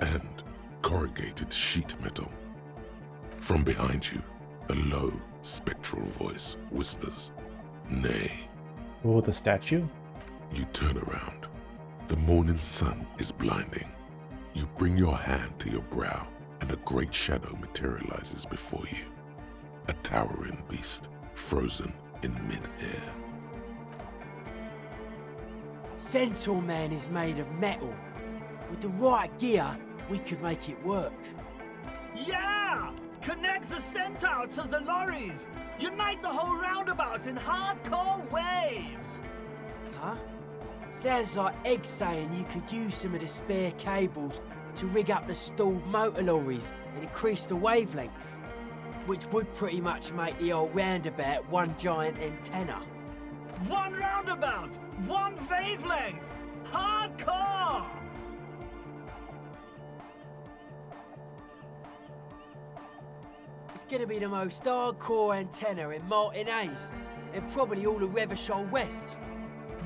and corrugated sheet metal. From behind you, a low, spectral voice whispers, "Nay." Oh, the statue? You turn around. The morning sun is blinding. You bring your hand to your brow, and a great shadow materializes before you. A towering beast, frozen in mid-air. Centaur Man is made of metal. With the right gear, we could make it work. Yeah! Connect the centaur to the lorries! Unite the whole roundabout in hardcore waves! Huh? Sounds like Egg saying you could use some of the spare cables to rig up the stalled motor lorries and increase the wavelength, which would pretty much make the old roundabout one giant antenna. One roundabout! One wavelength! Hardcore! It's gonna be the most hardcore antenna in Martinez, and probably all of Revachol West.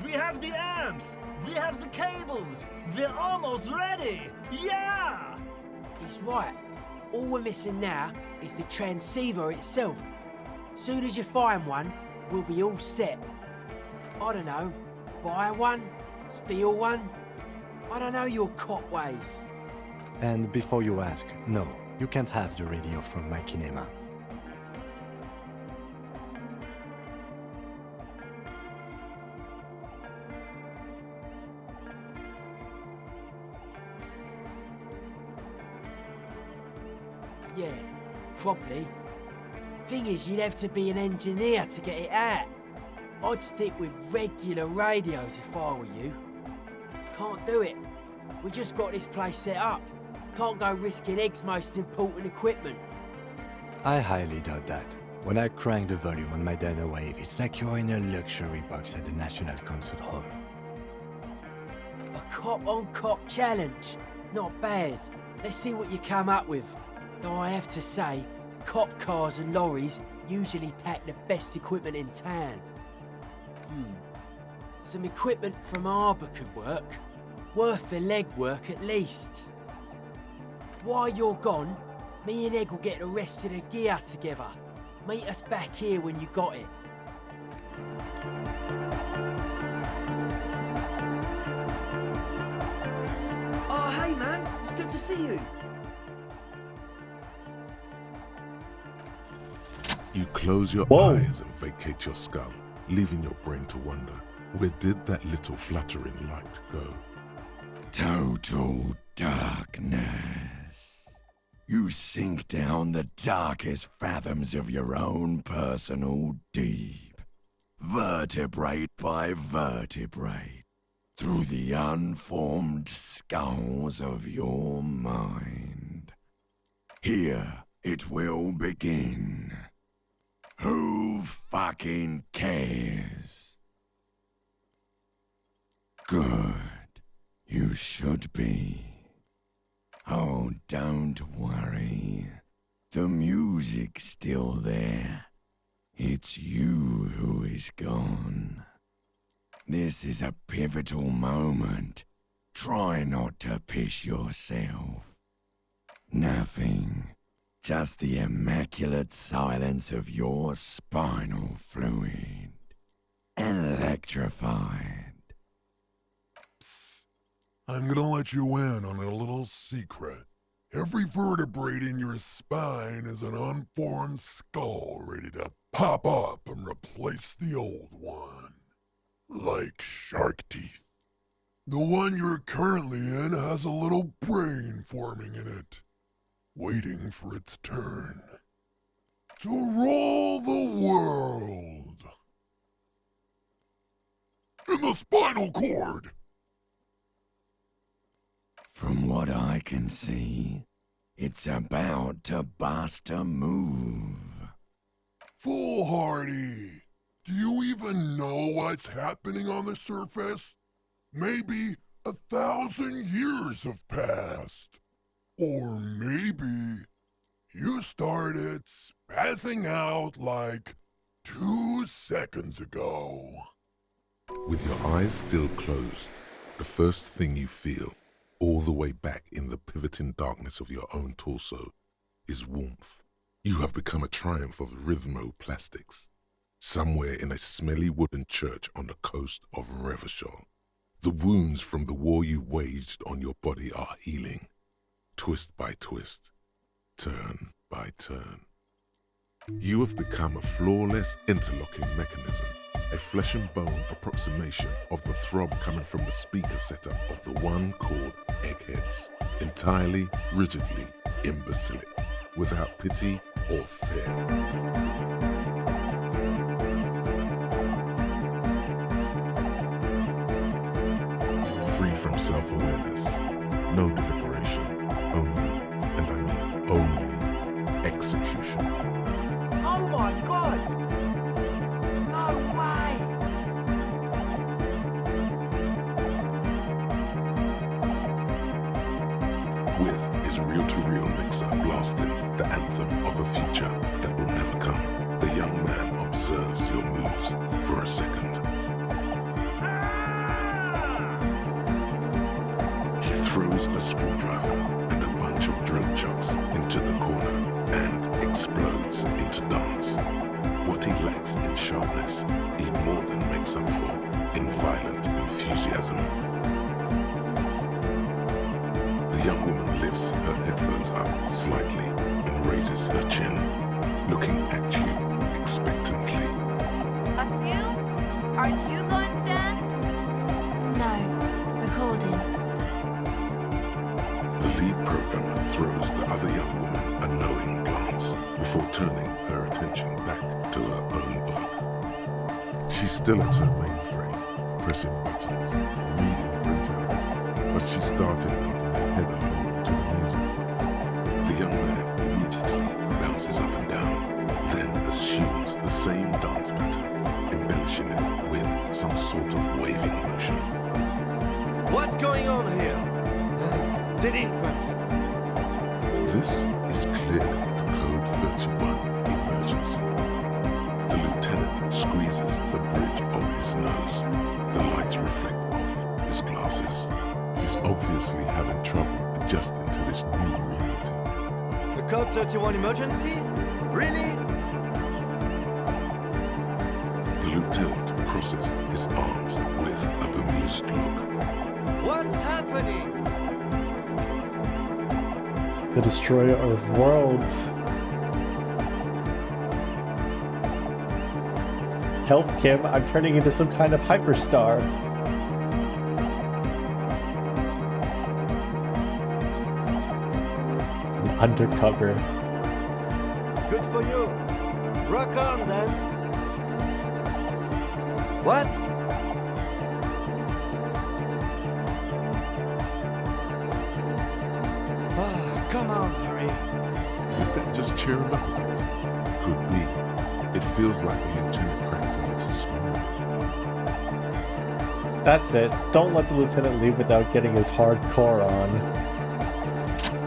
We have the amps! We have the cables! We're almost ready! Yeah! He's right. All we're missing now is the transceiver itself. Soon as you find one, we'll be all set. I don't know, buy one? Steal one? I don't know your cop ways. And before you ask, no, you can't have the radio from my kinema. Yeah, probably. Thing is, you'd have to be an engineer to get it out. I'd stick with regular radios if I were you. Can't do it. We just got this place set up. Can't go risking Egg's most important equipment. I highly doubt that. When I crank the volume on my Dana Wave, it's like you're in a luxury box at the National Concert Hall. A cop-on-cop challenge. Not bad. Let's see what you come up with. Though I have to say, cop cars and lorries usually pack the best equipment in town. Some equipment from Harbour could work. Worth the legwork at least. While you're gone, me and Egg will get the rest of the gear together. Meet us back here when you got it. good to see you. You close your Whoa. eyes and vacate your skull, leaving your brain to wonder, where did that little fluttering light go? Total darkness. You sink down the darkest fathoms of your own personal deep, vertebrae by vertebrae, through the unformed skulls of your mind. Here it will begin. Who fucking cares? Good. You should be. Oh, don't worry. The music's still there. It's you who is gone. This is a pivotal moment. Try not to piss yourself. Nothing. Just the immaculate silence of your spinal fluid. Electrified. I'm gonna let you in on a little secret. Every vertebrae in your spine is an unformed skull ready to pop up and replace the old one. Like shark teeth. The one you're currently in has a little brain forming in it, waiting for its turn to rule the world. In the spinal cord! From what I can see, it's about to bust a move. Foolhardy! Do you even know what's happening on the surface? Maybe 1,000 years have passed. Or maybe you started spazzing out like 2 seconds ago. With your eyes still closed, the first thing you feel, all the way back in the pivoting darkness of your own torso, is warmth. You have become a triumph of rhythmoplastics, somewhere in a smelly wooden church on the coast of Revachol. The wounds from the war you waged on your body are healing, twist by twist, turn by turn. You have become a flawless interlocking mechanism, a flesh and bone approximation of the throb coming from the speaker setup of the one called Eggheads, entirely, rigidly imbecilic, without pity or fear. Free from self-awareness, no deliberation, only, and I mean only, execution. Oh my god! No way! With his reel-to-reel mixer blasting the anthem of a future that will never come, the young man observes your moves for a second. He throws a screwdriver and a bunch of drill chucks into the corner and explodes into dance. What he lacks in sharpness, he more than makes up for in violent enthusiasm. The young woman lifts her headphones up slightly and raises her chin, looking at you expectantly. Asil, are you going to dance? No, recording. The lead programmer throws the other young woman a knowing glance before turning her attention back to her own work. She's still at her mainframe, pressing buttons, reading printouts, but she started nodding her head along to the music. The young man immediately bounces up and down, then assumes the same dance pattern, embellishing it with some sort of waving motion. What's going on here? Delinquents. This is clearly a Code 31 emergency. The lieutenant squeezes the bridge of his nose. The lights reflect off his glasses. He's obviously having trouble adjusting to this new reality. The Code 31 emergency? Really? The lieutenant crosses his arms with a bemused look. What's happening? The destroyer of worlds. Help, Kim, I'm turning into some kind of hyperstar. I'm undercover. Good for you. Rock on, then. What? Ah, come on, Harry. Did that just cheer him up a bit? Could be. It feels like the lieutenant cracked a little small. That's it. Don't let the lieutenant leave without getting his hardcore on.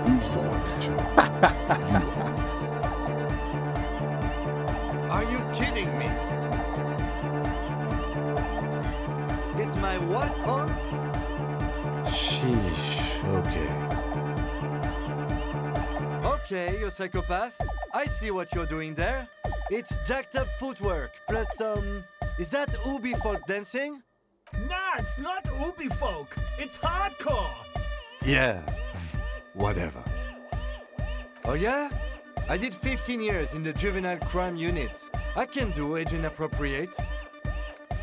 Who's the one in charge? You Are you kidding me? Get my what on? Sheesh, okay. Okay, you psychopath. I see what you're doing there. It's jacked up footwork, plus is that Ubi folk dancing? Nah, it's not Ubi folk. It's hardcore. Yeah, whatever. Oh yeah? I did 15 years in the juvenile crime unit. I can do age inappropriate.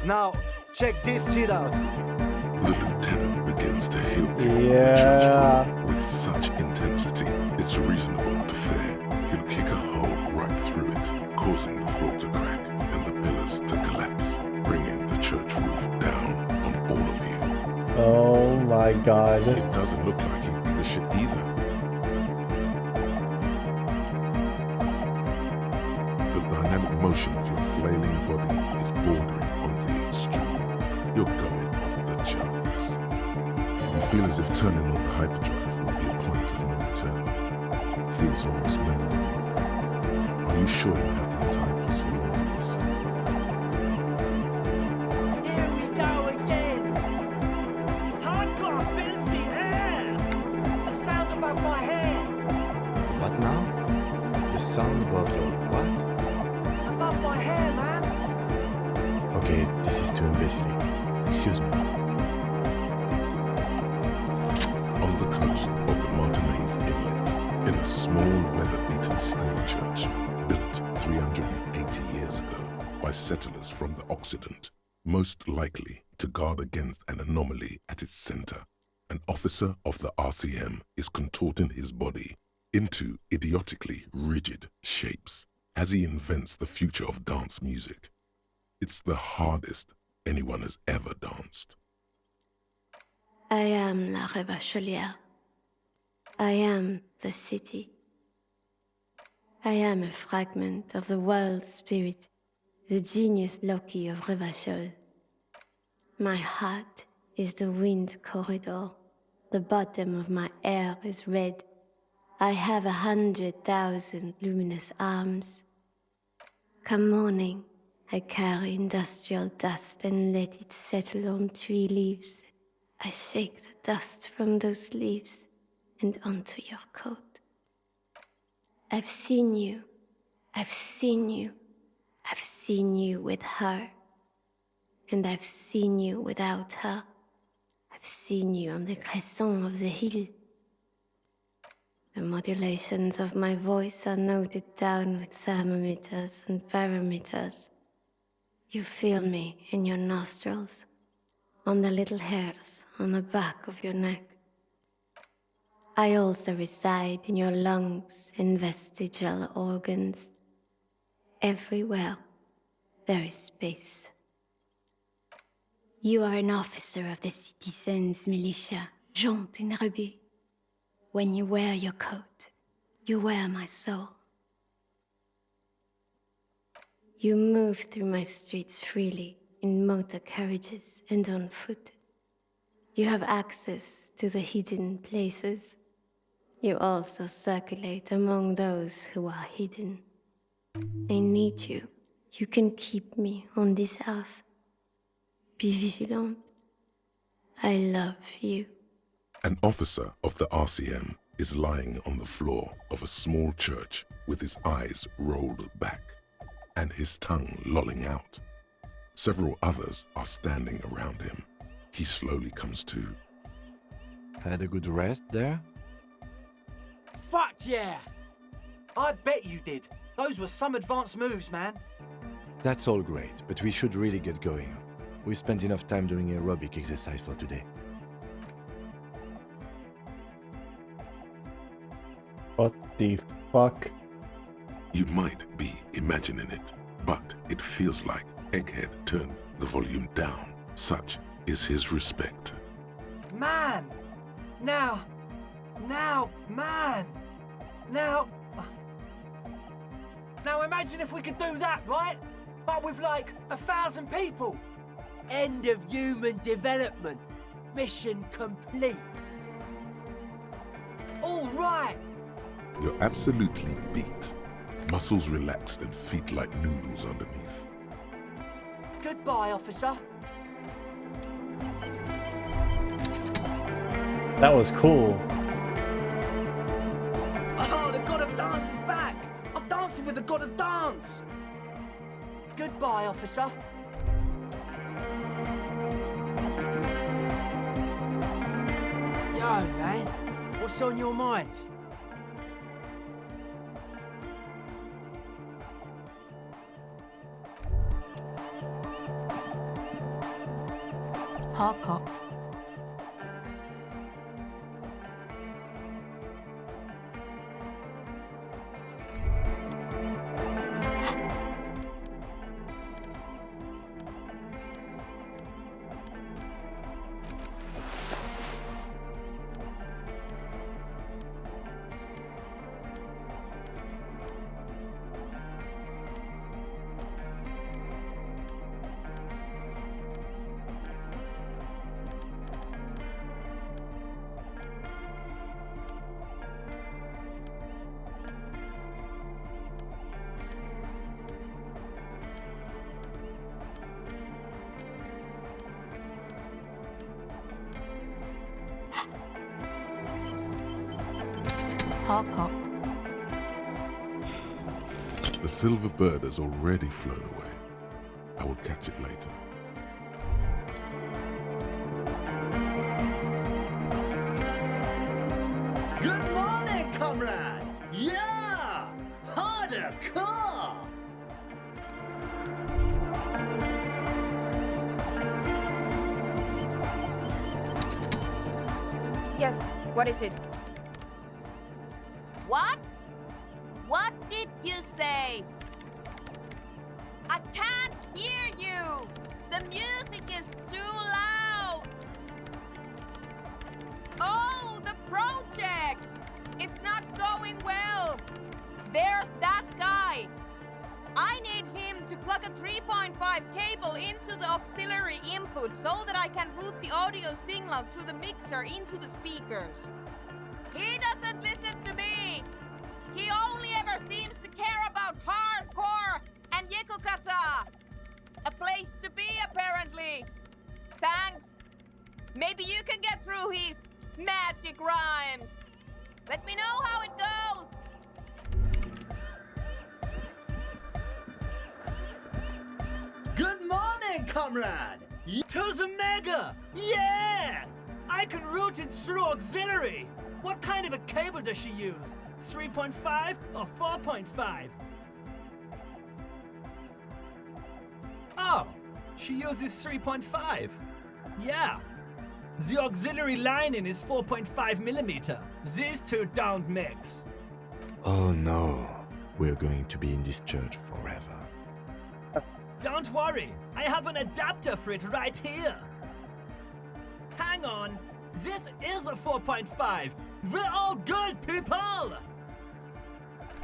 Now, check this shit out. The lieutenant begins to hit the Yeah. church floor with such intensity, it's reasonable to fear he'll kick a hole right through it, causing the floor to crack and the pillars to collapse, bringing the church roof down on all of you. Oh my god. It doesn't look like he'd give a shit either. The dynamic motion of your flailing body is bordering on the extreme. You're going off the charts. You feel as if turning on the hyperdrive would be a point of no return. Feels almost memorable. Are you sure you have the entire posse along for this? Here we go again. Hardcore fills the air. The sound above my head. What now? The sound above your what? Above my hair, man. Okay, this is too imbecile. Excuse me. On the coast of the Martinez Inlet, in a small weather-beaten stave church built 380 years ago by settlers from the Occident, most likely to guard against an anomaly at its center, an officer of the RCM is contorting his body into idiotically rigid shapes as he invents the future of dance music. It's the hardest anyone has ever danced. I am la Revacholière. I am the city. I am a fragment of the world spirit, the genius Loki of Revachol. My heart is the wind corridor. The bottom of my air is red. I have 100,000 luminous arms. Come morning, I carry industrial dust and let it settle on tree leaves. I shake the dust from those leaves and onto your coat. I've seen you. I've seen you. I've seen you with her. And I've seen you without her. I've seen you on the crescent of the hill. The modulations of my voice are noted down with thermometers and barometers. You feel me in your nostrils, on the little hairs on the back of your neck. I also reside in your lungs and vestigial organs. Everywhere there is space. You are an officer of the citizens' militia, Jaunt and Rebut. When you wear your coat, you wear my soul. You move through my streets freely, in motor carriages and on foot. You have access to the hidden places. You also circulate among those who are hidden. I need you. You can keep me on this earth. Be vigilant. I love you. An officer of the RCM is lying on the floor of a small church with his eyes rolled back and his tongue lolling out. Several others are standing around him. He slowly comes to. Had a good rest there? Fuck Yeah. I bet you did. Those were some advanced moves, man. That's all great, but we should really get going. We spent enough time doing aerobic exercise for today. What the fuck? You might be imagining it, but it feels like Egghead turned the volume down. Such is his respect. Man! Now, man! Now imagine if we could do that, right? But with like 1,000 people. End of human development. Mission complete. All right. You're absolutely beat. Muscles relaxed and feet like noodles underneath. Goodbye, officer. That was cool. Oh, the god of dance is back! I'm dancing with the god of dance! Goodbye, officer. Yo, man. What's on your mind? Hardcore. Hardcore. The silver bird has already flown away. I will catch it later. Good morning, comrade! Yeah! Harder car! Yes, what is it? What? What did you say? I can't hear you! The music is too loud! Oh, the project! It's not going well! There's that guy! I need him to plug a 3.5 cable into the auxiliary input so that I can route the audio signal through the mixer into the speakers. He doesn't listen to me! He only ever seems to care about hardcore and Yekokata! A place to be, apparently! Thanks! Maybe you can get through his magic rhymes! Let me know how it goes! Good morning, comrade! To the mega! Yeah! I can route it through auxiliary! What kind of a cable does she use? 3.5 or 4.5? Oh, she uses 3.5. Yeah. The auxiliary lining is 4.5 millimeter. These two don't mix. Oh no, we're going to be in this church forever. Don't worry, I have an adapter for it right here. Hang on, this is a 4.5. We're all good, people!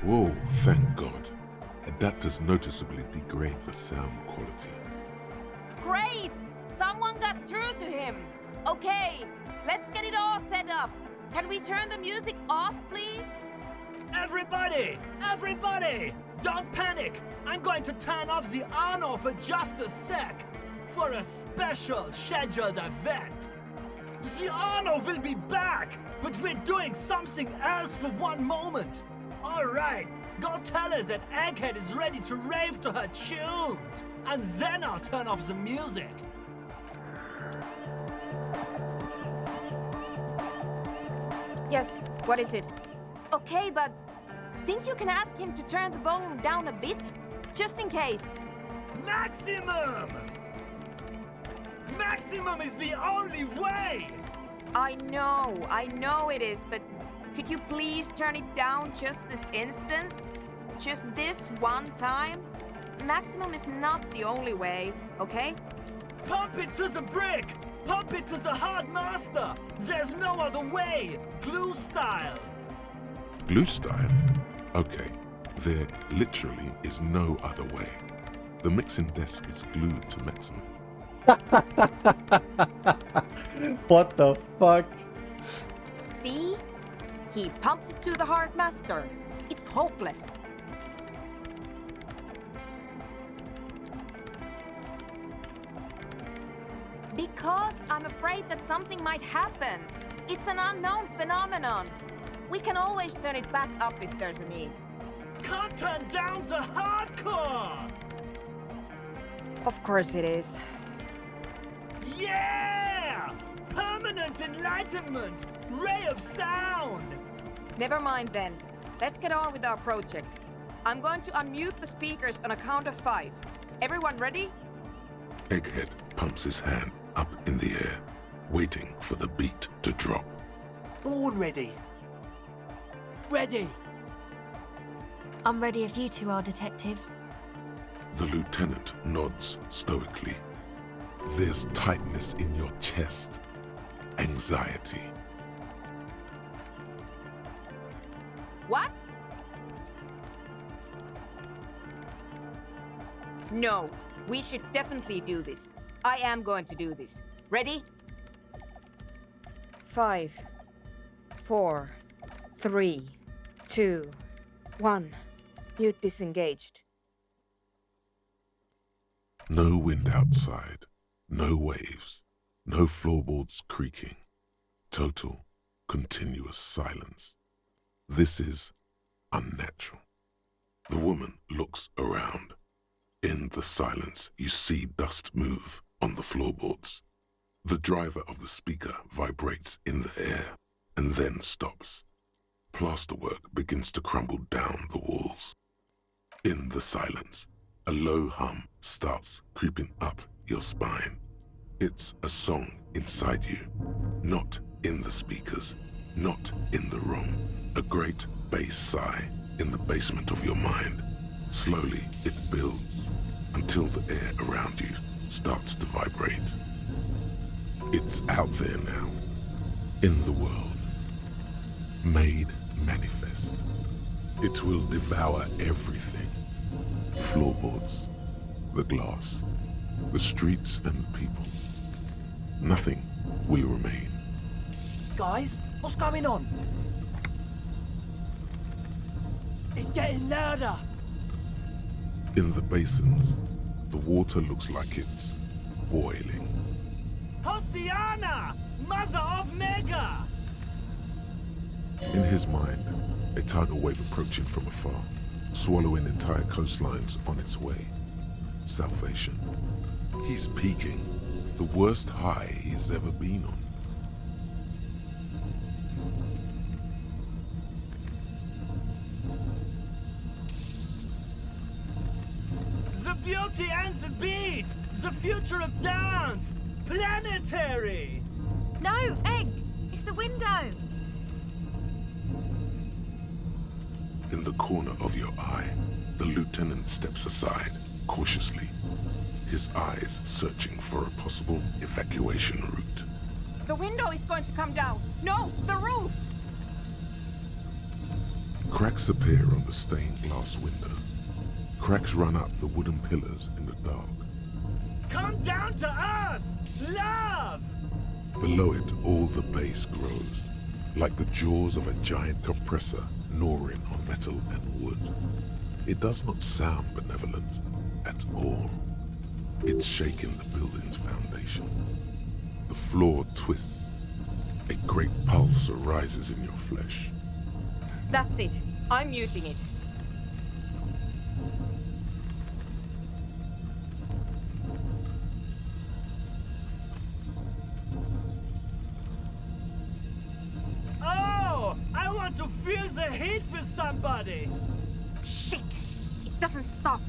Whoa, thank God. Adapters noticeably degrade the sound quality. Great! Someone got through to him! Okay, let's get it all set up. Can we turn the music off, please? Everybody! Everybody! Don't panic! I'm going to turn off the Arno for just a sec. For a special scheduled event. The Arno will be back, but we're doing something else for one moment. Alright, go tell her that Egghead is ready to rave to her tunes. And then I'll turn off the music. Yes, what is it? Okay. okay, but think you can ask him to turn the volume down a bit? Just in case. Maximum! Maximum is the only way! I know it is, but could you please turn it down just this instance? Just this one time? Maximum is not the only way, okay? Pump it to the brick! Pump it to the hard master! There's no other way! Glue style! Glue style? Okay, there literally is no other way. The mixing desk is glued to maximum. What the fuck? See? He pumps it to the hard master. It's hopeless. Because I'm afraid that something might happen. It's an unknown phenomenon. We can always turn it back up if there's a need. Can't turn down the hardcore! Of course it is. Yeah! Permanent enlightenment! Ray of sound! Never mind then. Let's get on with our project. I'm going to unmute the speakers on a count of 5. Everyone ready? Egghead pumps his hand up in the air, waiting for the beat to drop. Born ready. Ready. I'm ready if you two are detectives. The lieutenant nods stoically. There's tightness in your chest. Anxiety. What? No, we should definitely do this. I am going to do this. Ready? 5, 4, 3, 2, 1. Mute disengaged. No wind outside, no waves, no floorboards creaking. Total, continuous silence. This is unnatural. The woman looks around. In the silence, you see dust move on the floorboards. The driver of the speaker vibrates in the air and then stops. Plasterwork begins to crumble down the walls. In the silence, a low hum starts creeping up your spine. It's a song inside you, not in the speakers, not in the room. A great bass sigh in the basement of your mind. Slowly, it builds until the air around you starts to vibrate. It's out there now, in the world, made manifest. It will devour everything. The floorboards, the glass, the streets and the people. Nothing will remain. Guys, what's going on? It's getting louder. In the basins, the water looks like it's boiling. Hosiana! Mother of Mega! In his mind, a tidal wave approaching from afar, swallowing entire coastlines on its way. Salvation. He's peaking, the worst high he's ever been on. The beauty and the beat! The future of dance! Planetary! No, Egg! It's the window! In the corner of your eye, the lieutenant steps aside, cautiously, his eyes searching for a possible evacuation route. The window is going to come down. No, the roof! Cracks appear on the stained glass window. Cracks run up the wooden pillars in the dark. Come down to Earth! Love! Below it, all the bass grows, like the jaws of a giant compressor gnawing on metal and wood. It does not sound benevolent at all. It's shaking the building's foundation. The floor twists. A great pulse arises in your flesh. That's it. I'm muting it. Oh! I want to feel the heat for somebody! Shit! It doesn't stop.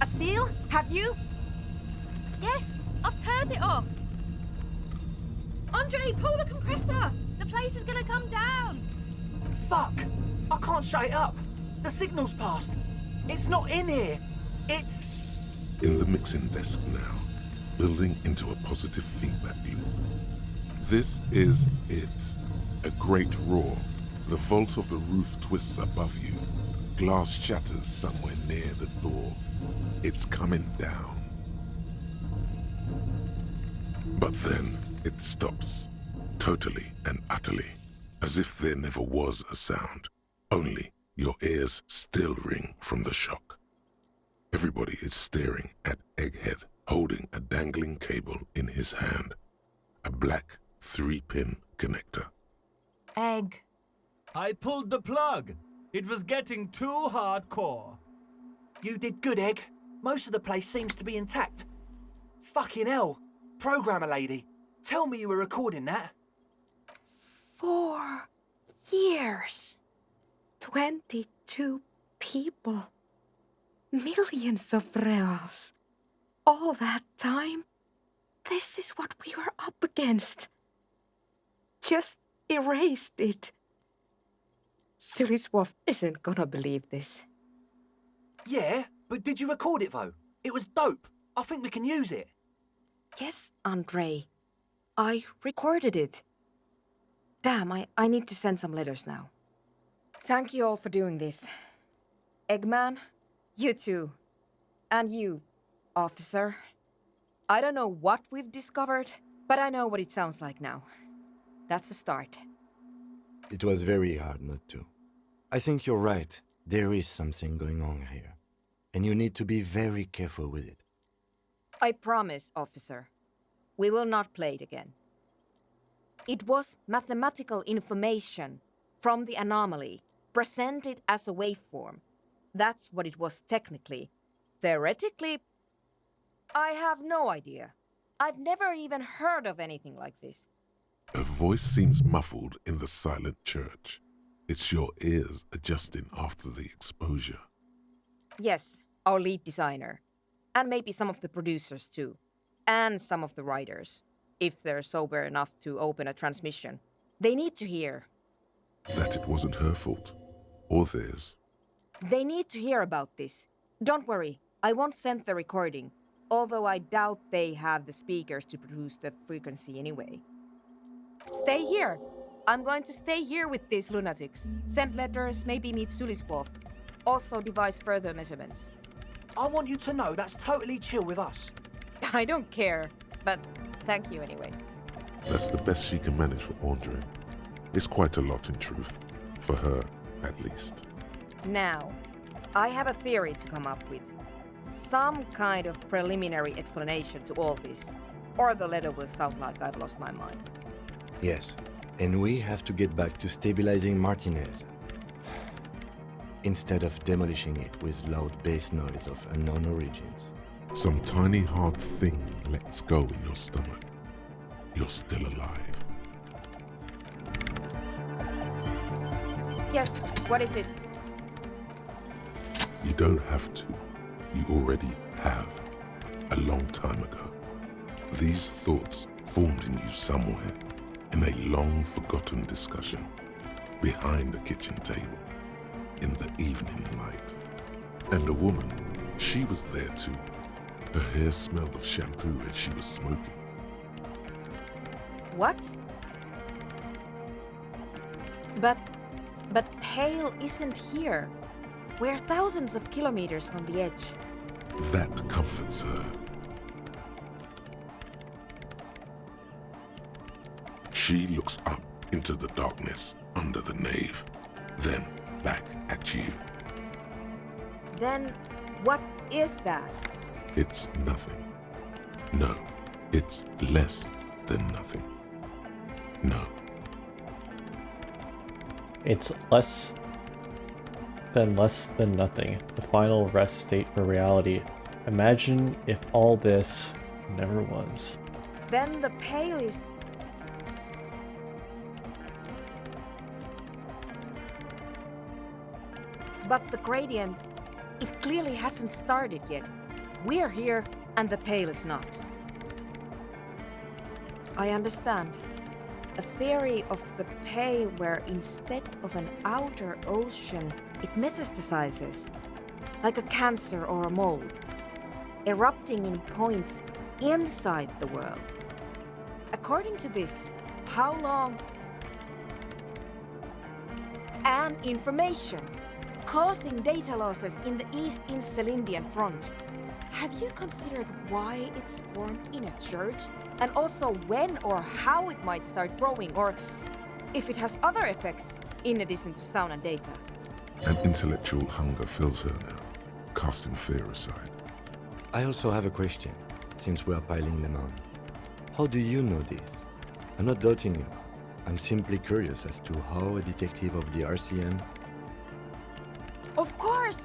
A seal? Have you? Yes, I've turned it off. Andre, pull the compressor. The place is gonna come down. Fuck! I can't shut it up. The signal's passed. It's not in here. It's... In the mixing desk now, building into a positive feedback loop. This is it. A great roar. The vault of the roof twists above you. Glass shatters somewhere near the door. It's coming down. But then it stops. Totally and utterly. As if there never was a sound. Only your ears still ring from the shock. Everybody is staring at Egghead, holding a dangling cable in his hand. A black 3-pin connector. Egg. I pulled the plug. It was getting too hardcore. You did good, Egg. Most of the place seems to be intact. Fucking hell. Programmer lady, tell me you were recording that. 4 years. 22 people. Millions of reals. All that time? This is what we were up against. Just erased it. Suliswolf isn't gonna believe this. Yeah, but did you record it though? It was dope. I think we can use it. Yes, Andre. I recorded it. Damn, I need to send some letters now. Thank you all for doing this. Eggman, you too. And you, officer. I don't know what we've discovered, but I know what it sounds like now. That's a start. It was very hard not to. I think you're right. There is something going on here. And you need to be very careful with it. I promise, officer. We will not play it again. It was mathematical information from the anomaly, presented as a waveform. That's what it was technically. Theoretically, I have no idea. I've never even heard of anything like this. A voice seems muffled in the silent church. It's your ears adjusting after the exposure. Yes, our lead designer. And maybe some of the producers too. And some of the writers. If they're sober enough to open a transmission. They need to hear. That it wasn't her fault. Or theirs. They need to hear about this. Don't worry, I won't send the recording. Although I doubt they have the speakers to produce the frequency anyway. Stay here. I'm going to stay here with these lunatics. Send letters, maybe meet Suliswolf. Also devise further measurements. I want you to know that's totally chill with us. I don't care, but thank you anyway. That's the best she can manage for Andre. It's quite a lot in truth. For her, at least. Now, I have a theory to come up with. Some kind of preliminary explanation to all this. Or the letter will sound like I've lost my mind. Yes, and we have to get back to stabilizing Martinez. Instead of demolishing it with loud bass noise of unknown origins. Some tiny hard thing lets go in your stomach. You're still alive. Yes, what is it? You don't have to. You already have. A long time ago. These thoughts formed in you somewhere, in a long-forgotten discussion, behind a kitchen table, in the evening light. And a woman, she was there too. Her hair smelled of shampoo and she was smoking. What? But Pale isn't here. We're thousands of kilometers from the edge. That comforts her. She looks up into the darkness under the nave, then back at you. Then what is that? It's nothing. No, it's less than nothing. No. It's less than nothing. The final rest state for reality. Imagine if all this never was. Then the Pale is... But the gradient, it clearly hasn't started yet. We're here, and the Pale is not. I understand. A theory of the Pale where instead of an outer ocean, it metastasizes, like a cancer or a mold, erupting in points inside the world. According to this, how long and information causing data losses in the East Insulindian front. Have you considered why it's formed in a church? And also when or how it might start growing, or if it has other effects in addition to sound and data? An intellectual hunger fills her now, casting fear aside. I also have a question, since we are piling them on. How do you know this? I'm not doubting you. I'm simply curious as to how a detective of the RCM... Of course!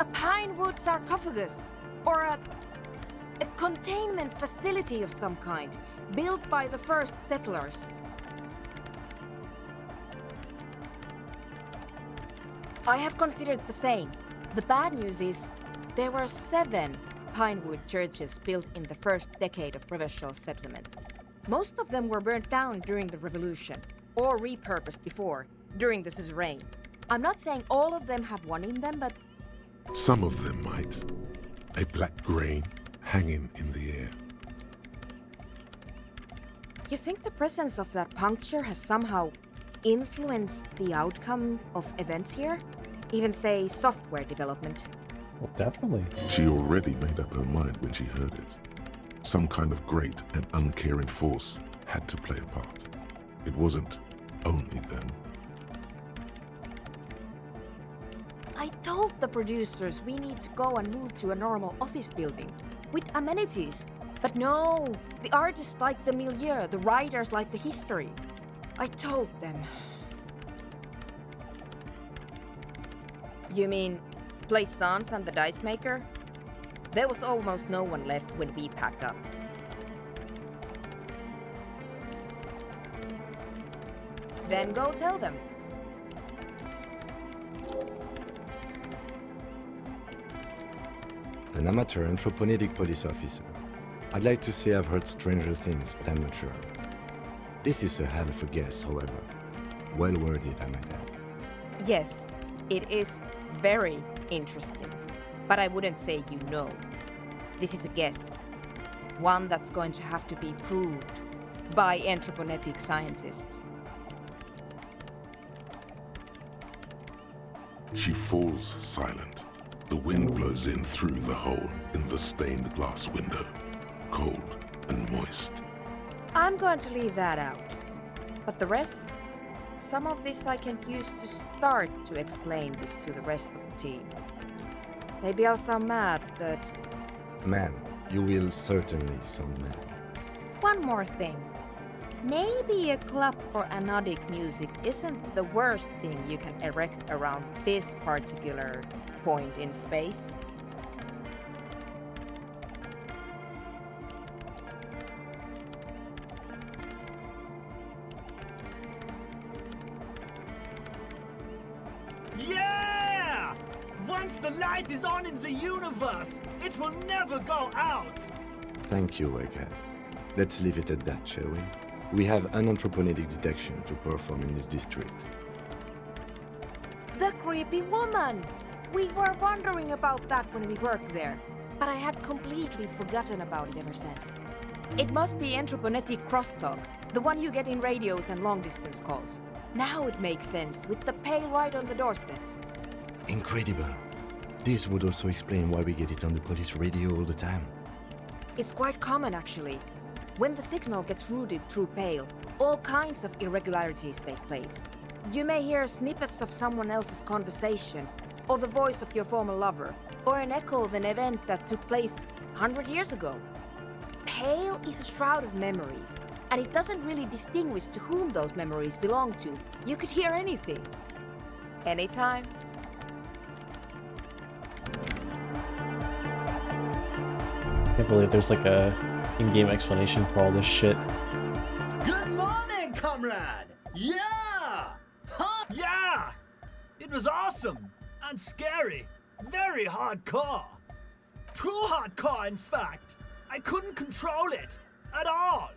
A pine wood sarcophagus, or a containment facility of some kind, built by the first settlers. I have considered the same. The bad news is, there were 7 pinewood churches built in the first decade of provincial settlement. Most of them were burnt down during the revolution, or repurposed before, during the suzerain. I'm not saying all of them have one in them, but... Some of them might. A black grain hanging in the air. You think the presence of that puncture has somehow influenced the outcome of events here? Even, say, software development? Well, definitely. She already made up her mind when she heard it. Some kind of great and uncaring force had to play a part. It wasn't only them. I told the producers we need to go and move to a normal office building with amenities. But no, the artists like the milieu, the writers like the history. I told them. You mean Plaisance and the Dice Maker? There was almost no one left when we packed up. Then go tell them. An amateur anthropomedic police officer. I'd like to say I've heard stranger things, but I'm not sure. This is a hell of a guess, however. Well worded, I might add. Yes, it is very interesting. But I wouldn't say you know. This is a guess. One that's going to have to be proved by anthroponetic scientists. She falls silent. The wind blows in through the hole in the stained glass window, cold and moist. I'm going to leave that out. But the rest, some of this I can use to start to explain this to the rest of the team. Maybe I'll sound mad, but... Man, you will certainly sound mad. One more thing. Maybe a club for anodic music isn't the worst thing you can erect around this particular point in space. Yeah! Once the light is on in the universe, it will never go out! Thank you, Egghead. Let's leave it at that, shall we? We have an anthroponetic detection to perform in this district. The creepy woman! We were wondering about that when we worked there, but I had completely forgotten about it ever since. It must be anthroponetic crosstalk, the one you get in radios and long-distance calls. Now it makes sense, with the Pale right on the doorstep. Incredible. This would also explain why we get it on the police radio all the time. It's quite common, actually. When the signal gets routed through Pale, all kinds of irregularities take place. You may hear snippets of someone else's conversation, or the voice of your former lover, or an echo of an event that took place 100 years ago. Pale is a shroud of memories, and it doesn't really distinguish to whom those memories belong to. You could hear anything. Anytime. I can't believe there's like a in-game explanation for all this shit. Good morning, comrade! Yeah! Huh? Yeah! It was awesome! And scary. Very hardcore. Too hardcore, in fact. I couldn't control it. At all.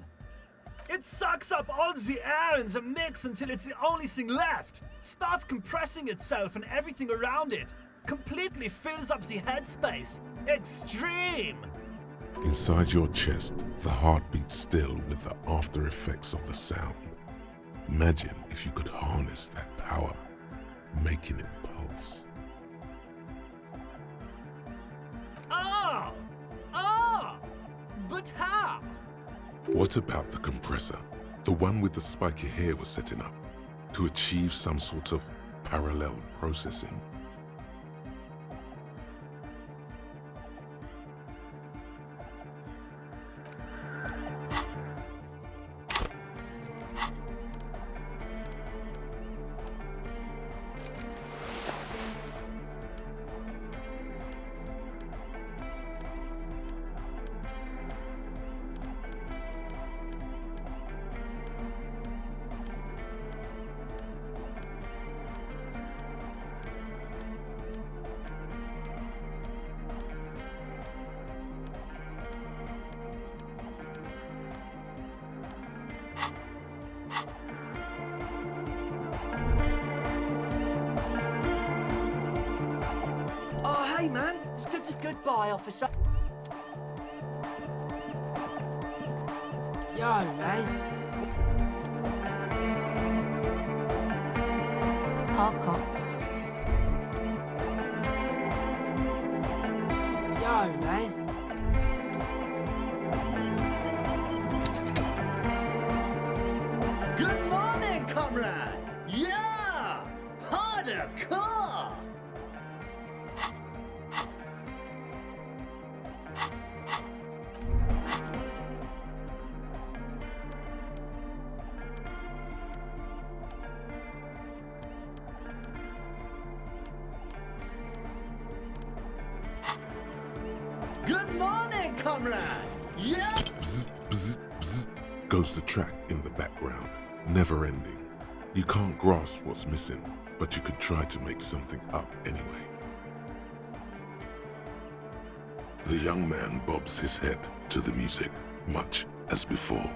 It sucks up all the air in the mix until it's the only thing left. Starts compressing itself and everything around it. Completely fills up the headspace. Extreme. Inside your chest, the heart beats still with the after effects of the sound. Imagine if you could harness that power, making it pulse. But how? What about the compressor? The one with the spiky hair was setting up to achieve some sort of parallel processing. Oh, hey, man. It's good to... Goodbye, officer. Yo, man. Hardcore. Yo, man. Good morning, comrade! Yeah! Harder car! Good morning, comrade! Yeah! Bzz, bzz, bzz, goes the track in the background, never ending. You can't grasp what's missing, but you can try to make something up anyway. The young man bobs his head to the music, much as before.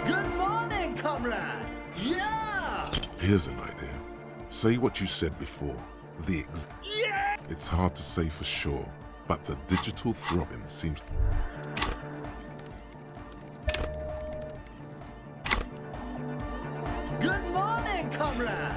Good morning, comrade! Yeah! Here's an idea. Say what you said before. Yeah! It's hard to say for sure, but the digital throbbing seems... Good morning, comrade!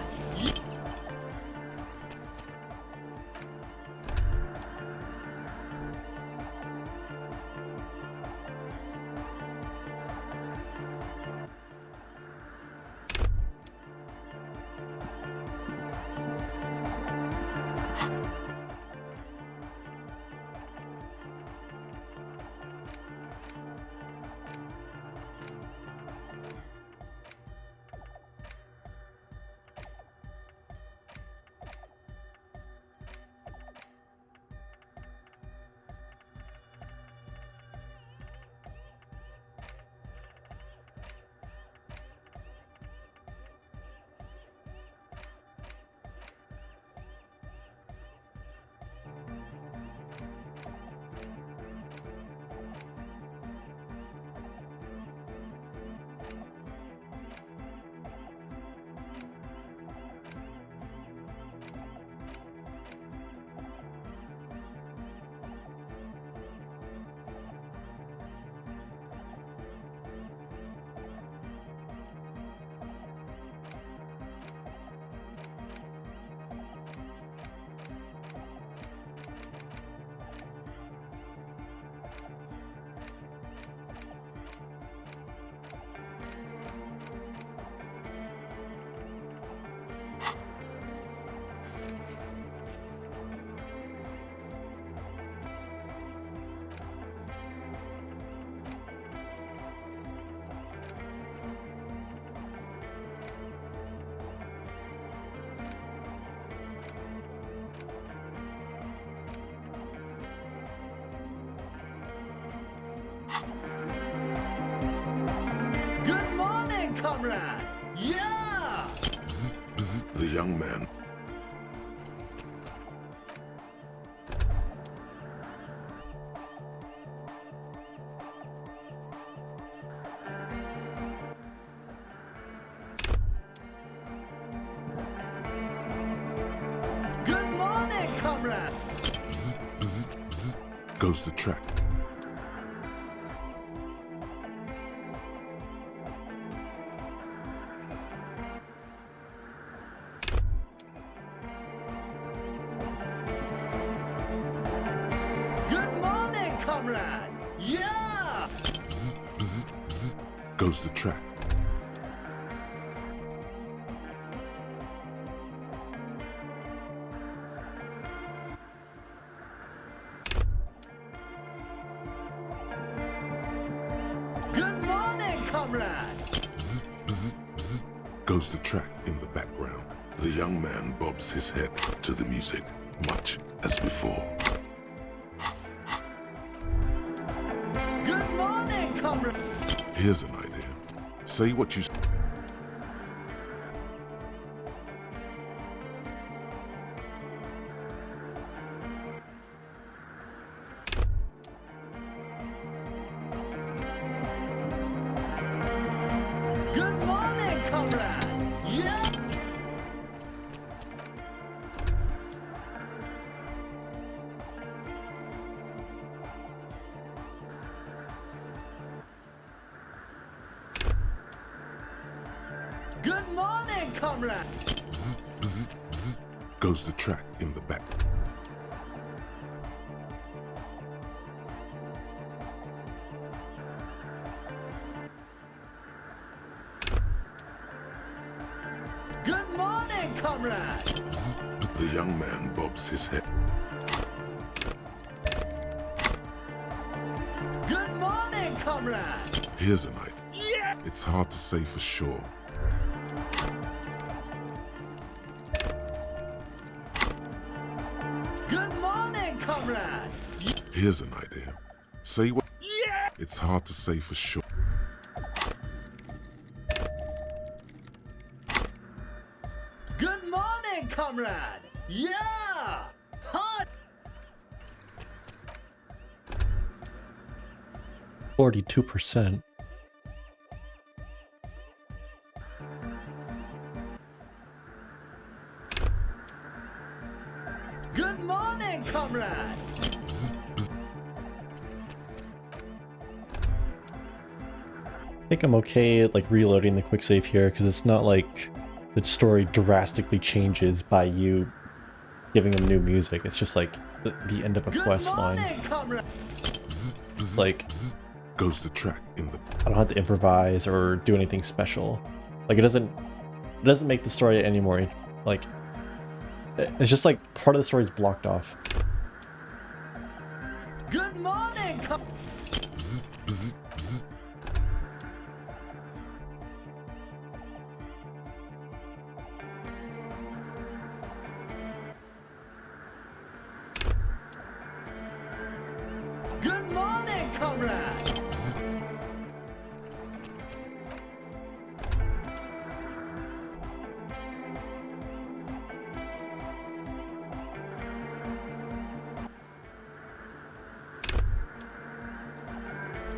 comrade! Yeah! Bzz, bzz, the young man. Good morning, comrade! Bzz, bzz, bzz, goes the track. Good morning, comrade! Yeah! Bzz, bzz, bzz, goes the track. Good morning, comrade! Bzz, bzz, bzz, goes the track in the background. The young man bobs his head to the music, much as before. Good morning, comrade! Here's an idea. Say what you... Good morning, comrade! Yeah! Good morning, comrade! Bzz, bzz, bzz, goes the track in the back. Good morning, comrade! Bzz, bzz, the young man bobs his head. Good morning, comrade! Here's an idea. Yeah! It's hard to say for sure. Good morning, comrade! Here's an idea. Say what... Yeah! It's hard to say for sure. Good morning, comrade! Yeah! Hot! 42%. Good morning, comrade! Bzz, bzz. I think I'm okay at like reloading the quick save here because it's not like the story drastically changes by you giving them new music. It's just like the end of a quest line. Bzz, bzz, Like, bzz, goes the track in the... I don't have to improvise or do anything special. Like it doesn't make the story any more like, it's just like part of the story is blocked off. Good morning, Bzz, bzz, bzz. Good morning, comrade! Bzz.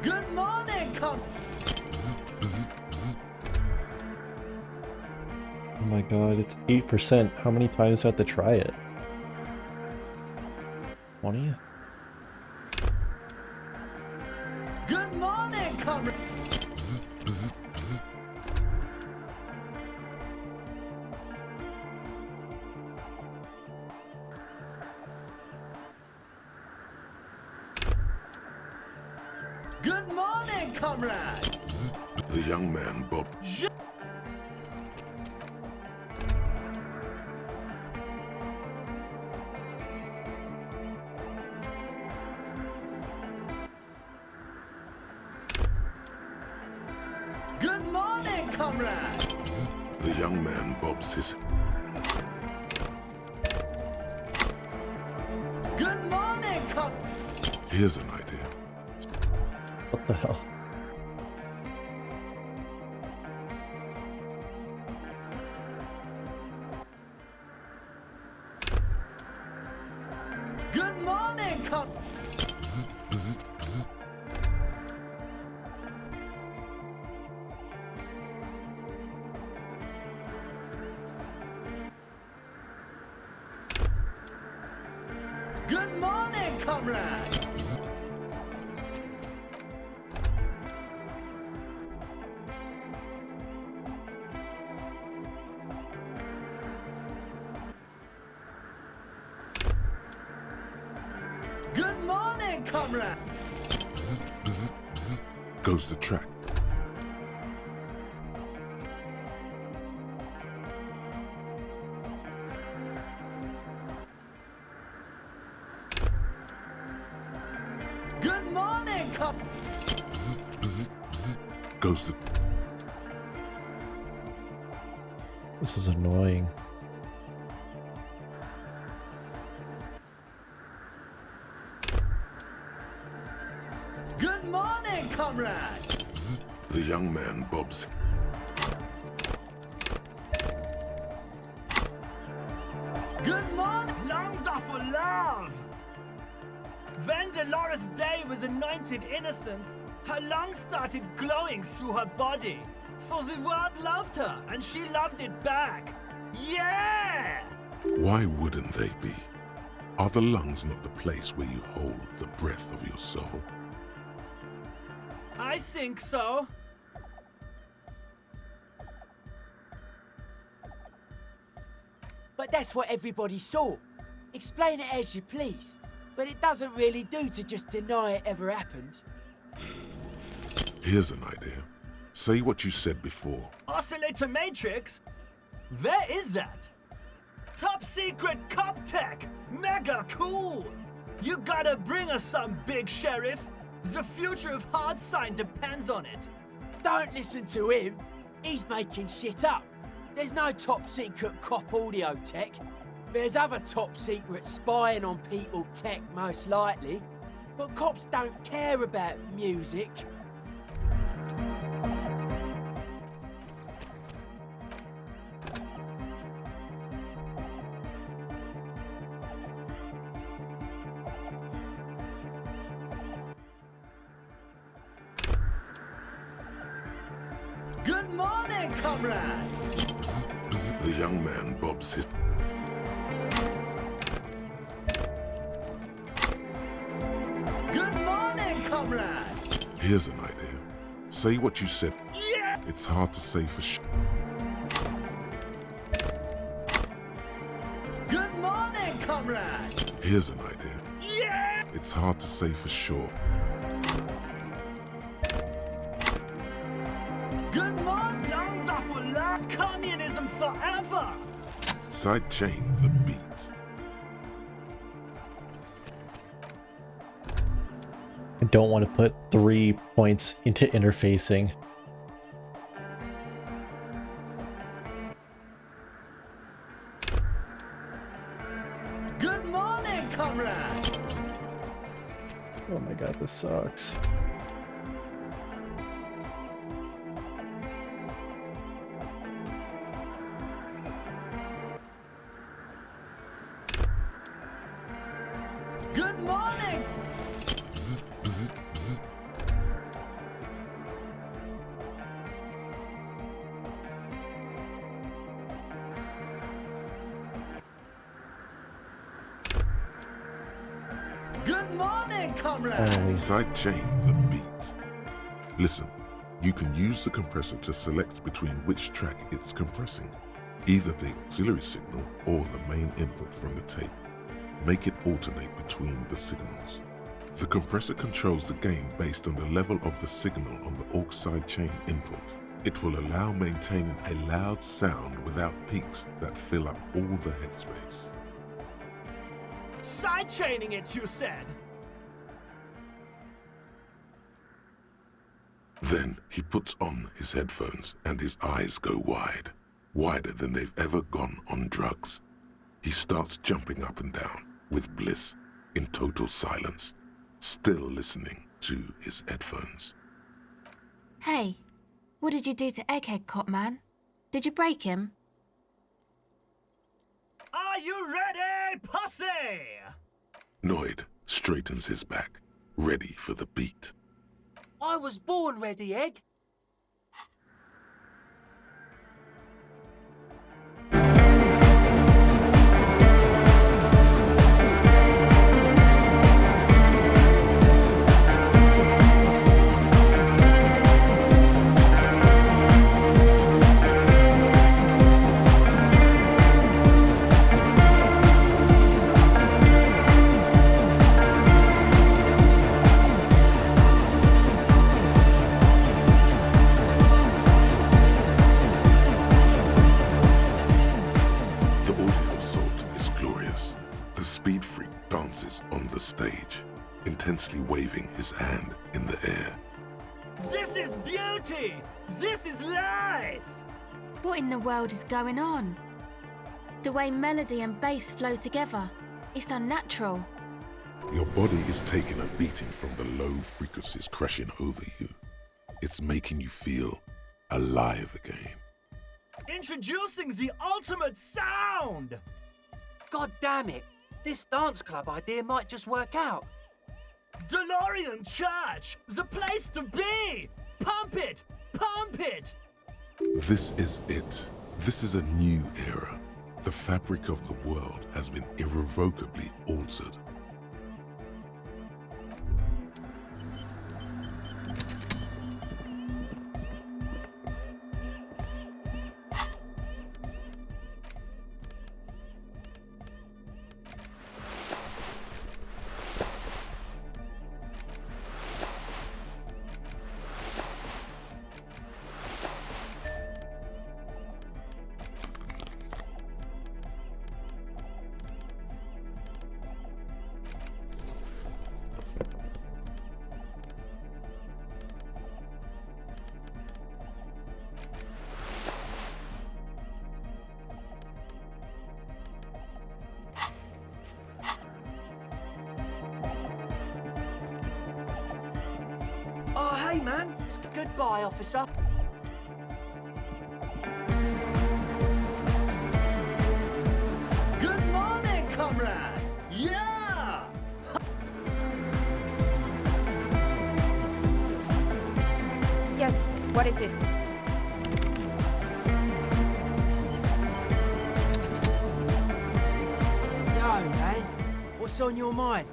Good morning, Bzz, bzz, bzz. Oh my god, it's 8%. How many times do I have to try it? 20? Good morning, comrade! Bzz, bzz, bzz. Good morning, comrade! Bzz, the young man bob. Good morning, comrade! Bzz, the young man bobs his... Good morning, Here's an idea. What the hell? come... Bzz, bzz, bzz. Good morning, comrade! Bzz. Good morning, comrade! Bzz, bzz, bzz. Goes the track. Good morning, Bzz, bzz, bzz. Goes the... This is annoying. Good morning, comrade! Bzz. The young man bobs. Good morning! Lungs are for love! When Dolores Day was anointed innocence, her lungs started glowing through her body. For the world loved her, and she loved it back. Yeah! Why wouldn't they be? Are the lungs not the place where you hold the breath of your soul? I think so. But that's what everybody saw. Explain it as you please. But it doesn't really do to just deny it ever happened. Here's an idea. Say what you said before. Oscillator Matrix? Where is that? Top secret cop tech! Mega cool! You gotta bring us some, big sheriff! The future of hard sign depends on it. Don't listen to him. He's making shit up. There's no top secret cop audio tech. There's other top secret spying on people tech, most likely. But cops don't care about music. Good morning, comrade! Bzz, bzz. The young man bobs his... Good morning, comrade! Here's an idea. Say what you said. Yeah! It's hard to say for sure. Good morning, comrade! Here's an idea. Yeah! It's hard to say for sure. Good morning! Lungs are for love! Communism forever! Sidechain the beat. I don't want to put 3 points into interfacing. Good morning, comrade! Oh my god, this sucks. Good morning! Bzz, bzz, bzz. Good morning, comrade! Sidechain the beat. Listen, you can use the compressor to select between which track it's compressing, either the auxiliary signal or the main input from the tape. Make it alternate between the signals. The compressor controls the gain based on the level of the signal on the aux sidechain input. It will allow maintaining a loud sound without peaks that fill up all the headspace. Sidechaining it, you said! Then he puts on his headphones and his eyes go wide, wider than they've ever gone on drugs. He starts jumping up and down with bliss in total silence, still listening to his headphones. Hey, what did you do to Egghead, Cop Man? Did you break him? Are you ready, pussy? Noid, straightens his back, ready for the beat. I was born ready, Egg. The audio assault is glorious. The speed freak dances on the stage, intensely waving his hand in the air. This is beauty! This is life! What in the world is going on? The way melody and bass flow together, it's unnatural. Your body is taking a beating from the low frequencies crashing over you. It's making you feel alive again. Introducing the ultimate sound! God damn it! This dance club idea might just work out. DeLorean Church! The place to be! Pump it! Pump it! This is it. This is a new era. The fabric of the world has been irrevocably altered. Oh, hey, man. Goodbye, officer. Good morning, comrade! Yeah! Yes, what is it? Yo, man. What's on your mind?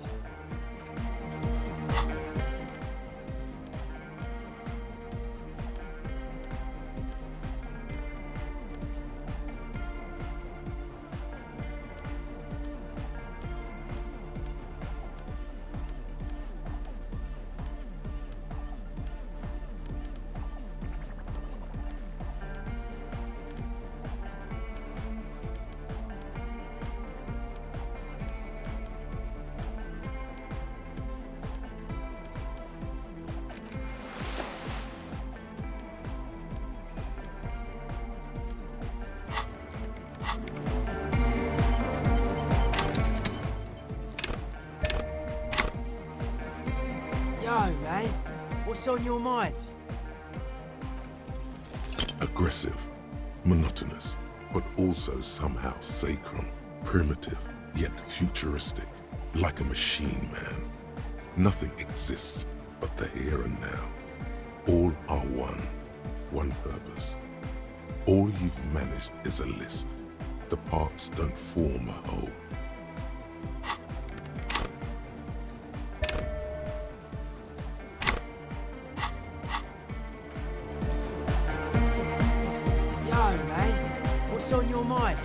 Yo, man. What's on your mind? Aggressive, monotonous, but also somehow sacred, primitive, yet futuristic, like a machine man. Nothing exists but the here and now. All are one purpose. All you've managed is a list. The parts don't form a whole. Yo, man. What's on your mind?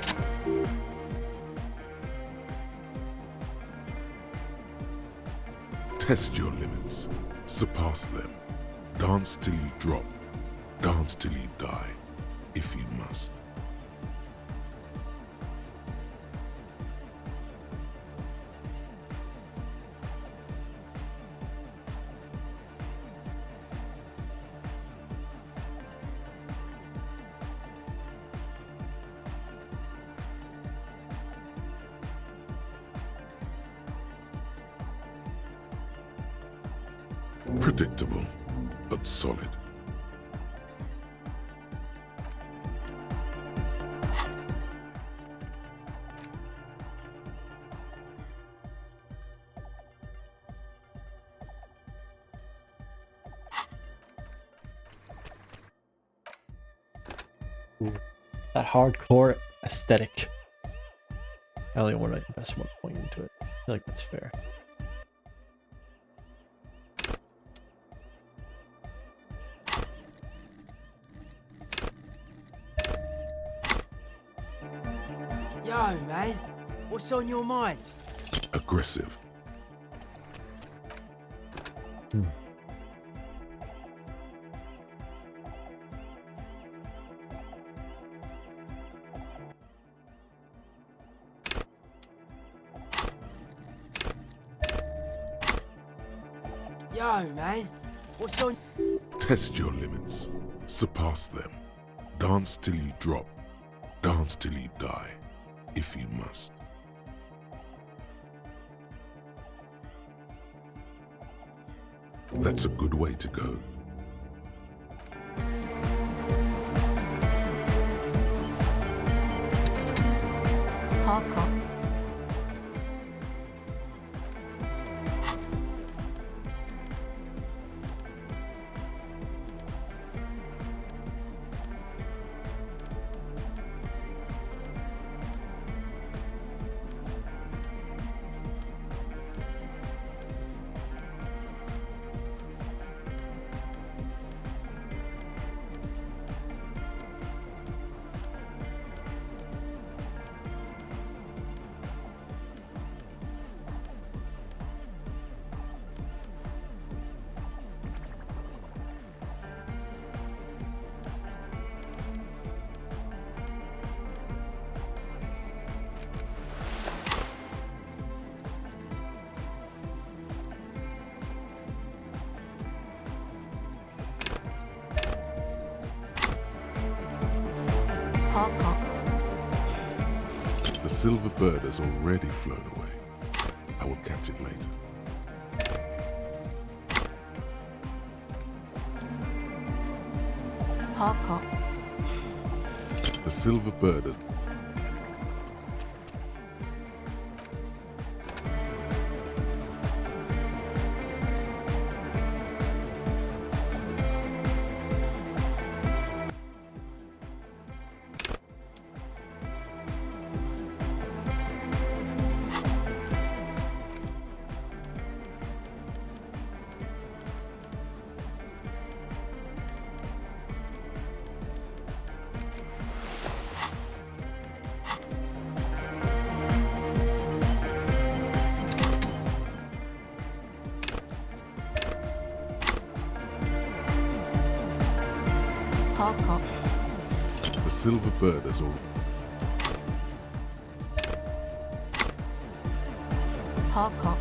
Test your limits. Surpass them. Dance till you drop. Dance till you die, if you must. Predictable, but solid. Ooh, that hardcore aesthetic. I only want to invest 1 point into it. I feel like that's fair. Yo, man, what's on your mind? Aggressive. Yo, man, what's on... Test your limits. Surpass them. Dance till you drop. Dance till you die, if you must. That's a good way to go. Hardcore. Hardcore. The silver bird has already flown away. I will catch it later. Hardcore. The silver bird has... Hardcore. The silver bird has already... Hardcore.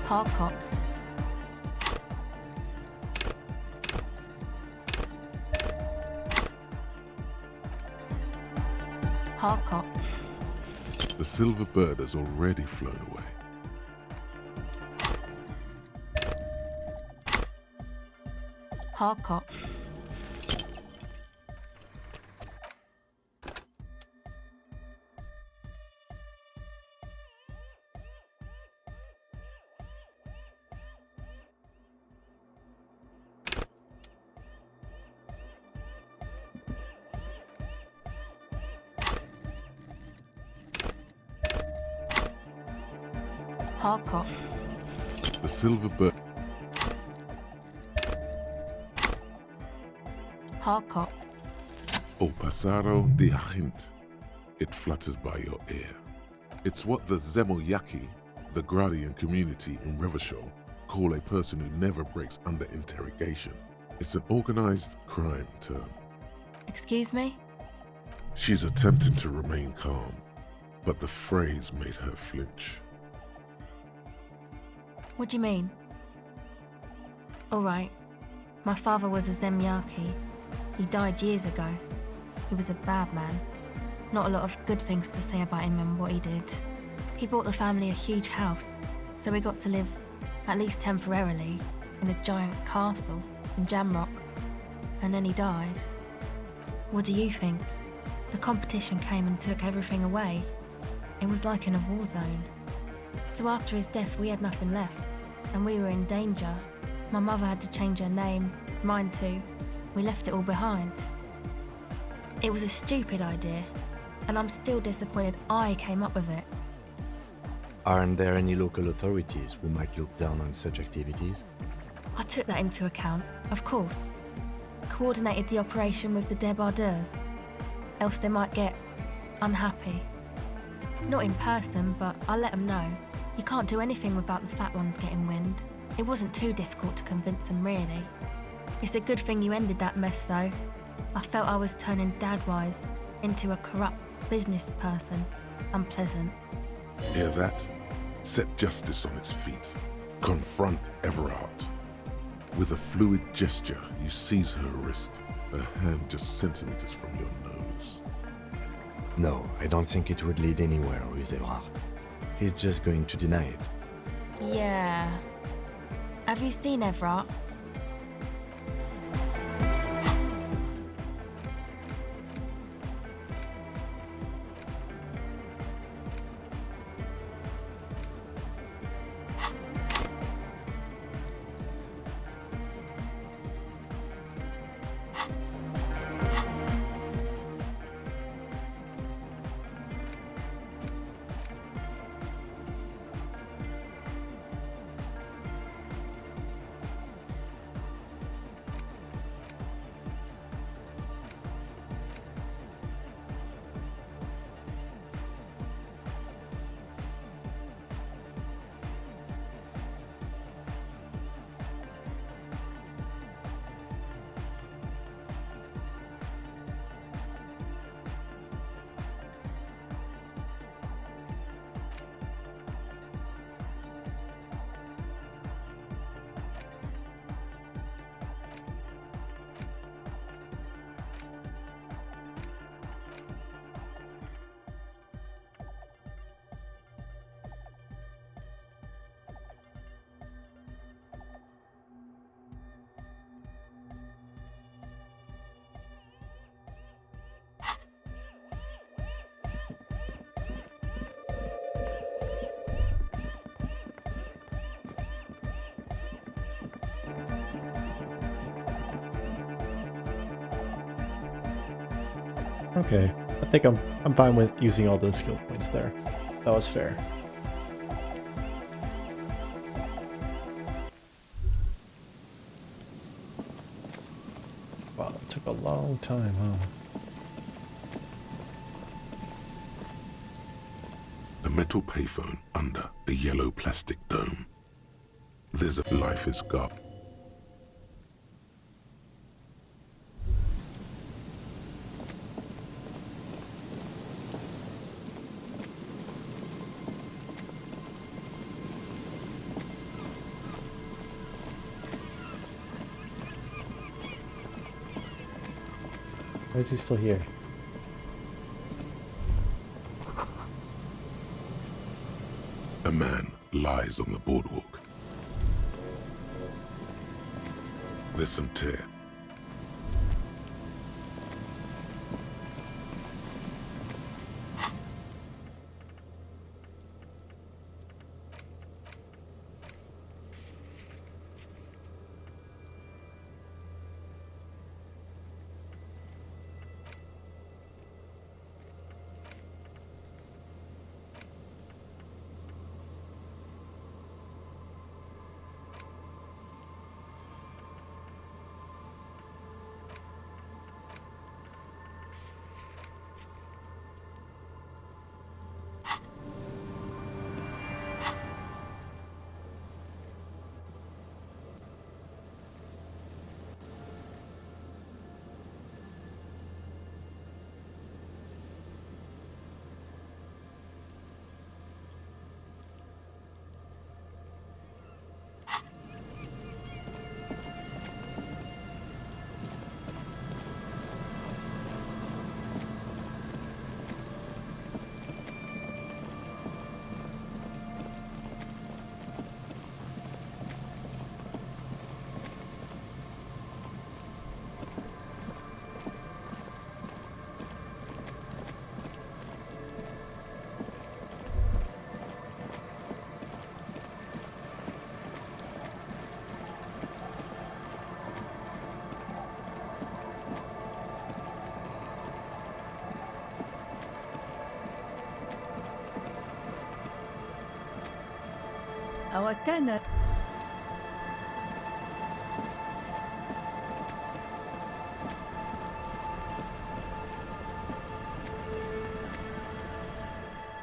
Hardcore. Hardcore. The silver bird has already flown away. Hardcore. Hardcore. The silver bird... Hardcore. O pasaro de hint. It flutters by your ear. It's what the Zemoyaki, the Gradian community in Revachol, call a person who never breaks under interrogation. It's an organized crime term. Excuse me? She's attempting to remain calm, but the phrase made her flinch. What do you mean? All right. My father was a Zemyaki. He died years ago. He was a bad man. Not a lot of good things to say about him and what he did. He bought the family a huge house, so we got to live, at least temporarily, in a giant castle in Jamrock. and then he died. What do you think? The competition came and took everything away. It was like in a war zone. So after his death, we had nothing left, and we were in danger. My mother had to change her name, mine too. We left it all behind. It was a stupid idea, and I'm still disappointed I came up with it. Aren't there any local authorities who might look down on such activities? I took that into account, of course. Coordinated the operation with the débardeurs, else they might get unhappy. Not in person, but I let them know. You can't do anything without the fat ones getting wind. It wasn't too difficult to convince them, really. It's a good thing you ended that mess, though. I felt I was turning Dadwise into a corrupt business person. Unpleasant. Hear that? Set justice on its feet. Confront Everard. With a fluid gesture, you seize her wrist, her hand just centimeters from your nose. No, I don't think it would lead anywhere with Everard. He's just going to deny it. Yeah. Have you seen Everard? Okay, I think I'm fine with using all those skill points there. That was fair. Wow, it took a long time, huh? A metal payphone under a yellow plastic dome. There's a life is gone. Why is he still here? A man lies on the boardwalk. There's some tear. Our tenant.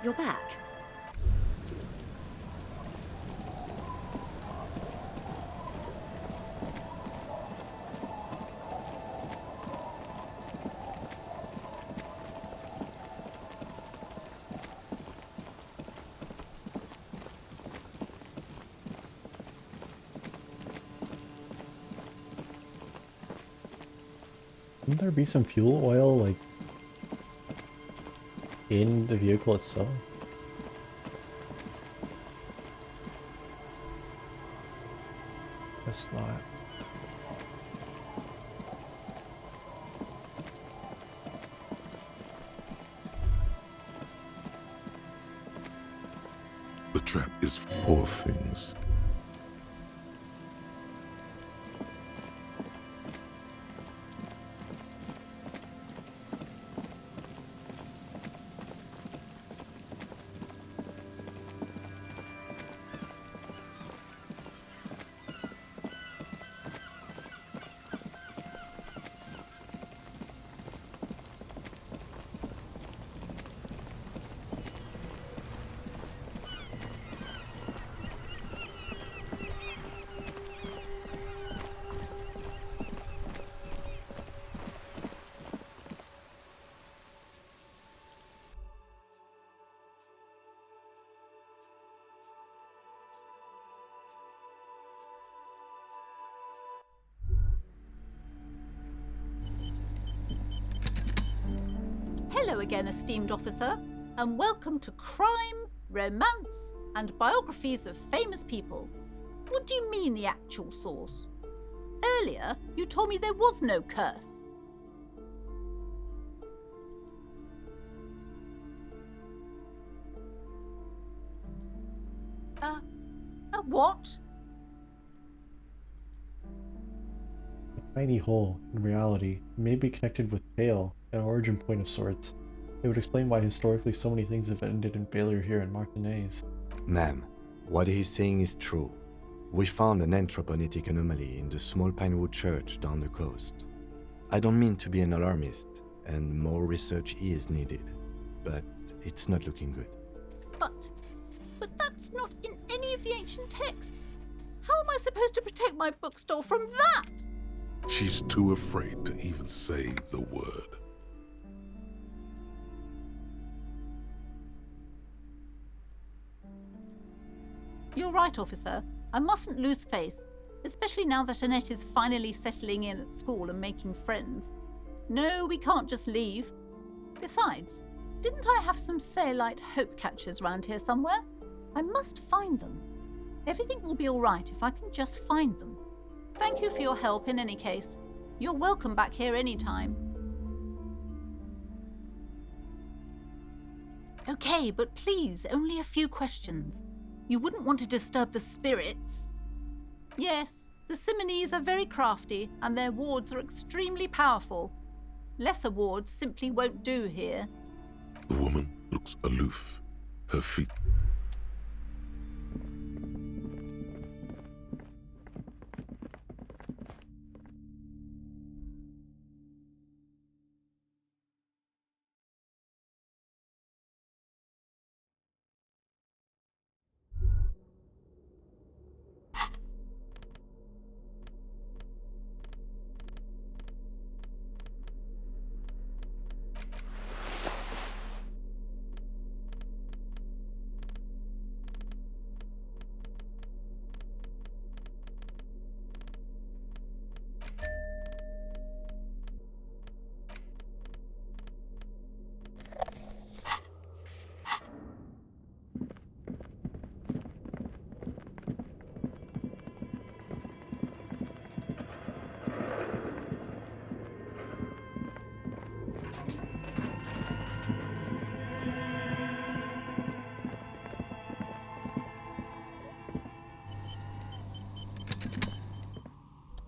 You're back. Wouldn't there be some fuel oil, like, in the vehicle itself? Guess not. The trap is for poor things. Hello again, esteemed officer, and welcome to Crime, Romance, and Biographies of Famous People. What do you mean, the actual source? Earlier, you told me there was no curse. What? A tiny hole, in reality, may be connected with Pale, an origin point of sorts. It would explain why historically so many things have ended in failure here in Martinez. Ma'am, what he's saying is true. We found an anthroponetic anomaly in the small Pinewood church down the coast. I don't mean to be an alarmist, and more research is needed, but it's not looking good. But that's not in any of the ancient texts. How am I supposed to protect my bookstore from that? She's too afraid to even say the word. You're right, officer. I mustn't lose faith, especially now that Annette is finally settling in at school and making friends. No, we can't just leave. Besides, didn't I have some Sailite hope catchers round here somewhere? I must find them. Everything will be all right if I can just find them. Thank you for your help in any case. You're welcome back here anytime. Okay, but please, only a few questions. You wouldn't want to disturb the spirits. Yes, the Simonese are very crafty, and their wards are extremely powerful. Lesser wards simply won't do here. The woman looks aloof, her feet.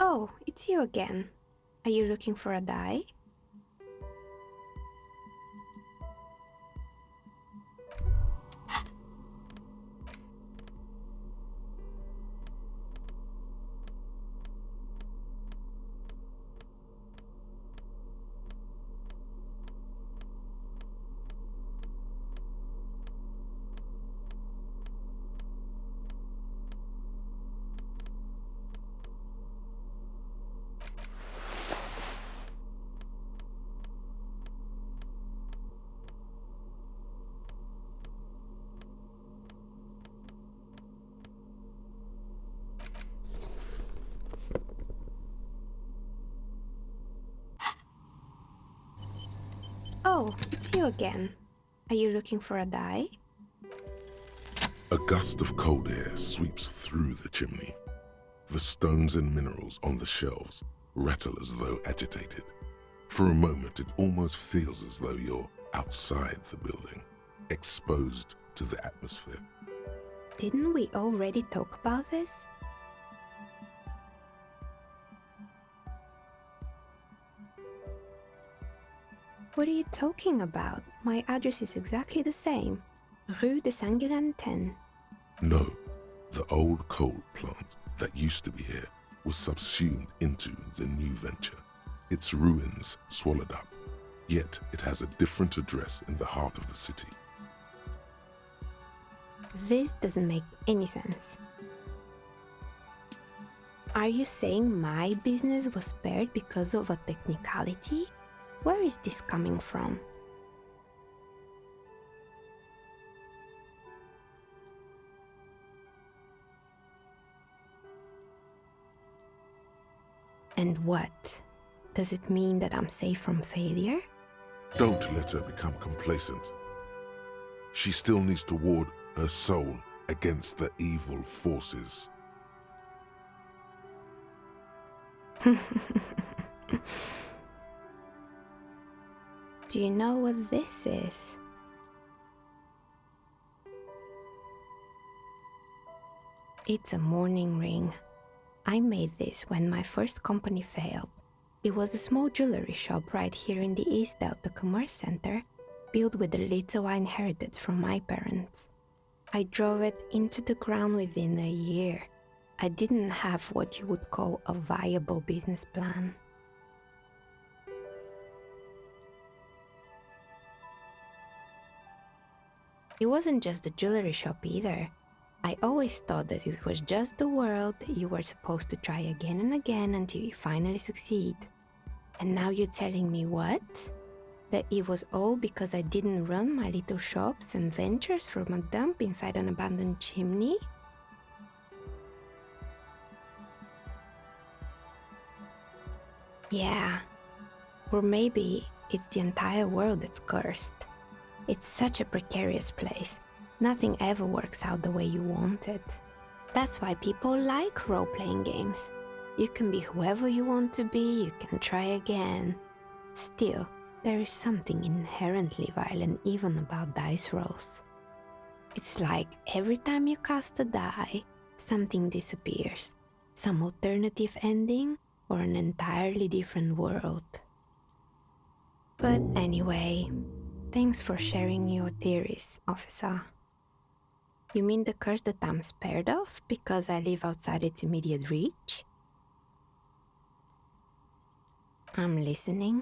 Oh, it's you again. Are you looking for a dye? Oh, it's you again. Are you looking for a die? A gust of cold air sweeps through the chimney. The stones and minerals on the shelves rattle as though agitated. For a moment, it almost feels as though you're outside the building, exposed to the atmosphere. Didn't we already talk about this? What are you talking about? My address is exactly the same. Rue de Saint-Guilain 10. No, the old coal plant that used to be here was subsumed into the new venture. Its ruins swallowed up, yet it has a different address in the heart of the city. This doesn't make any sense. Are you saying my business was spared because of a technicality? Where is this coming from? And what? Does it mean that I'm safe from failure? Don't let her become complacent. She still needs to ward her soul against the evil forces. Do you know what this is? It's a mourning ring. I made this when my first company failed. It was a small jewelry shop right here in the East Delta Commerce Center, built with the little I inherited from my parents. I drove it into the ground within a year. I didn't have what you would call a viable business plan. It wasn't just the jewelry shop either. I always thought that it was just the world that you were supposed to try again and again until you finally succeed. And now you're telling me what? That it was all because I didn't run my little shops and ventures from a dump inside an abandoned chimney? Yeah. Or maybe it's the entire world that's cursed. It's such a precarious place. Nothing ever works out the way you want it. That's why people like role-playing games. You can be whoever you want to be, you can try again. Still, there is something inherently violent even about dice rolls. It's like every time you cast a die, something disappears. Some alternative ending or an entirely different world. But anyway, thanks for sharing your theories, officer. You mean the curse that I'm spared of because I live outside its immediate reach? I'm listening.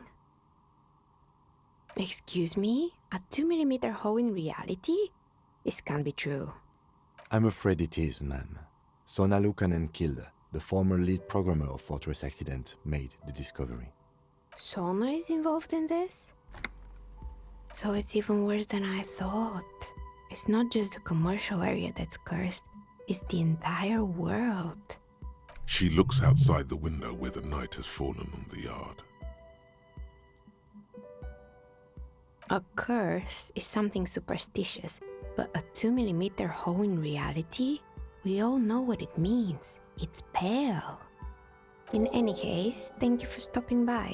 Excuse me? A 2mm hole in reality? This can't be true. I'm afraid it is, ma'am. Sona Lukanen-Kilde, the former lead programmer of Fortress Accident, made the discovery. Sona is involved in this? So it's even worse than I thought. It's not just the commercial area that's cursed, it's the entire world. She looks outside the window where the night has fallen on the yard. A curse is something superstitious, but a 2mm hole in reality? We all know what it means. It's pale. In any case, thank you for stopping by.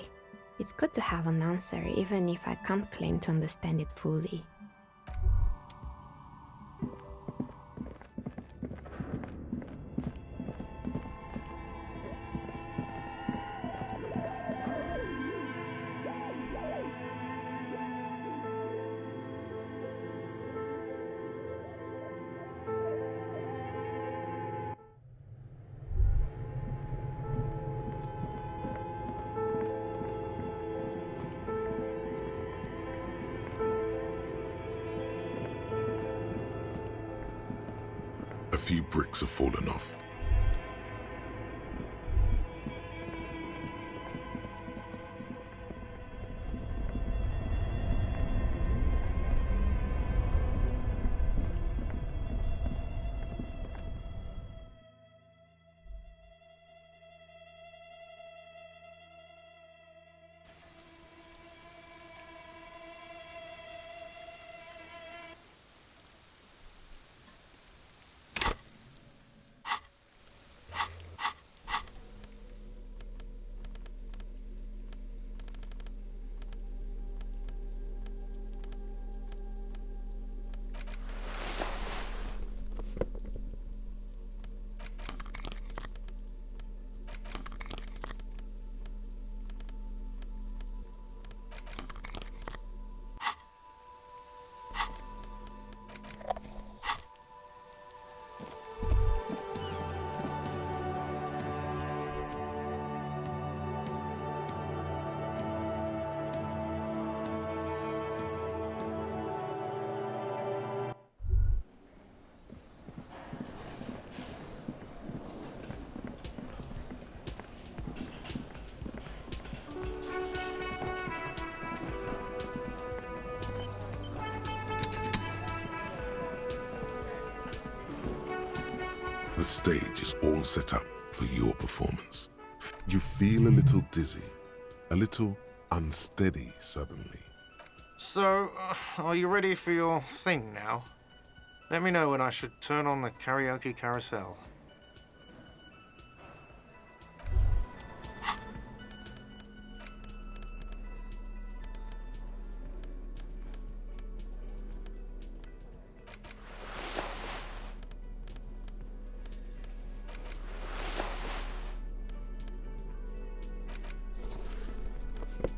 It's good to have an answer, even if I can't claim to understand it fully. A few bricks have fallen off. The stage is all set up for your performance. You feel a little dizzy, a little unsteady suddenly. So, are you ready for your thing now? Let me know when I should turn on the karaoke carousel.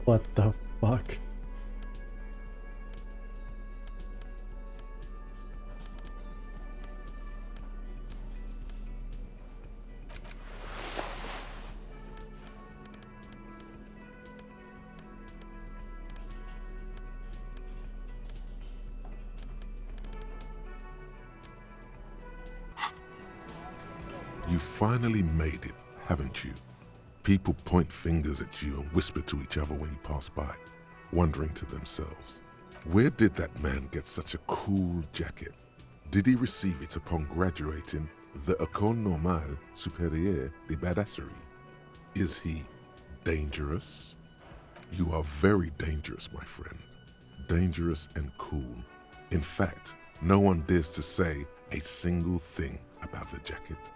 What the fuck? You finally made it, haven't you? People point fingers at you and whisper to each other when you pass by, wondering to themselves, where did that man get such a cool jacket? Did he receive it upon graduating the École Normale Supérieure de Badasserie? Is he dangerous? You are very dangerous, my friend. Dangerous and cool. In fact, no one dares to say a single thing about the jacket.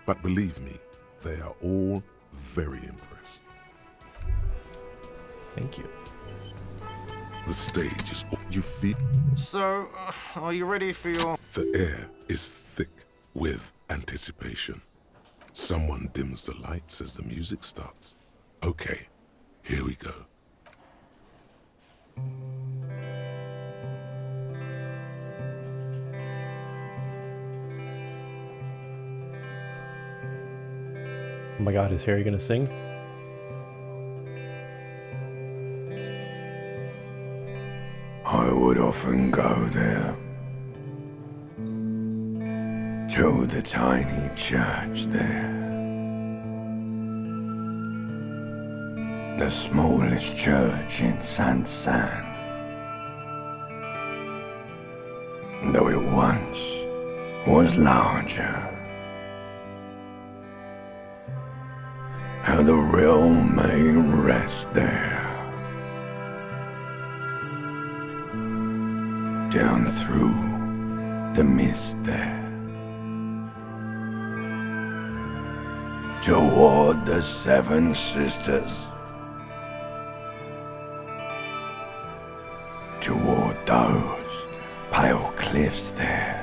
But believe me, they are all very impressed. Thank you. The stage is all you feel. So, are you ready for your... The air is thick with anticipation. Someone dims the lights as the music starts. Okay, here we go. Oh my god, is Harry gonna sing? I would often go there, to the tiny church there, the smallest church in Saint-Saëns, though it once was larger. How the realm may rest there, down through the mist there, toward the Seven Sisters, toward those pale cliffs there.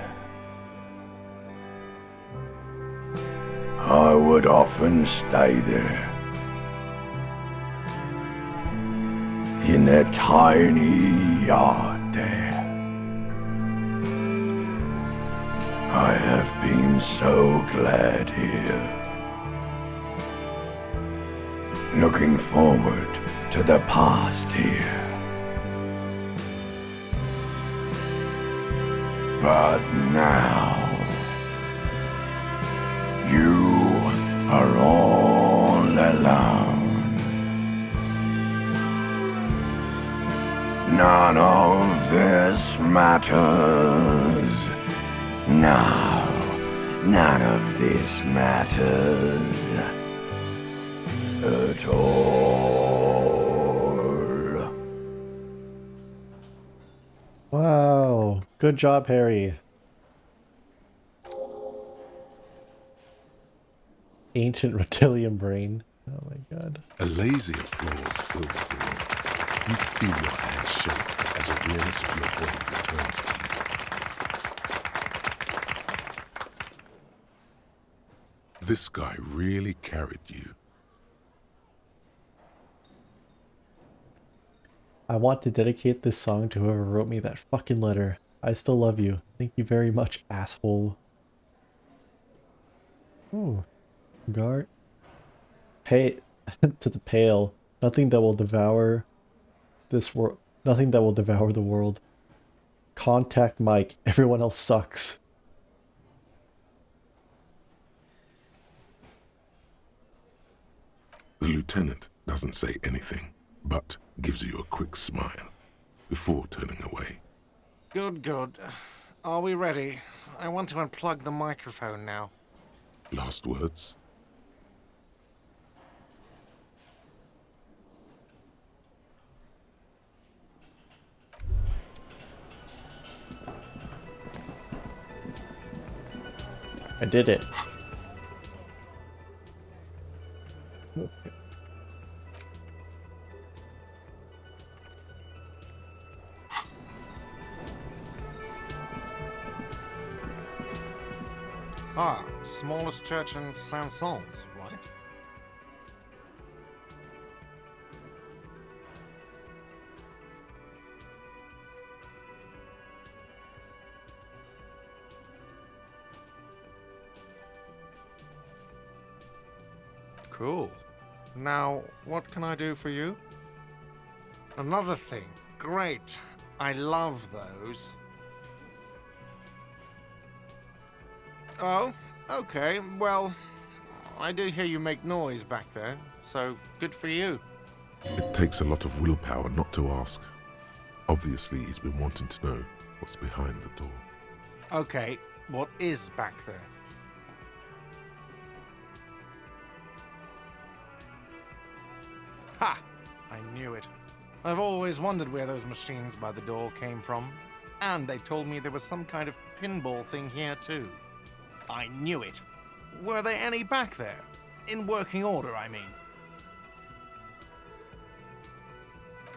I would often stay there, in that tiny yard there. I have been so glad here, looking forward to the past here. But now, you are all alone. None of this matters. No, none of this matters at all. Wow, good job, Harry. Ancient reptilian brain. Oh my god. A lazy applause fills the room. You feel your hands shake as awareness of your body returns to you. This guy really carried you. I want to dedicate this song to whoever wrote me that fucking letter. I still love you. Thank you very much, asshole. Ooh. Guard. Pay to the pale. Nothing that will devour this world. Nothing that will devour the world. Contact Mike. Everyone else sucks. The lieutenant doesn't say anything, but gives you a quick smile before turning away. Good, good. Are we ready? I want to unplug the microphone now. Last words? I did it. Ah, smallest church in Saint-Saëns, right? Cool. Now, what can I do for you? Another thing. Great. I love those. Oh, okay. Well, I did hear you make noise back there, so good for you. It takes a lot of willpower not to ask. Obviously, he's been wanting to know what's behind the door. Okay, what is back there? Ha! I knew it. I've always wondered where those machines by the door came from. And they told me there was some kind of pinball thing here too. I knew it. Were there any back there? In working order, I mean.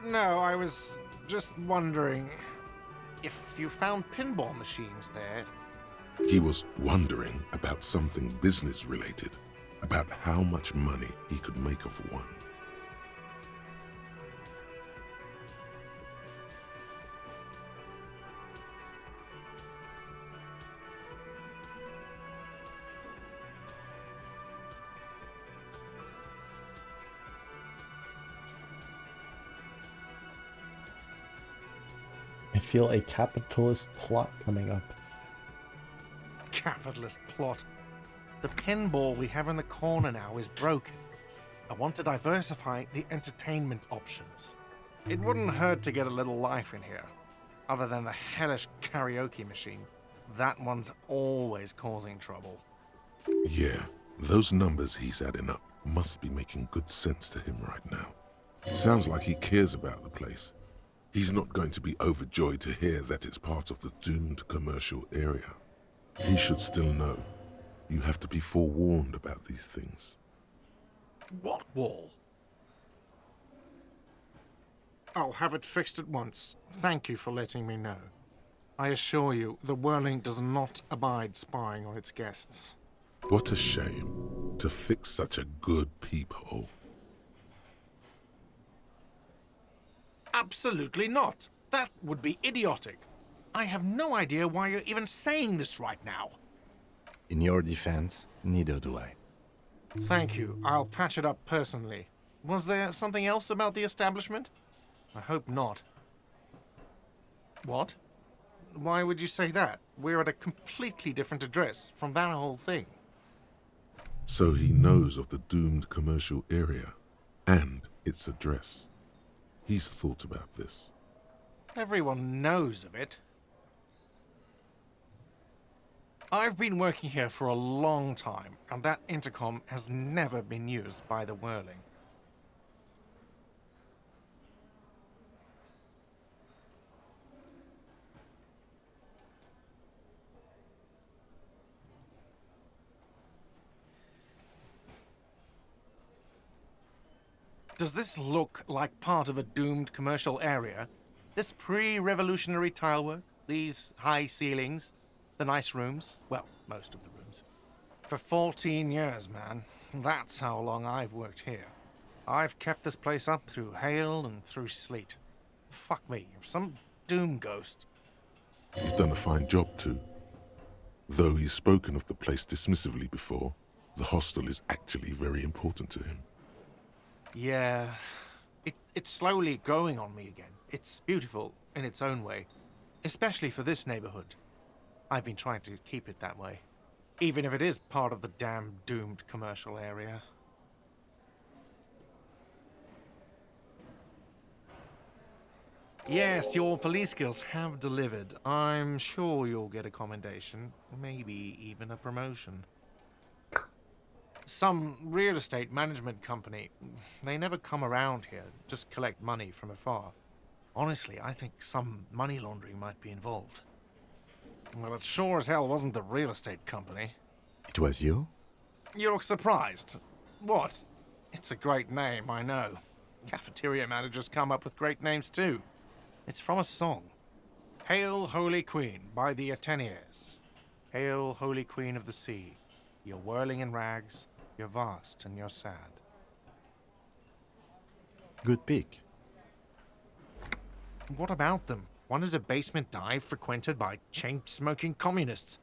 No, I was just wondering if you found pinball machines there. He was wondering about something business related, about how much money he could make of one. I feel a capitalist plot coming up. Capitalist plot. The pinball we have in the corner now is broken. I want to diversify the entertainment options. It wouldn't hurt to get a little life in here. Other than the hellish karaoke machine. That one's always causing trouble. Yeah, those numbers he's adding up must be making good sense to him right now. Sounds like he cares about the place. He's not going to be overjoyed to hear that it's part of the doomed commercial area. He should still know. You have to be forewarned about these things. What wall? I'll have it fixed at once. Thank you for letting me know. I assure you, the Whirling does not abide spying on its guests. What a shame to fix such a good peephole. Absolutely not. That would be idiotic. I have no idea why you're even saying this right now. In your defense, neither do I. Thank you. I'll patch it up personally. Was there something else about the establishment? I hope not. What? Why would you say that? We're at a completely different address from that whole thing. So he knows of the doomed commercial area and its address. He's thought about this. Everyone knows of it. I've been working here for a long time, and that intercom has never been used by the Whirling. Does this look like part of a doomed commercial area? This pre-revolutionary tilework? These high ceilings? The nice rooms? Well, most of the rooms. For 14 years, man. That's how long I've worked here. I've kept this place up through hail and through sleet. Fuck me, if some doom ghost... He's done a fine job too. Though he's spoken of the place dismissively before, the hostel is actually very important to him. Yeah, it's slowly growing on me again. It's beautiful in its own way, especially for this neighborhood. I've been trying to keep it that way, even if it is part of the damn doomed commercial area. Yes, your police skills have delivered. I'm sure you'll get a commendation, maybe even a promotion. Some real estate management company. They never come around here, just collect money from afar. Honestly, I think some money laundering might be involved. Well, it sure as hell wasn't the real estate company. It was you? You look surprised. What? It's a great name, I know. Cafeteria managers come up with great names too. It's from a song. Hail, Holy Queen, by the Ateneers. Hail, Holy Queen of the Sea. You're whirling in rags, you're vast and you're sad. Good pick. What about them? One is a basement dive frequented by chain-smoking communists.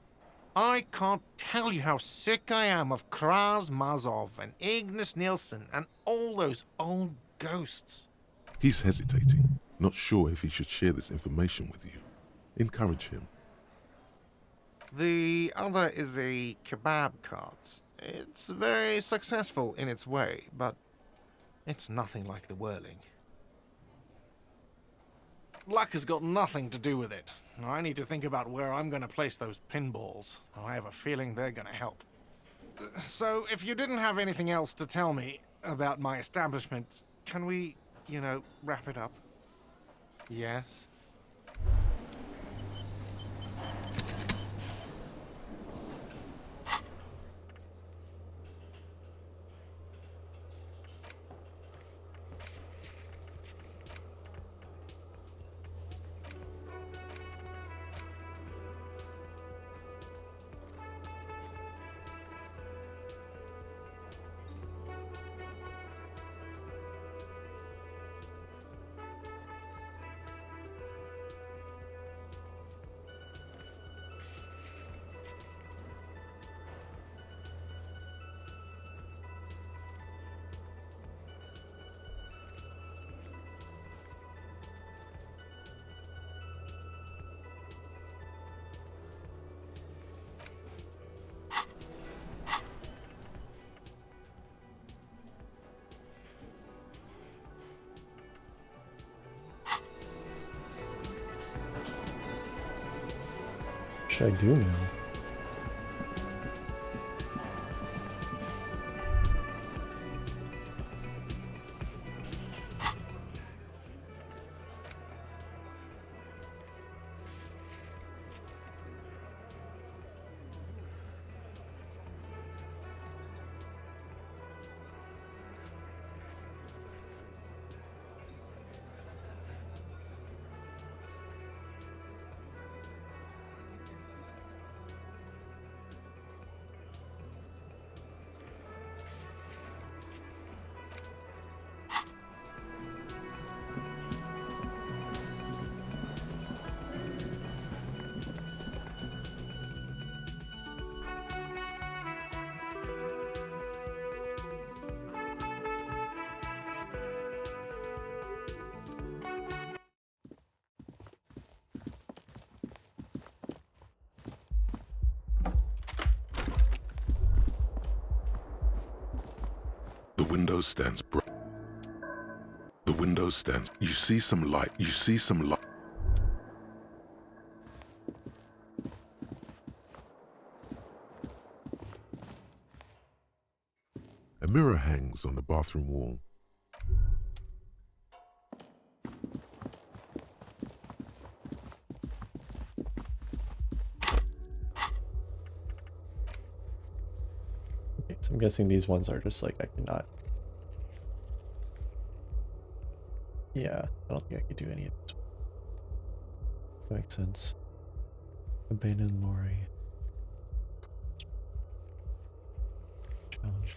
I can't tell you how sick I am of Kraz Mazov and Ignis Nielsen and all those old ghosts. He's hesitating, not sure if he should share this information with you. Encourage him. The other is a kebab cart. It's very successful in its way, but it's nothing like the Whirling. Luck has got nothing to do with it. I need to think about where I'm going to place those pinballs. I have a feeling they're going to help. So, if you didn't have anything else to tell me about my establishment, can we, wrap it up? Yes? What should I do now? The window stands bright. The window stands. You see some light. You see some light. A mirror hangs on the bathroom wall. Okay, so I'm guessing these ones are just like I cannot. Yeah, I don't think I could do any of this. Makes sense. Abandoned lorry. Challenge.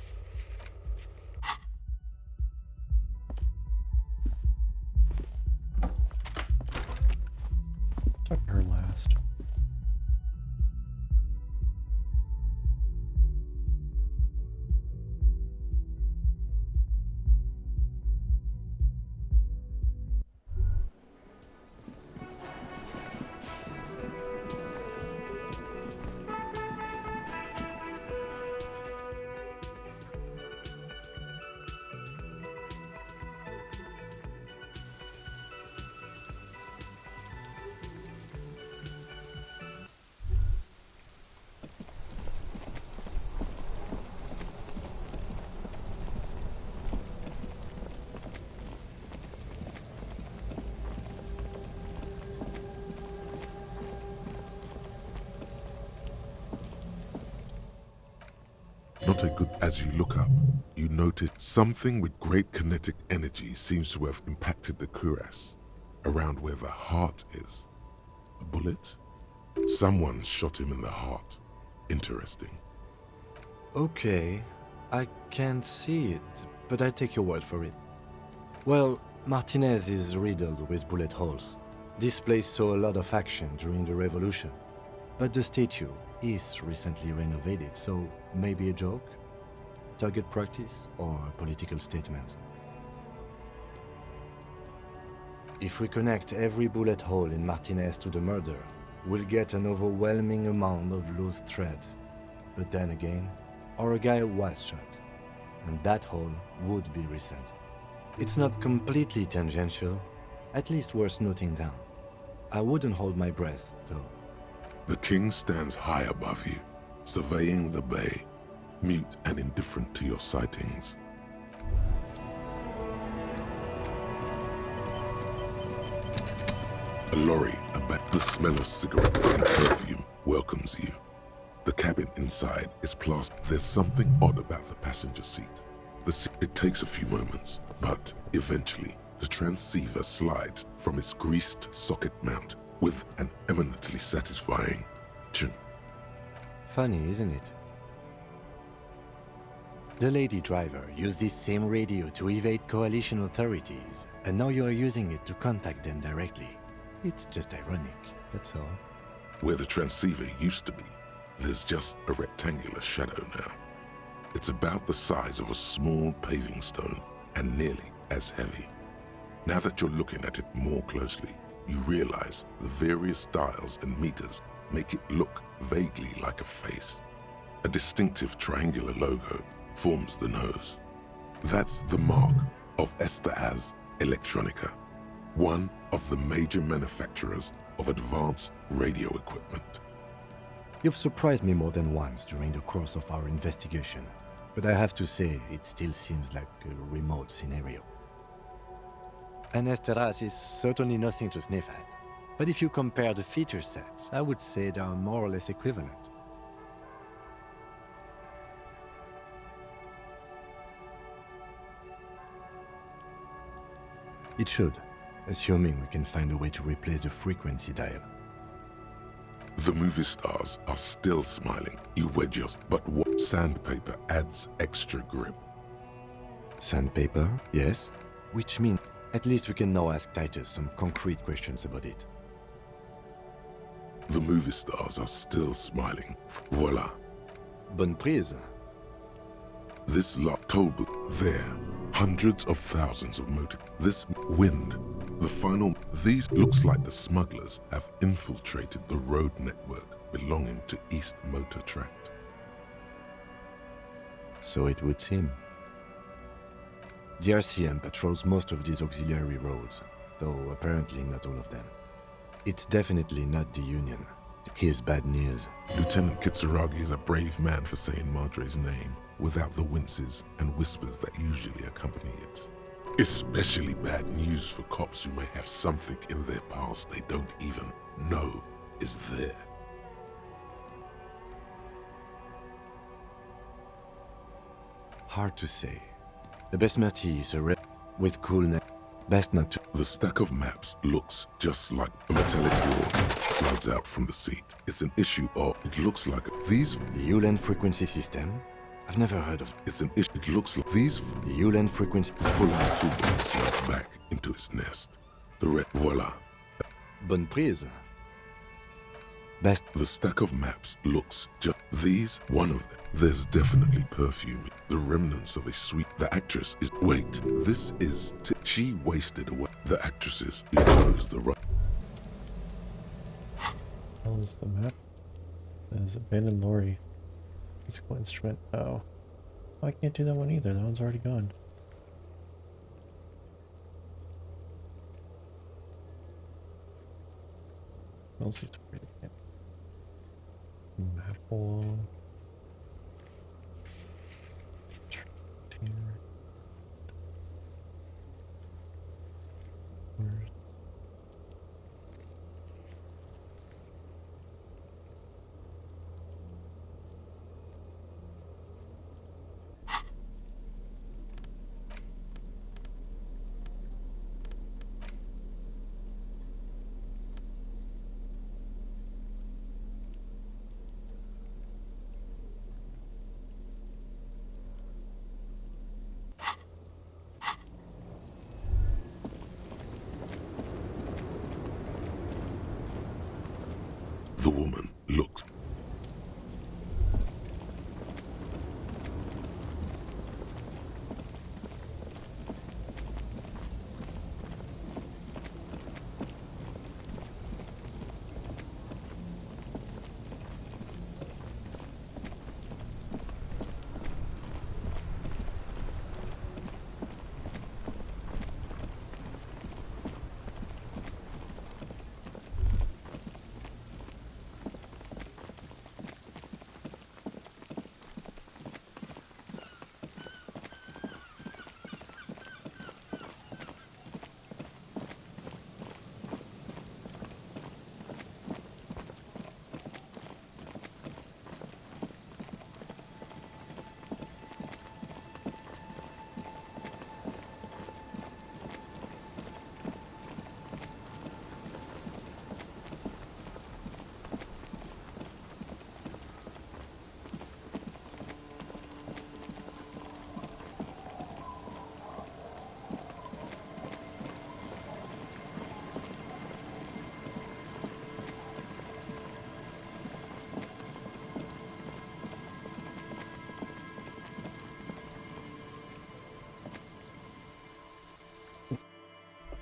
Talk to her last. Not a good. As you look up, you notice something with great kinetic energy seems to have impacted the cuirass, around where the heart is. A bullet? Someone shot him in the heart. Interesting. Okay, I can't see it, but I take your word for it. Well, Martinez is riddled with bullet holes. This place saw a lot of action during the revolution. But the statue is recently renovated, so maybe a joke? Target practice or a political statement? If we connect every bullet hole in Martinez to the murder, we'll get an overwhelming amount of loose threads. But then again, our guy was shot, and that hole would be recent. It's not completely tangential, at least worth noting down. I wouldn't hold my breath, though. The king stands high above you, surveying the bay, mute and indifferent to your sightings. A lorry about the smell of cigarettes and perfume welcomes you. The cabin inside is plastered. There's something odd about the passenger seat. It takes a few moments, but eventually the transceiver slides from its greased socket mount with an eminently satisfying ching. Funny, isn't it? The lady driver used this same radio to evade coalition authorities, and now you are using it to contact them directly. It's just ironic, that's all. Where the transceiver used to be, there's just a rectangular shadow now. It's about the size of a small paving stone and nearly as heavy. Now that you're looking at it more closely, you realize the various dials and meters make it look vaguely like a face. A distinctive triangular logo forms the nose. That's the mark of Esteaz Electronica, one of the major manufacturers of advanced radio equipment. You've surprised me more than once during the course of our investigation, but I have to say it still seems like a remote scenario. And Esteraz is certainly nothing to sniff at, but if you compare the feature sets, I would say they are more or less equivalent. It should, assuming we can find a way to replace the frequency dial. The movie stars are still smiling. You wedge yours, but what sandpaper adds extra grip? Sandpaper, yes. Which means at least we can now ask Titus some concrete questions about it. The movie stars are still smiling. Voila. Bonne prise. This lot told there. Hundreds of thousands of motor. This wind. The final. These looks like the smugglers have infiltrated the road network belonging to East Motor Tract. So it would seem. The RCM patrols most of these auxiliary roads, though apparently not all of them. It's definitely not the Union. Here's bad news. Lieutenant Kitsuragi is a brave man for saying Madre's name without the winces and whispers that usually accompany it. Especially bad news for cops who may have something in their past they don't even know is there. Hard to say. The Besmati is a with coolness. Best not to. The stack of maps looks just like a metallic drawer slides out from the seat. It's an issue of, it looks like these. The Ulan frequency system? I've never heard of. It's an issue. It looks like these. The Ulan frequency. Pulling the toolbox slides back into its nest. The red. Voila. Bonne prise. Best. The stack of maps looks just these. One of them. There's definitely perfume. The remnants of a sweet. The actress is. Wait. This is. She wasted away. The actresses. You chose the right. What is the map? There's abandoned lorry. Musical instrument. Oh. I can't do that one either. That one's already gone. Mostly map wall. The woman looks.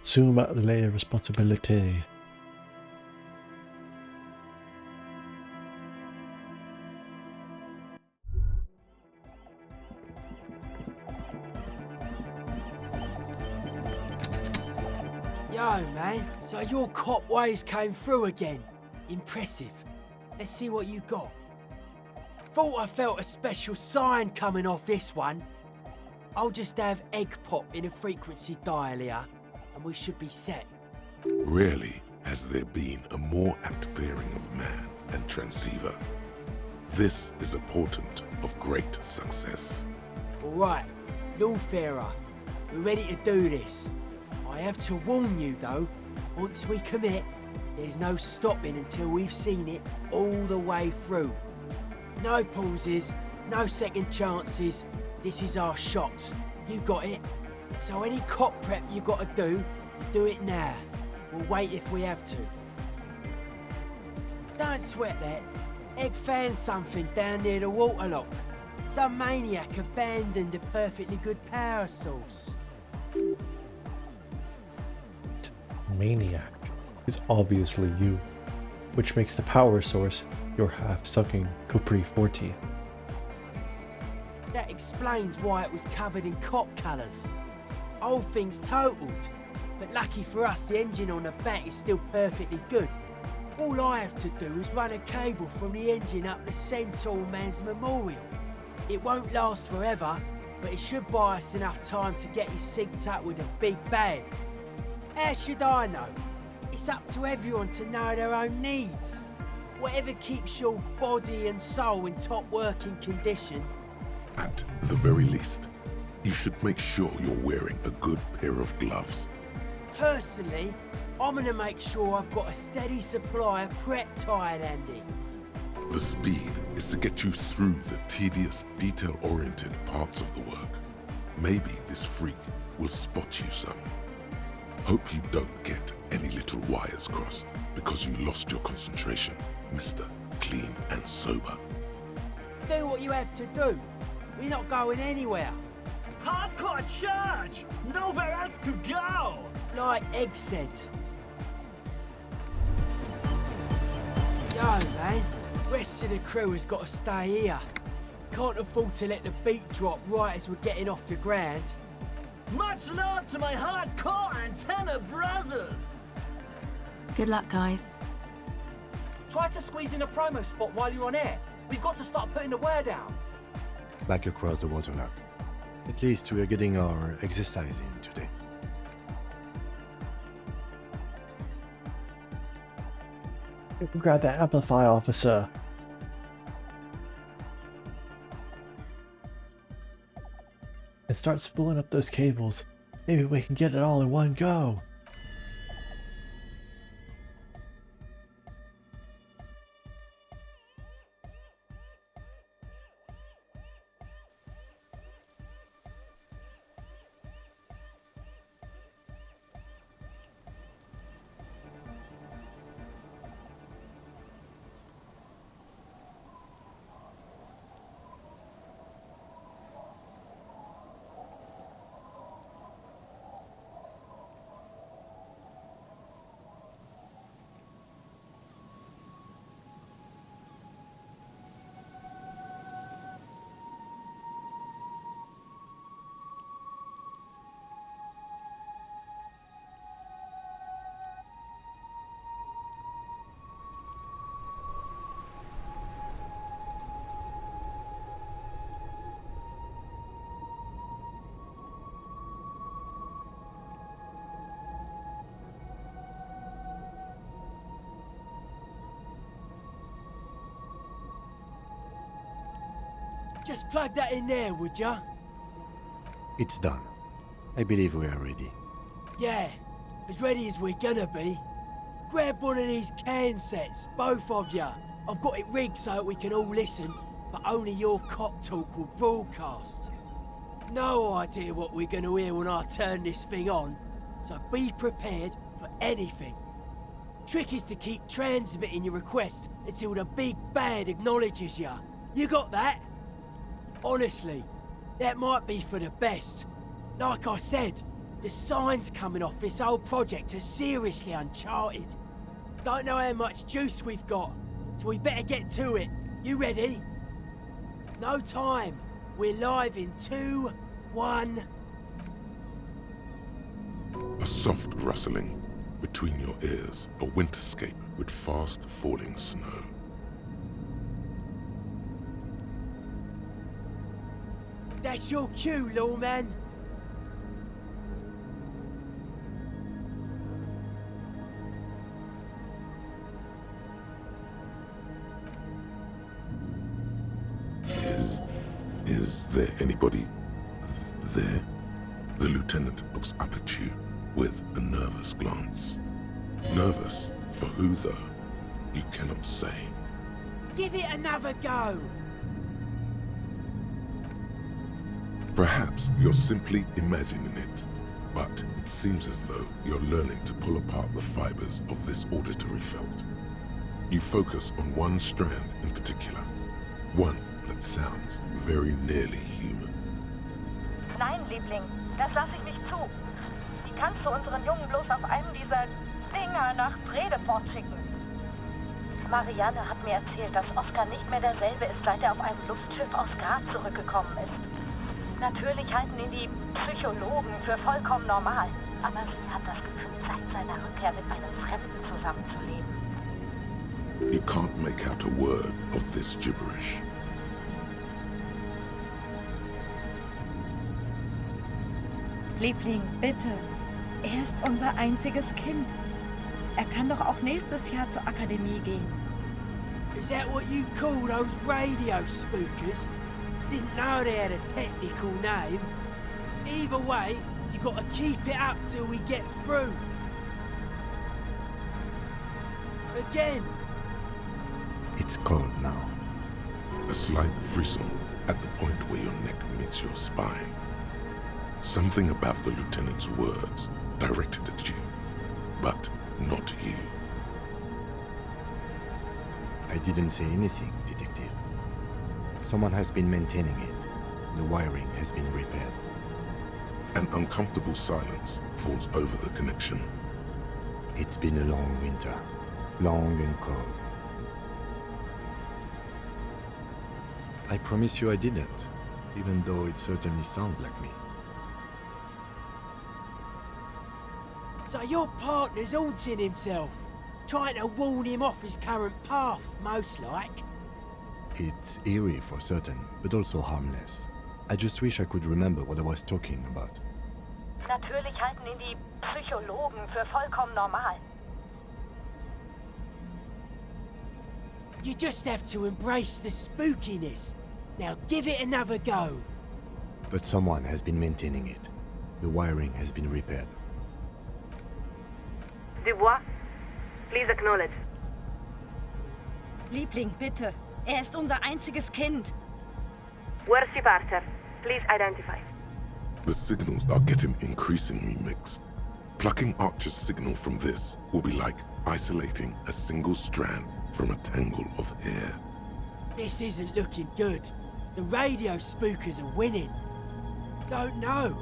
Assume the layer of responsibility. Yo, man, so your cop ways came through again. Impressive. Let's see what you got. Thought I felt a special sign coming off this one. I'll just have egg pop in a frequency dial here, and we should be set. Rarely has there been a more apt pairing of man and transceiver. This is a portent of great success. All right, Lawfarer, we're ready to do this. I have to warn you, though, once we commit, there's no stopping until we've seen it all the way through. No pauses, no second chances. This is our shot. You got it. So any cop prep you got to do it now. We'll wait if we have to. Don't sweat that. Egg found something down near the waterlock. Some maniac abandoned a perfectly good power source. Maniac is obviously you, which makes the power source your half-sucking Capri 40. That explains why it was covered in cop colours. Old thing's totaled, but lucky for us the engine on the back is still perfectly good. All I have to do is run a cable from the engine up the Centaur Man's Memorial. It won't last forever, but it should buy us enough time to get you synced up with a big bang. How should I know? It's up to everyone to know their own needs. Whatever keeps your body and soul in top working condition. At the very least, you should make sure you're wearing a good pair of gloves. Personally, I'm gonna make sure I've got a steady supply of prep tired handy. The speed is to get you through the tedious, detail-oriented parts of the work. Maybe this freak will spot you some. Hope you don't get any little wires crossed because you lost your concentration, Mr. Clean and Sober. Do what you have to do. We're not going anywhere. Hardcore charge! Nowhere else to go! Like Egg said. Yo, man. Rest of the crew has got to stay here. Can't afford to let the beat drop right as we're getting off the ground. Much love to my hardcore antenna brothers! Good luck, guys. Try to squeeze in a promo spot while you're on air. We've got to start putting the word out. Back across the waterlock. At least we are getting our exercise in today. Grab that amplify, officer. And start spooling up those cables. Maybe we can get it all in one go. Just plug that in there, would ya? It's done. I believe we are ready. Yeah, as ready as we're gonna be. Grab one of these can sets, both of ya. I've got it rigged so that we can all listen, but only your cop talk will broadcast. No idea what we're gonna hear when I turn this thing on, so be prepared for anything. Trick is to keep transmitting your request until the big bad acknowledges ya. You got that? Honestly, that might be for the best. Like I said, the signs coming off this whole project are seriously uncharted. Don't know how much juice we've got, so we better get to it. You ready? No time. We're live in 2, 1... A soft rustling between your ears, a winterscape with fast falling snow. That's your cue, lawman. Is there anybody there? The lieutenant looks up at you with a nervous glance. Nervous? For who, though? You cannot say. Give it another go. Perhaps you're simply imagining it, but it seems as though you're learning to pull apart the fibers of this auditory felt. You focus on one strand in particular, one that sounds very nearly human. Nein, Liebling, das lasse ich nicht zu. Wie kannst du unseren Jungen bloß auf einem dieser Dinger nach Bredeport schicken? Marianne hat mir erzählt, dass Oskar nicht mehr derselbe ist, seit er auf einem Luftschiff aus Graz zurückgekommen ist. Natürlich halten ihn die Psychologen für vollkommen normal, aber sie hat das Gefühl, seit seiner Rückkehr mit einem Fremden zusammenzuleben. You can't make out a word of this gibberish. Liebling, bitte. Er ist unser einziges Kind. Er kann doch auch nächstes Jahr zur Akademie gehen. Is that what you call those radio spookers? Didn't know they had a technical name. Either way, you gotta keep it up till we get through. Again. It's cold now. A slight frisson at the point where your neck meets your spine. Something about the lieutenant's words directed at you, but not you. I didn't say anything, Detective. Someone has been maintaining it. The wiring has been repaired. An uncomfortable silence falls over the connection. It's been a long winter. Long and cold. I promise you I didn't, even though it certainly sounds like me. So your partner's haunting himself, trying to warn him off his current path, most like. It's eerie for certain, but also harmless. I just wish I could remember what I was talking about. Natürlich halten ihn die Psychologen für vollkommen normal. You just have to embrace the spookiness. Now give it another go. But someone has been maintaining it. The wiring has been repaired. Dubois, please acknowledge. Liebling, bitte. Er ist unser einziges Kind. Where's departure? Please identify. The signals are getting increasingly mixed. Plucking Archer's signal from this will be like isolating a single strand from a tangle of hair. This isn't looking good. The radio spookers are winning. Don't know.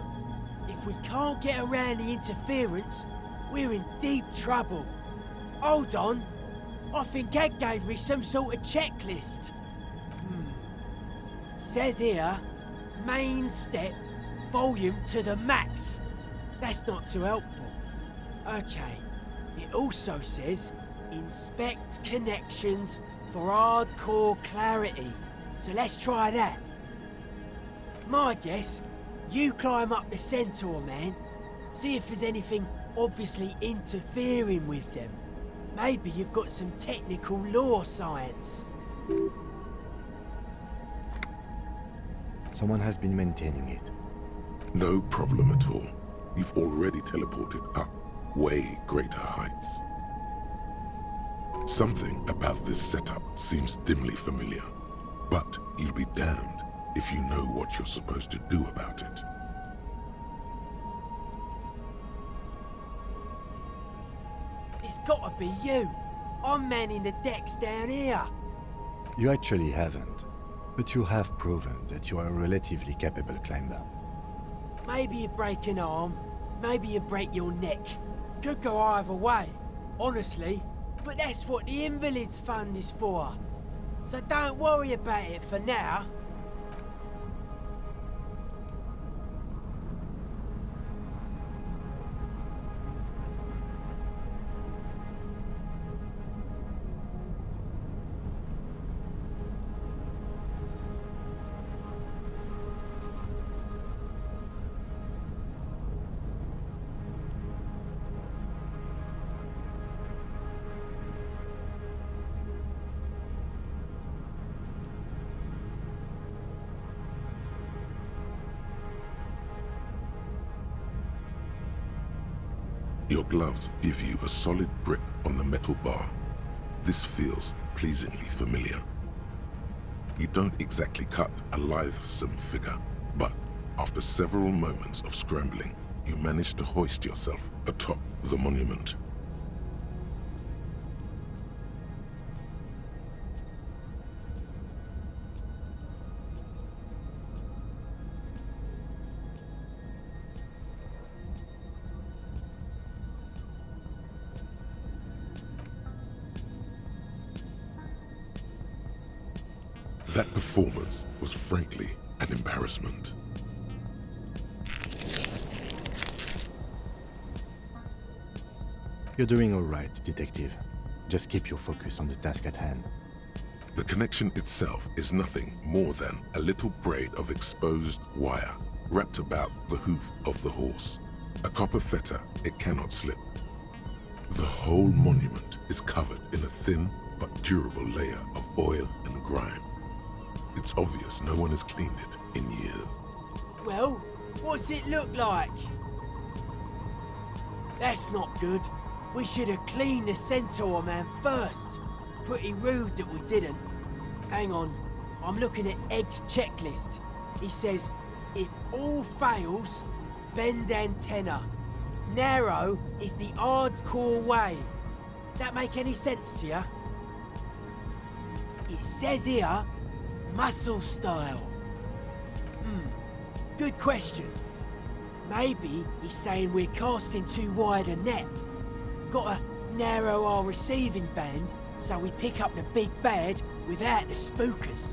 If we can't get around the interference, we're in deep trouble. Hold on. I think Ed gave me some sort of checklist. Says here, main step, volume to the max. That's not too helpful. Okay. It also says, inspect connections for hardcore clarity. So let's try that. My guess, you climb up the centaur, man. See if there's anything obviously interfering with them. Maybe you've got some technical law science. Someone has been maintaining it. No problem at all. You've already teleported up way greater heights. Something about this setup seems dimly familiar, but you'll be damned if you know what you're supposed to do about it. It's gotta be you. I'm manning the decks down here. You actually haven't, but you have proven that you are a relatively capable climber. Maybe you break an arm, maybe you break your neck. Could go either way, honestly. But that's what the Invalids Fund is for. So don't worry about it for now. Your gloves give you a solid grip on the metal bar. This feels pleasingly familiar. You don't exactly cut a lithesome figure, but after several moments of scrambling, you manage to hoist yourself atop the monument. That performance was frankly an embarrassment. You're doing all right, Detective. Just keep your focus on the task at hand. The connection itself is nothing more than a little braid of exposed wire wrapped about the hoof of the horse. A copper fetter it cannot slip. The whole monument is covered in a thin but durable layer of oil and grime. It's obvious no one has cleaned it in years. Well, what's it look like? That's not good. We should have cleaned the centaur man first. Pretty rude that we didn't. Hang on, I'm looking at Egg's checklist. He says, if all fails, bend antenna. Narrow is the hardcore way. That make any sense to you? It says here, muscle style. Good question. Maybe he's saying we're casting too wide a net. Gotta narrow our receiving band so we pick up the big bad without the spookers.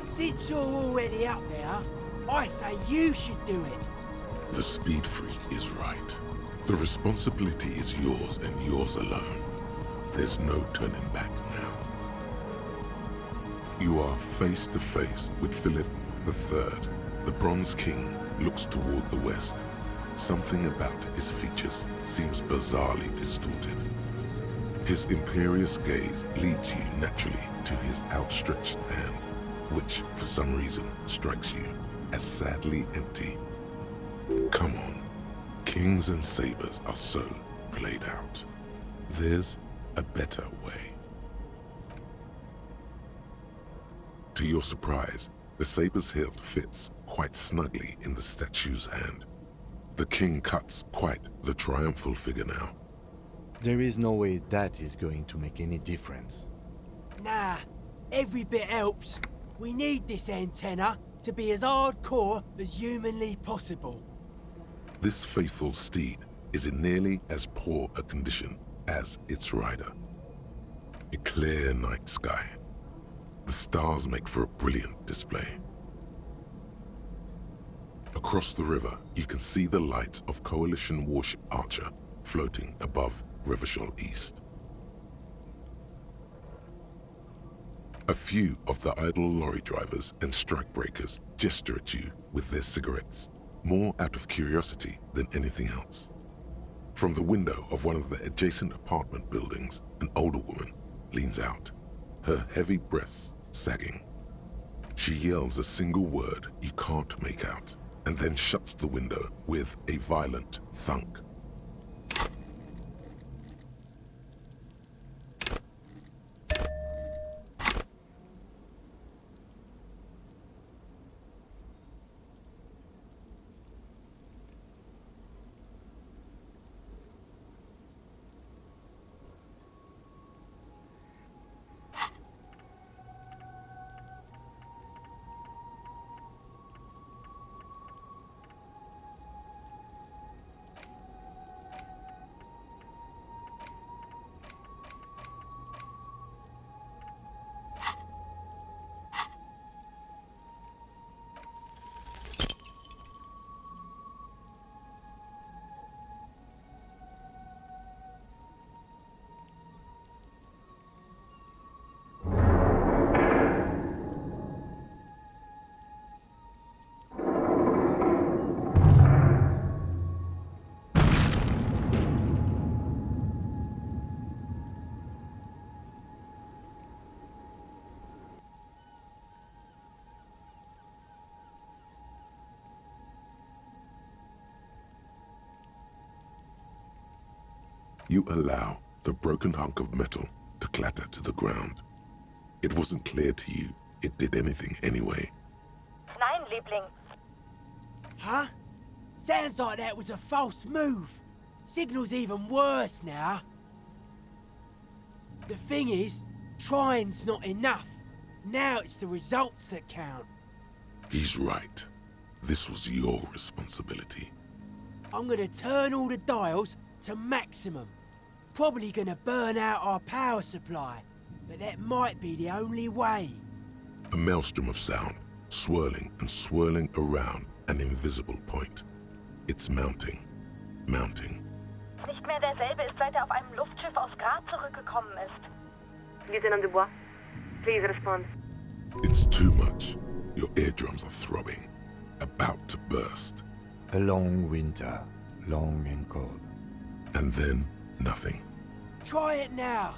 Since you're already up there, I say you should do it. The speed freak is right. The responsibility is yours and yours alone. There's no turning back now. You are face to face with Philip III. The Bronze King looks toward the west. Something about his features seems bizarrely distorted. His imperious gaze leads you naturally to his outstretched hand, which, for some reason, strikes you as sadly empty. Come on. Kings and sabers are so played out. There's a better way. To your surprise, the saber's hilt fits quite snugly in the statue's hand. The king cuts quite the triumphal figure now. There is no way that is going to make any difference. Nah, every bit helps. We need this antenna to be as hardcore as humanly possible. This faithful steed is in nearly as poor a condition as its rider. A clear night sky. The stars make for a brilliant display. Across the river, you can see the lights of Coalition warship Archer floating above Revachol East. A few of the idle lorry drivers and strikebreakers gesture at you with their cigarettes, more out of curiosity than anything else. From the window of one of the adjacent apartment buildings, an older woman leans out, her heavy breasts sagging. She yells a single word you can't make out, and then shuts the window with a violent thunk. You allow the broken hunk of metal to clatter to the ground. It wasn't clear to you it did anything anyway. Nein, Liebling. Huh? Sounds like that was a false move. Signal's even worse now. The thing is, trying's not enough. Now it's the results that count. He's right. This was your responsibility. I'm gonna turn all the dials to maximum. Probably gonna burn out our power supply, but that might be the only way. A maelstrom of sound, swirling and swirling around an invisible point. It's mounting, mounting. Nicht mehr derselbe ist, seit er auf einem Luftschiff aus Grad zurückgekommen ist. Lieutenant Dubois, please respond. It's too much. Your eardrums are throbbing, about to burst. A long winter, long and cold. And then nothing. Try it now.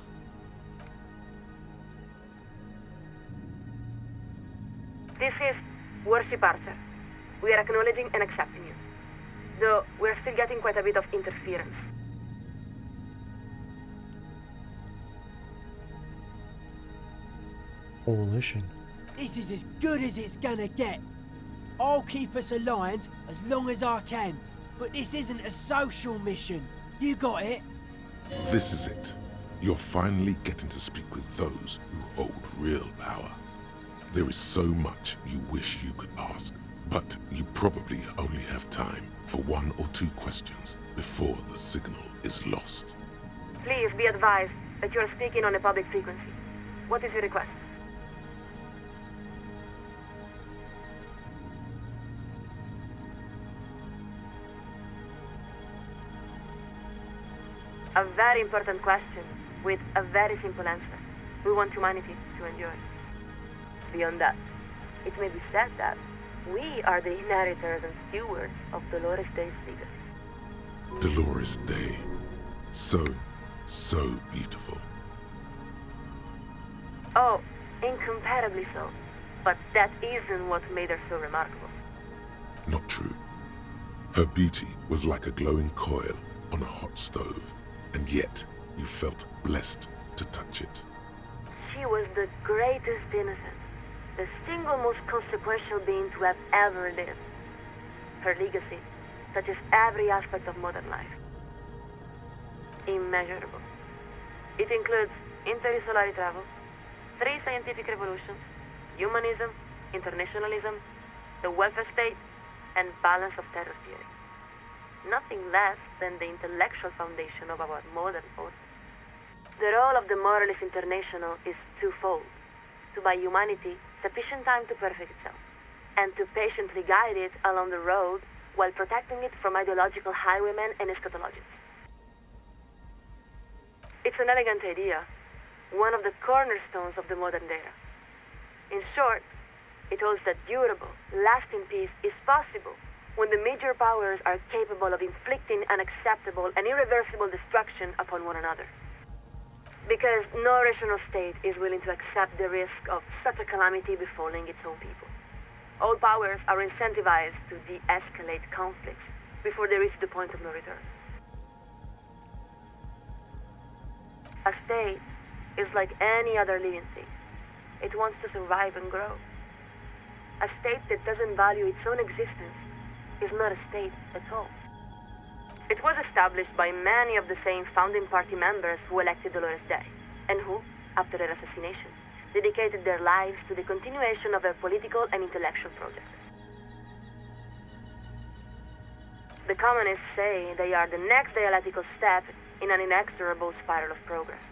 This is Warship Archer. We are acknowledging and accepting you. Though we're still getting quite a bit of interference. Coalition. This is as good as it's gonna get. I'll keep us aligned as long as I can. But this isn't a social mission. You got it? This is it. You're finally getting to speak with those who hold real power. There is so much you wish you could ask, but you probably only have time for 1 or 2 questions before the signal is lost. Please be advised that you are speaking on a public frequency. What is your request? A very important question with a very simple answer. We want humanity to endure. Beyond that, it may be said that we are the inheritors and stewards of Dolores Day's legacy. Dolores Day. So beautiful. Oh, incomparably so. But that isn't what made her so remarkable. Not true. Her beauty was like a glowing coil on a hot stove, and yet you felt blessed to touch it. She was the greatest innocent, the single most consequential being to have ever lived. Her legacy touches every aspect of modern life. Immeasurable. It includes interstellar travel, 3 scientific revolutions, humanism, internationalism, the welfare state, and balance of terror theory. Nothing less than the intellectual foundation of our modern forces. The role of the Moralist International is twofold: to buy humanity sufficient time to perfect itself, and to patiently guide it along the road while protecting it from ideological highwaymen and eschatologists. It's an elegant idea, one of the cornerstones of the modern era. In short, it holds that durable, lasting peace is possible when the major powers are capable of inflicting unacceptable and irreversible destruction upon one another. Because no rational state is willing to accept the risk of such a calamity befalling its own people. All powers are incentivized to de-escalate conflicts before they reach the point of no return. A state is like any other living thing. It wants to survive and grow. A state that doesn't value its own existence is not a state at all. It was established by many of the same founding party members who elected Dolores Day, and who, after her assassination, dedicated their lives to the continuation of their political and intellectual projects. The communists say they are the next dialectical step in an inexorable spiral of progress.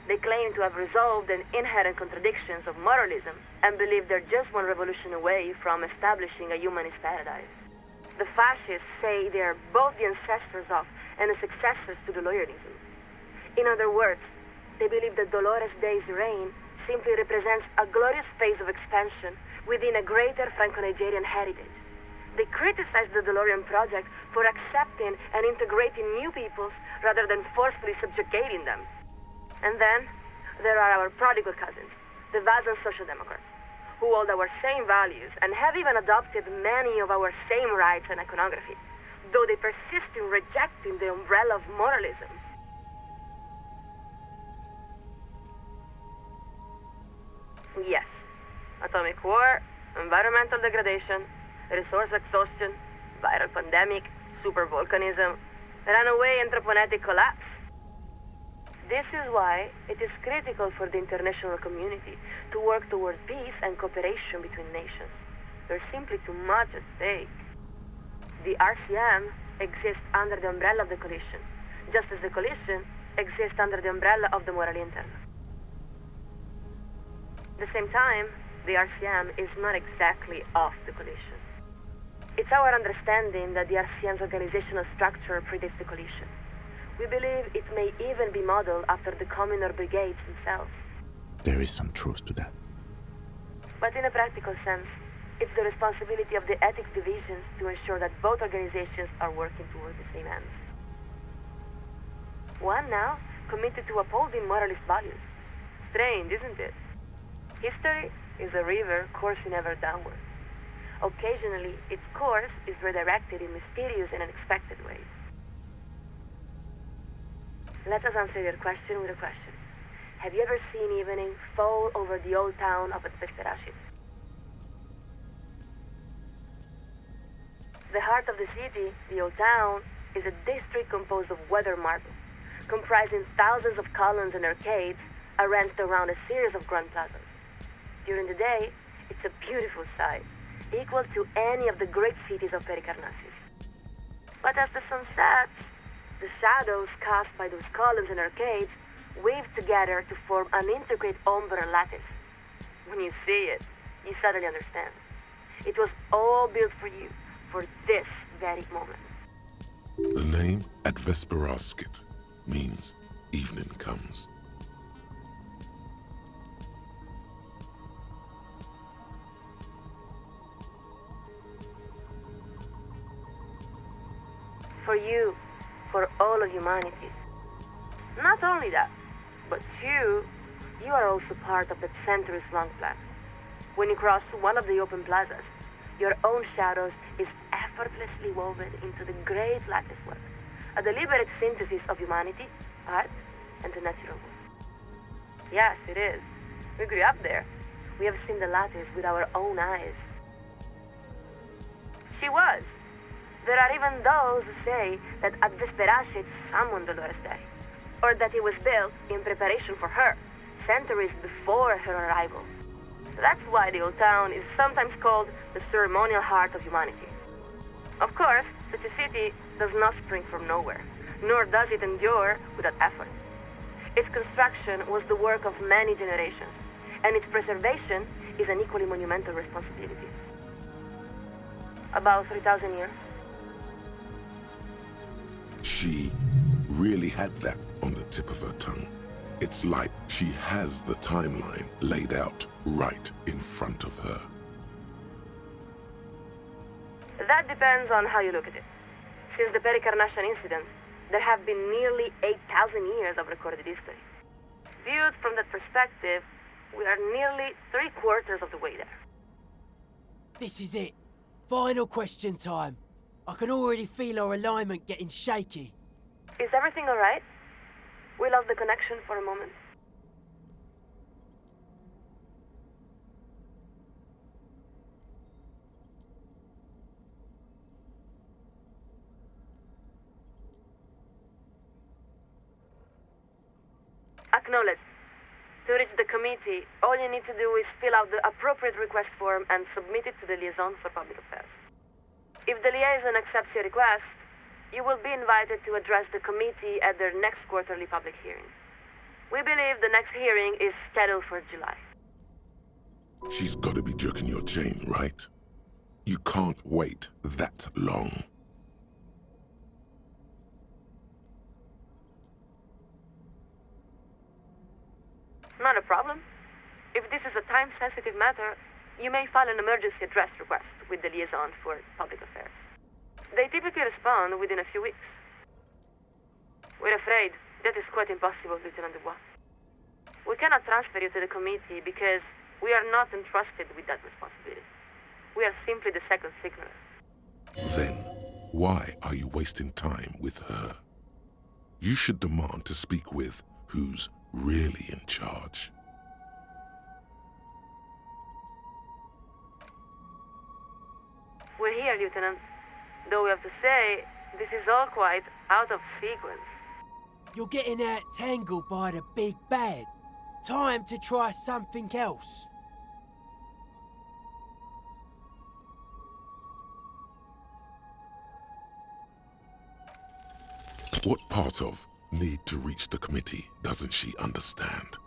They claim to have resolved the inherent contradictions of moralism and believe they're just one revolution away from establishing a humanist paradise. The fascists say they are both the ancestors of and the successors to the Loyalism. In other words, they believe that Dolores Day's reign simply represents a glorious phase of expansion within a greater Franco-Nigerian heritage. They criticize the DeLorean project for accepting and integrating new peoples rather than forcefully subjugating them. And then, there are our prodigal cousins, the Vazan Social Democrats, who hold our same values and have even adopted many of our same rites and iconography, though they persist in rejecting the umbrella of moralism. Yes, atomic war, environmental degradation, resource exhaustion, viral pandemic, supervolcanism, runaway anthropogenetic collapse. This is why it is critical for the international community to work toward peace and cooperation between nations. There's simply too much at stake. The RCM exists under the umbrella of the coalition, just as the coalition exists under the umbrella of the morally internal. At the same time, the RCM is not exactly of the coalition. It's our understanding that the RCM's organizational structure predates the coalition. We believe it may even be modeled after the communal brigades themselves. There is some truth to that. But in a practical sense, it's the responsibility of the ethics divisions to ensure that both organizations are working toward the same ends. One now committed to upholding moralist values. Strange, isn't it? History is a river coursing ever downward. Occasionally, its course is redirected in mysterious and unexpected ways. Let us answer your question with a question. Have you ever seen evening fall over the old town of Vesperashit? The heart of the city, the old town, is a district composed of weathered marble, comprising thousands of columns and arcades arranged around a series of grand plazas. During the day, it's a beautiful sight, equal to any of the great cities of Pericarnassus. But as the sun sets, the shadows cast by those columns and arcades weave together to form an intricate ombre lattice. When you see it, you suddenly understand. It was all built for you, for this very moment. The name at Vesperashit means evening comes. For you, for all of humanity. Not only that, but you are also part of that centuries-long plan. When you cross one of the open plazas, your own shadows is effortlessly woven into the great lattice work, a deliberate synthesis of humanity, art, and the natural world. Yes, it is. We grew up there. We have seen the lattice with our own eyes. She was. There are even those who say that at Vesperashit summoned Dolores Day, or that it was built in preparation for her, centuries before her arrival. That's why the old town is sometimes called the ceremonial heart of humanity. Of course, such a city does not spring from nowhere, nor does it endure without effort. Its construction was the work of many generations, and its preservation is an equally monumental responsibility. About 3,000 years. She really had that on the tip of her tongue. It's like she has the timeline laid out right in front of her. That depends on how you look at it. Since the Pericarnassian incident, there have been nearly 8,000 years of recorded history. Viewed from that perspective, we are nearly 3/4 of the way there. This is it. Final question time. I can already feel our alignment getting shaky. Is everything alright? We lost the connection for a moment. Acknowledged. To reach the committee, all you need to do is fill out the appropriate request form and submit it to the Liaison for Public Affairs. If the liaison accepts your request, you will be invited to address the committee at their next quarterly public hearing. We believe the next hearing is scheduled for July. She's got to be jerking your chain, right? You can't wait that long. Not a problem. If this is a time-sensitive matter, you may file an emergency address request with the Liaison for Public Affairs. They typically respond within a few weeks. We're afraid that is quite impossible, Lieutenant Dubois. We cannot transfer you to the committee because we are not entrusted with that responsibility. We are simply the second signaler. Then, why are you wasting time with her? You should demand to speak with who's really in charge. We're here, Lieutenant. Though we have to say, this is all quite out of sequence. You're getting out tangled by the big bad. Time to try something else. What part of need to reach the committee doesn't she understand?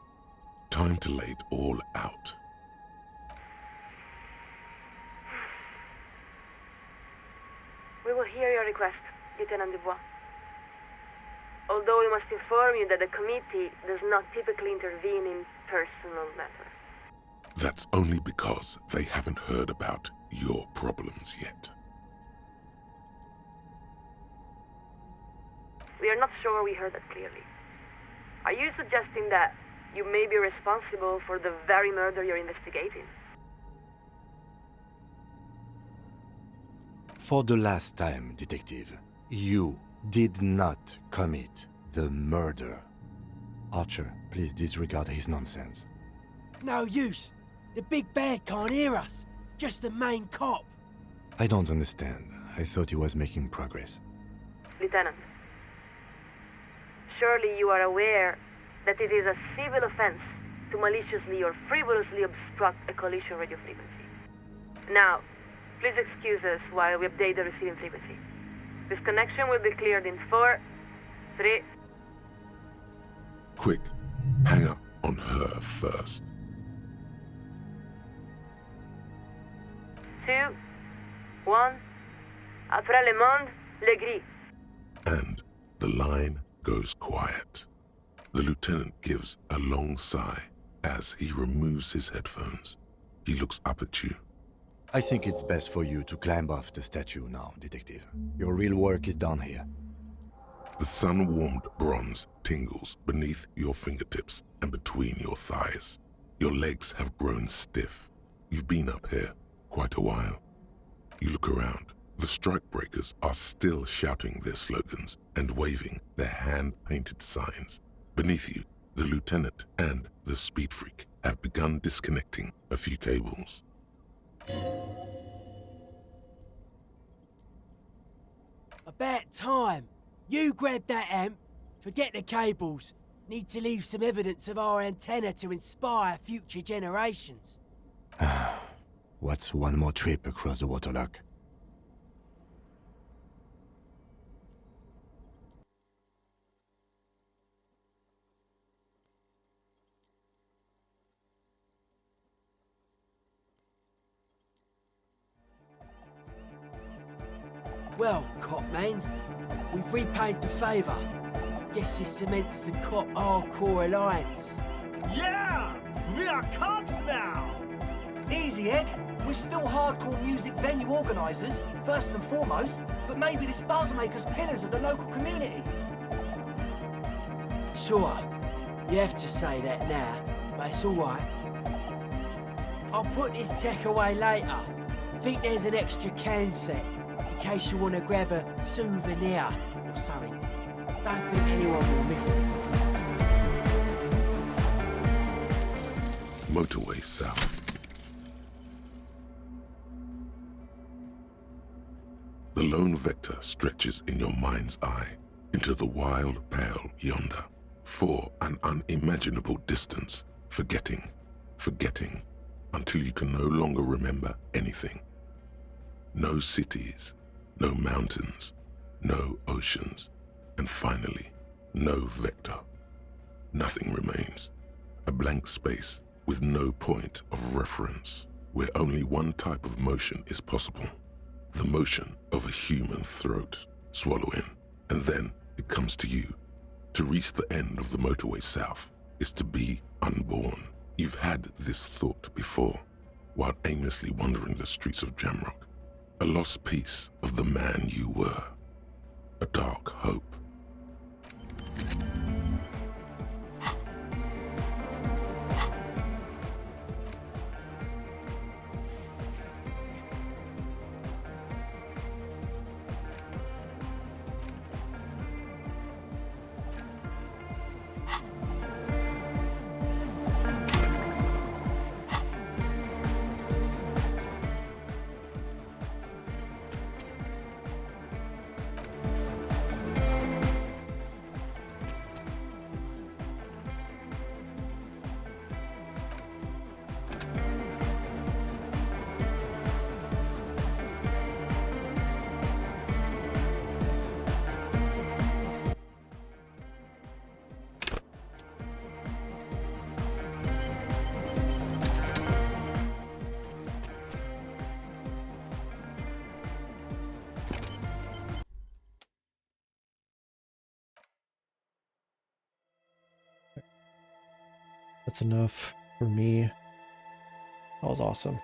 Time to lay it all out. We will hear your request, Lieutenant Dubois. Although we must inform you that the committee does not typically intervene in personal matters. That's only because they haven't heard about your problems yet. We are not sure we heard that clearly. Are you suggesting that you may be responsible for the very murder you're investigating? For the last time, Detective, you did not commit the murder. Archer, please disregard his nonsense. No use. The big bad can't hear us. Just the main cop. I don't understand. I thought he was making progress. Lieutenant, surely you are aware that it is a civil offense to maliciously or frivolously obstruct a collision radio frequency. Now, please excuse us while we update the receiving frequency. This connection will be cleared in 4, 3... Quick, hang up on her first. 2, 1... Après le monde, le gris. And the line goes quiet. The lieutenant gives a long sigh as he removes his headphones. He looks up at you. I think it's best for you to climb off the statue now, Detective. Your real work is done here. The sun-warmed bronze tingles beneath your fingertips and between your thighs. Your legs have grown stiff. You've been up here quite a while. You look around. The strikebreakers are still shouting their slogans and waving their hand-painted signs. Beneath you, the lieutenant and the speed freak have begun disconnecting a few cables. About time. You grab that amp. Forget the cables. Need to leave some evidence of our antenna to inspire future generations. What's one more trip across the waterlock? Well, cop man, we've repaid the favour. Guess this cements the cop hardcore alliance. Yeah! We are cops now! Easy, Egg. We're still hardcore music venue organisers, first and foremost, but maybe this does make us pillars of the local community. Sure. You have to say that now, but it's alright. I'll put this tech away later. Think there's an extra can set, in case you want to grab a souvenir or something. Don't think anyone will miss it. Motorway south. The lone vector stretches in your mind's eye into the wild pale yonder, for an unimaginable distance, forgetting, until you can no longer remember anything. No cities, no mountains, no oceans, and finally, no vector. Nothing remains. A blank space with no point of reference, where only one type of motion is possible. The motion of a human throat. Swallow in, and then it comes to you. To reach the end of the motorway south is to be unborn. You've had this thought before, while aimlessly wandering the streets of Jamrock. A lost piece of the man you were. A dark hope. That's enough for me. That was awesome.